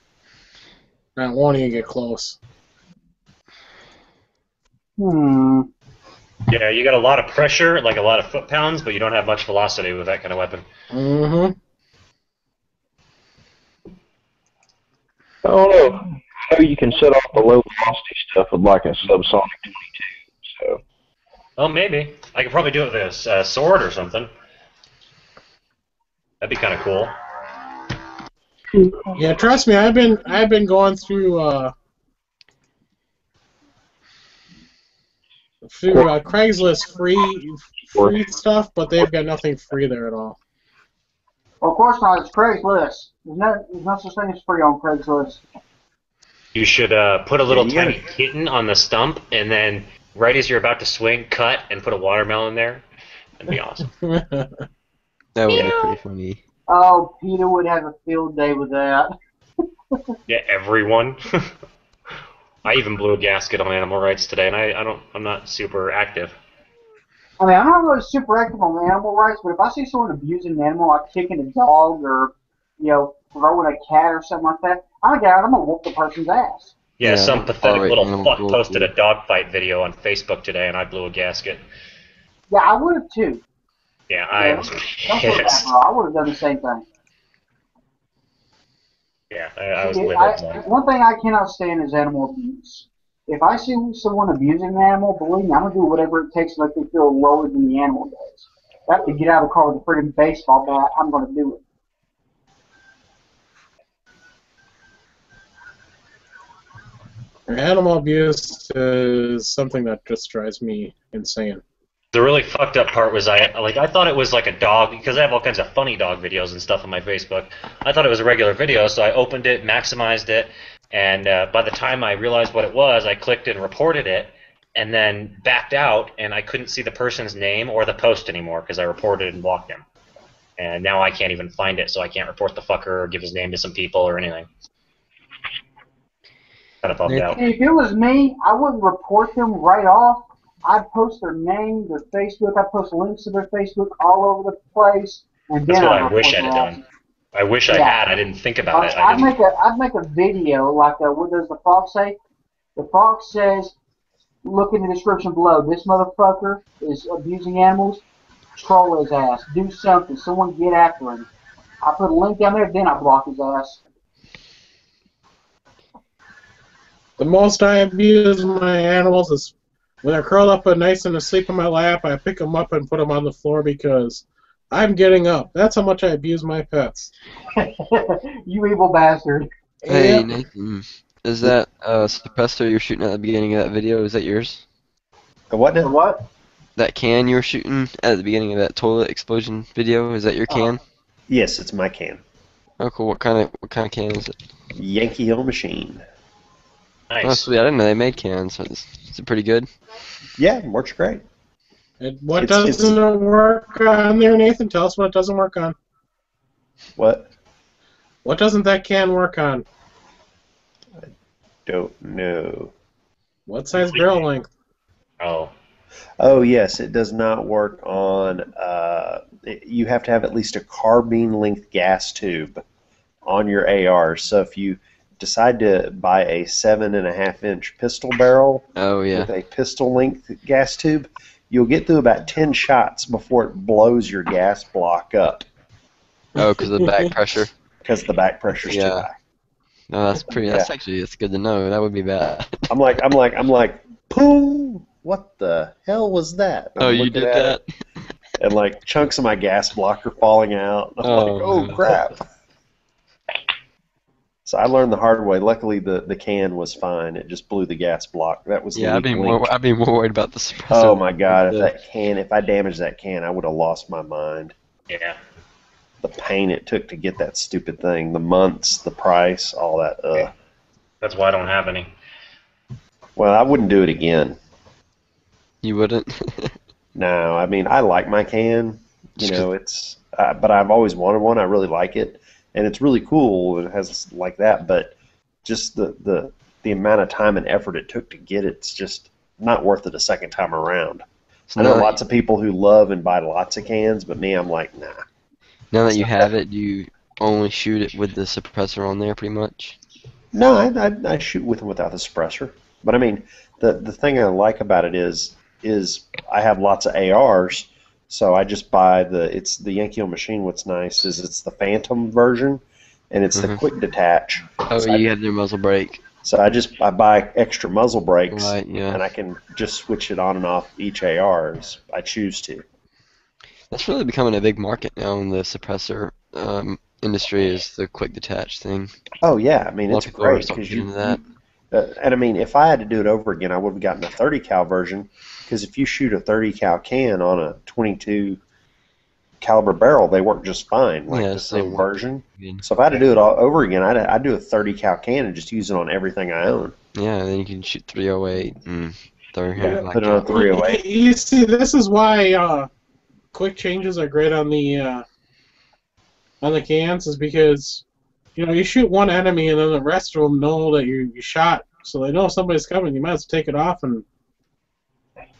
I won't even get close. Yeah, you got a lot of pressure, like a lot of foot-pounds, but you don't have much velocity with that kind of weapon. Mm-hmm. I don't know. I know you can set off the low velocity stuff with like a subsonic 22. So. Well, maybe I could probably do it with a sword or something. That'd be kind of cool. Yeah, trust me, I've been going through Craigslist free stuff, but they've got nothing free there at all. Well, of course not. It's Craigslist. There's no such thing as free on Craigslist. You should put a little tiny kitten on the stump, and then right as you're about to swing, cut and put a watermelon there. That'd be awesome. That would be pretty funny. Oh, Peter would have a field day with that. Yeah, everyone. I even blew a gasket on animal rights today, and I'm not super active. I mean, I'm not really super active on animal rights, but if I see someone abusing an animal, like kicking a dog or, throwing a cat or something like that, I'm gonna whoop the person's ass. Yeah, some pathetic little fuck posted a dogfight video on Facebook today, and I blew a gasket. Yeah, I would have too. Yeah, I was pissed. I would have done the same thing. Yeah, I was livid. One thing I cannot stand is animal abuse. If I see someone abusing an animal, believe me, I'm going to do whatever it takes to make them feel lower than the animal does. If I have to get out of the car with a friggin' baseball bat, I'm going to do it. Animal abuse is something that just drives me insane. The really fucked up part was I thought it was like a dog, because I have all kinds of funny dog videos and stuff on my Facebook. I thought it was a regular video, so I opened it, maximized it, and by the time I realized what it was, I clicked and reported it, and then backed out, and I couldn't see the person's name or the post anymore because I reported and blocked him. And now I can't even find it, so I can't report the fucker or give his name to some people or anything. Kind of bummed out. If it was me, I wouldn't report them right off. I'd post their name, their Facebook. I'd post links to their Facebook all over the place. And That's then what I wish I'd have done. I wish I had. I didn't think about it. I'd make a video like what does the fox say? The fox says, look in the description below. This motherfucker is abusing animals. Troll his ass. Do something. Someone get after him. I put a link down there, then I block his ass. The most I abuse my animals is when they're curled up and nice and asleep in my lap. I pick them up and put them on the floor because I'm getting up. That's how much I abuse my pets. You evil bastard. Hey, Yep. Nathan, is that suppressor you're shooting at the beginning of that video? Is that yours? The what now? The what? That can you were shooting at the beginning of that toilet explosion video? Is that your can? Yes, it's my can. Oh, cool. What kind of can is it? Yankee Hill Machine. Nice. Oh, sweet. I didn't know they made cans. Is it pretty good? Yeah, works great. And what doesn't work on there, Nathan? Tell us what it doesn't work on. What? What doesn't that can work on? Don't know. What size barrel length? Oh. Oh, yes, it does not work on. You have to have at least a carbine length gas tube on your AR. So if you decide to buy a 7.5-inch pistol barrel with a pistol length gas tube, you'll get through about 10 shots before it blows your gas block up. Oh, because of the back pressure. Because the back pressure's too high. No, that's pretty. That's actually good to know. That would be bad. I'm like, boom! What the hell was that? Oh, you did that? And like chunks of my gas block are falling out. I'm like, oh crap! So I learned the hard way. Luckily, the can was fine. It just blew the gas block. That was I'd be more worried about the suppressor. Oh my god! If I damaged that can, I would have lost my mind. Yeah. The pain it took to get that stupid thing, the months, the price, all that. That's why I don't have any. Well, I wouldn't do it again. You wouldn't? No, I mean I like my can. You know, it's but I've always wanted one. I really like it, and it's really cool. It has like that, but just the amount of time and effort it took to get it's just not worth it a second time around. I know lots of people who love and buy lots of cans, but me, I'm like, nah. Now that you have it, do you only shoot it with the suppressor on there, pretty much? No, I shoot with and without the suppressor. But I mean, the thing I like about it is I have lots of ARs, so I just buy it's the Yankee Hill Machine. What's nice is it's the Phantom version, and it's the quick detach. Oh, so you have your muzzle brake. So I buy extra muzzle brakes, right, yeah. And I can just switch it on and off each AR as I choose to. That's really becoming a big market now in the suppressor industry, is the quick detach thing. Oh yeah, I mean it's great because and I mean if I had to do it over again, I would have gotten a 30 cal version, because if you shoot a 30 cal can on a 22 caliber barrel, they work just fine, like the same version. So if I had to do it all over again, I'd do a 30 cal can and just use it on everything I own. Yeah, and then you can shoot 308 and put it on 308. You see, this is why quick changes are great on the cans, is because you shoot one enemy and then the rest of them know that you shot, so they know if somebody's coming. You might as well take it off and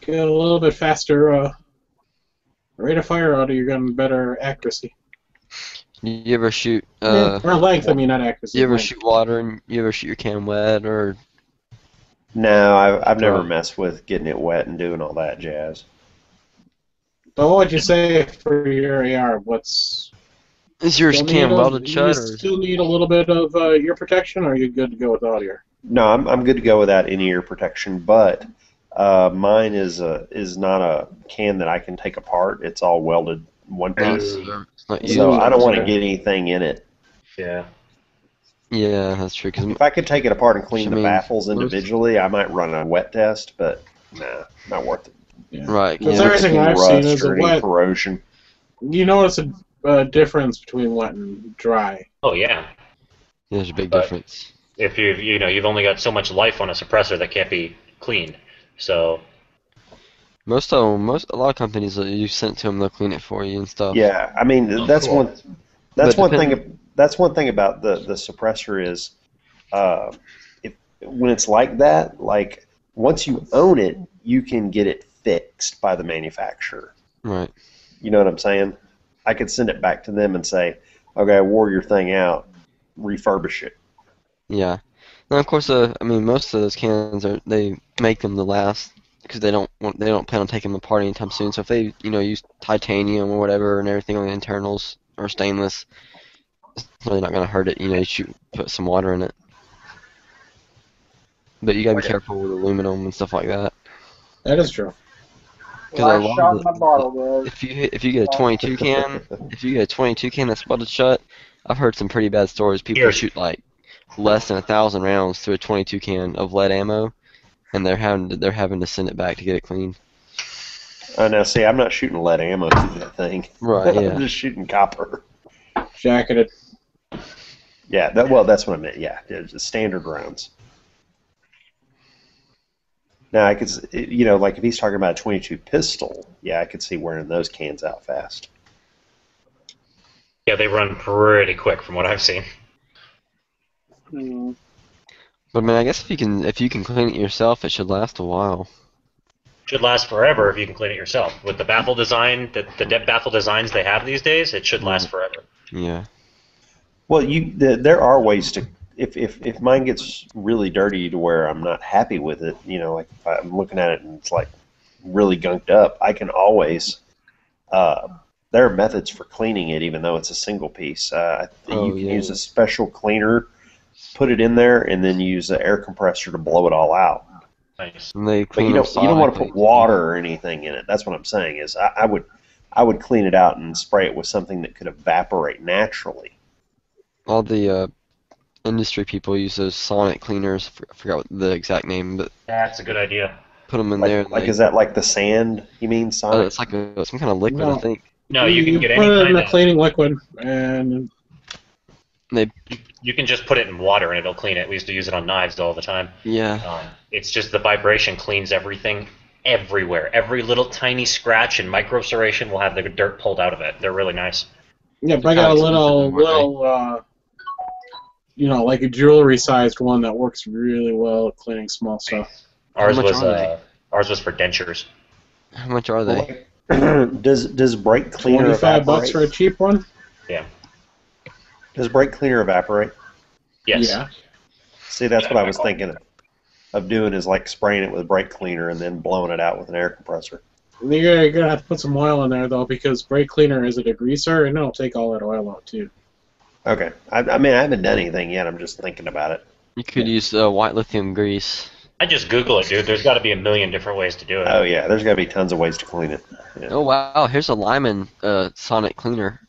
get a little bit faster rate of fire out of your gun, better accuracy. You ever shoot or length? I mean, not accuracy. You ever length. shoot water and you ever shoot your can wet or? No, I've never messed with getting it wet and doing all that jazz. But what would you say for your AR? Is yours can welded shut? Do you still need a little bit of ear protection, or are you good to go without ear? No, I'm good to go without any ear protection, but mine is not a can that I can take apart. It's all welded one piece, so I don't want to get anything in it. Yeah. Yeah, that's true. Cause if I could take it apart and clean the baffles individually, I might run a wet test, but nah, not worth it. Yeah. Right. Because everything I've seen is a wet corrosion. You notice a difference between wet and dry. Oh yeah. There's a big difference. If you've only got so much life on a suppressor that can't be cleaned, so. A lot of companies that you sent to them, they'll clean it for you and stuff. Yeah, I mean that's one thing. That's one thing about the suppressor is, when it's like that, like once you own it, you can get it fixed by the manufacturer. Right. You know what I'm saying? I could send it back to them and say, okay, I wore your thing out, refurbish it. Yeah. Now, of course, I mean, most of those cans they make them to last because they don't plan on taking them apart anytime soon. So if they use titanium or whatever and everything on the internals or stainless, it's really not gonna hurt it. You put some water in it. But you gotta be careful with aluminum and stuff like that. That is true. Because Last shot in my bottle, guys. if you get a 22 can, that's welded shut, I've heard some pretty bad stories. People shoot like less than 1,000 rounds through a 22 can of lead ammo, and they're having to send it back to get it cleaned. Now, see, I'm not shooting lead ammo through that thing. Right. Yeah. I'm just shooting copper. Jacketed. Yeah. That's what I meant. Yeah. Just standard rounds. Now, I could, like if he's talking about a 22 pistol, yeah, I could see wearing those cans out fast. Yeah, they run pretty quick from what I've seen. But man, I guess if you can clean it yourself, it should last a while. Should last forever if you can clean it yourself. With the baffle design, the baffle designs they have these days, it should last forever. Yeah. Well, there are ways to. If mine gets really dirty to where I'm not happy with it, like if I'm looking at it and it's like really gunked up, I can always. There are methods for cleaning it, even though it's a single piece. You can use a special cleaner, put it in there, and then use an air compressor to blow it all out. Nice. And they But clean you don't want to put water or anything in it. That's what I'm saying. Is I would clean it out and spray it with something that could evaporate naturally. All the industry people use those sonic cleaners. I forgot what the exact name, but that's a good idea. Put them in there. Like, is that like the sand? You mean sonic? It's like some kind of liquid, I think. No, you can get any put it in kind a cleaning liquid, and you can just put it in water and it'll clean it. We used to use it on knives all the time. Yeah. It's just the vibration cleans everything everywhere. Every little tiny scratch and micro serration will have the dirt pulled out of it. They're really nice. Yeah, but I got a little, like a jewelry-sized one that works really well at cleaning small stuff. Ours was for dentures. How much are they? Does brake cleaner $25 evaporate? for a cheap one? Yeah. Does brake cleaner evaporate? Yes. Yeah. See, that's what I was thinking of doing, is like spraying it with brake cleaner and then blowing it out with an air compressor. You're going to have to put some oil in there, though, because brake cleaner is a degreaser, and it'll take all that oil out, too. Okay. I mean, I haven't done anything yet. I'm just thinking about it. You could use white lithium grease. I just Google it, dude. There's got to be a million different ways to do it. Oh, yeah. There's got to be tons of ways to clean it. Yeah. Oh, wow. Here's a Lyman sonic cleaner.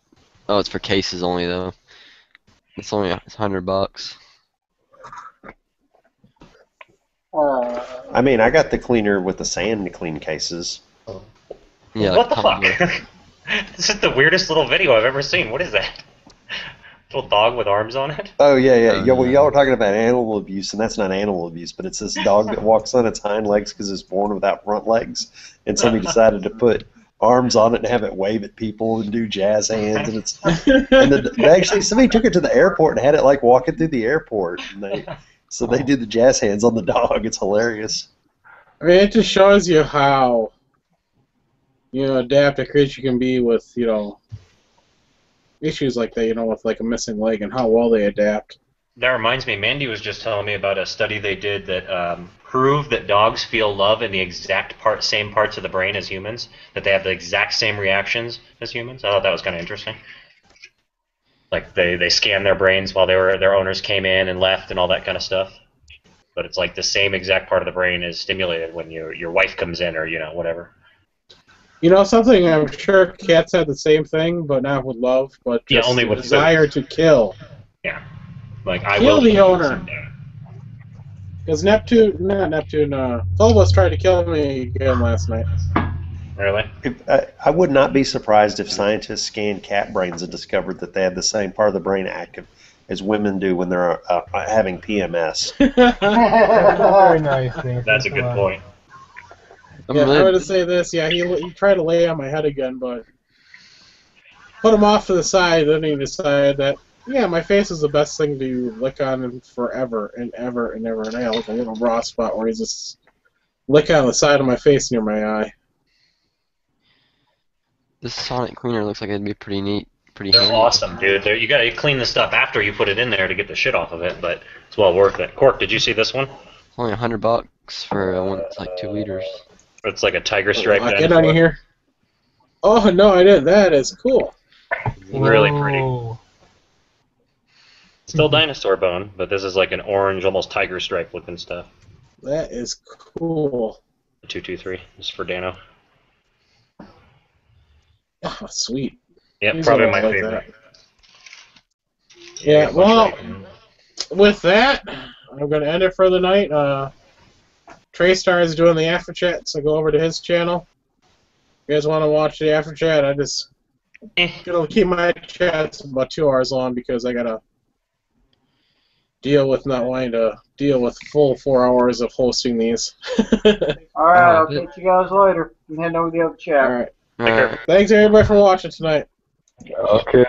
Oh, it's for cases only, though. It's only $100. I mean, I got the cleaner with the sand to clean cases. Yeah. What the fuck? This is the weirdest little video I've ever seen. What is that? Little dog with arms on it? Oh, yeah. Well, y'all were talking about animal abuse, and that's not animal abuse, but it's this dog that walks on its hind legs because it's born without front legs, and somebody decided to put arms on it and have it wave at people and do jazz hands, and actually somebody took it to the airport and had it like walking through the airport, and they do the jazz hands on the dog. It's hilarious. I mean, it just shows you how adapt a creature can be with issues like that, with like a missing leg, and how well they adapt. That reminds me, Mandy was just telling me about a study they did that proved that dogs feel love in the exact same parts of the brain as humans, that they have the exact same reactions as humans. I thought that was kind of interesting. Like they scanned their brains while their owners came in and left and all that kind of stuff. But it's like the same exact part of the brain is stimulated when your wife comes in or whatever. Something I'm sure cats have the same thing, but not with love, but just only with desire to kill. Yeah, like I kill will the owner. Because Phobos tried to kill me again last night. Really? I would not be surprised if scientists scanned cat brains and discovered that they had the same part of the brain active as women do when they're having PMS. Very nice, Nathan. That's a good point. Yeah, I would say this. Yeah, he tried to lay on my head again, but put him off to the side. Then he decided that, my face is the best thing to lick on him forever and ever and ever. And I got like a little raw spot where he's just licking on the side of my face near my eye. This sonic cleaner looks like it'd be pretty neat pretty They're handy. awesome, dude. You gotta clean the stuff after you put it in there to get the shit off of it, but it's well worth it. Cork, did you see this one? Only $100 for one that's like 2 liters. It's like a tiger stripe. Get on here. Oh no, I didn't. That is cool. Really pretty. Still dinosaur bone, but this is like an orange, almost tiger stripe looking stuff. That is cool. 223. This is for Dano. Oh, sweet. Yeah, He's probably always my like favorite. that. Yeah, well, with that, I'm going to end it for the night. Traystar is doing the after chat, so go over to his channel. If you guys want to watch the after chat, I just gonna keep my chats about 2 hours long because I gotta deal with not wanting to deal with full 4 hours of hosting these. Alright, I'll catch you guys later. I'm heading over to the other chat. Alright. Thanks everybody for watching tonight. Okay.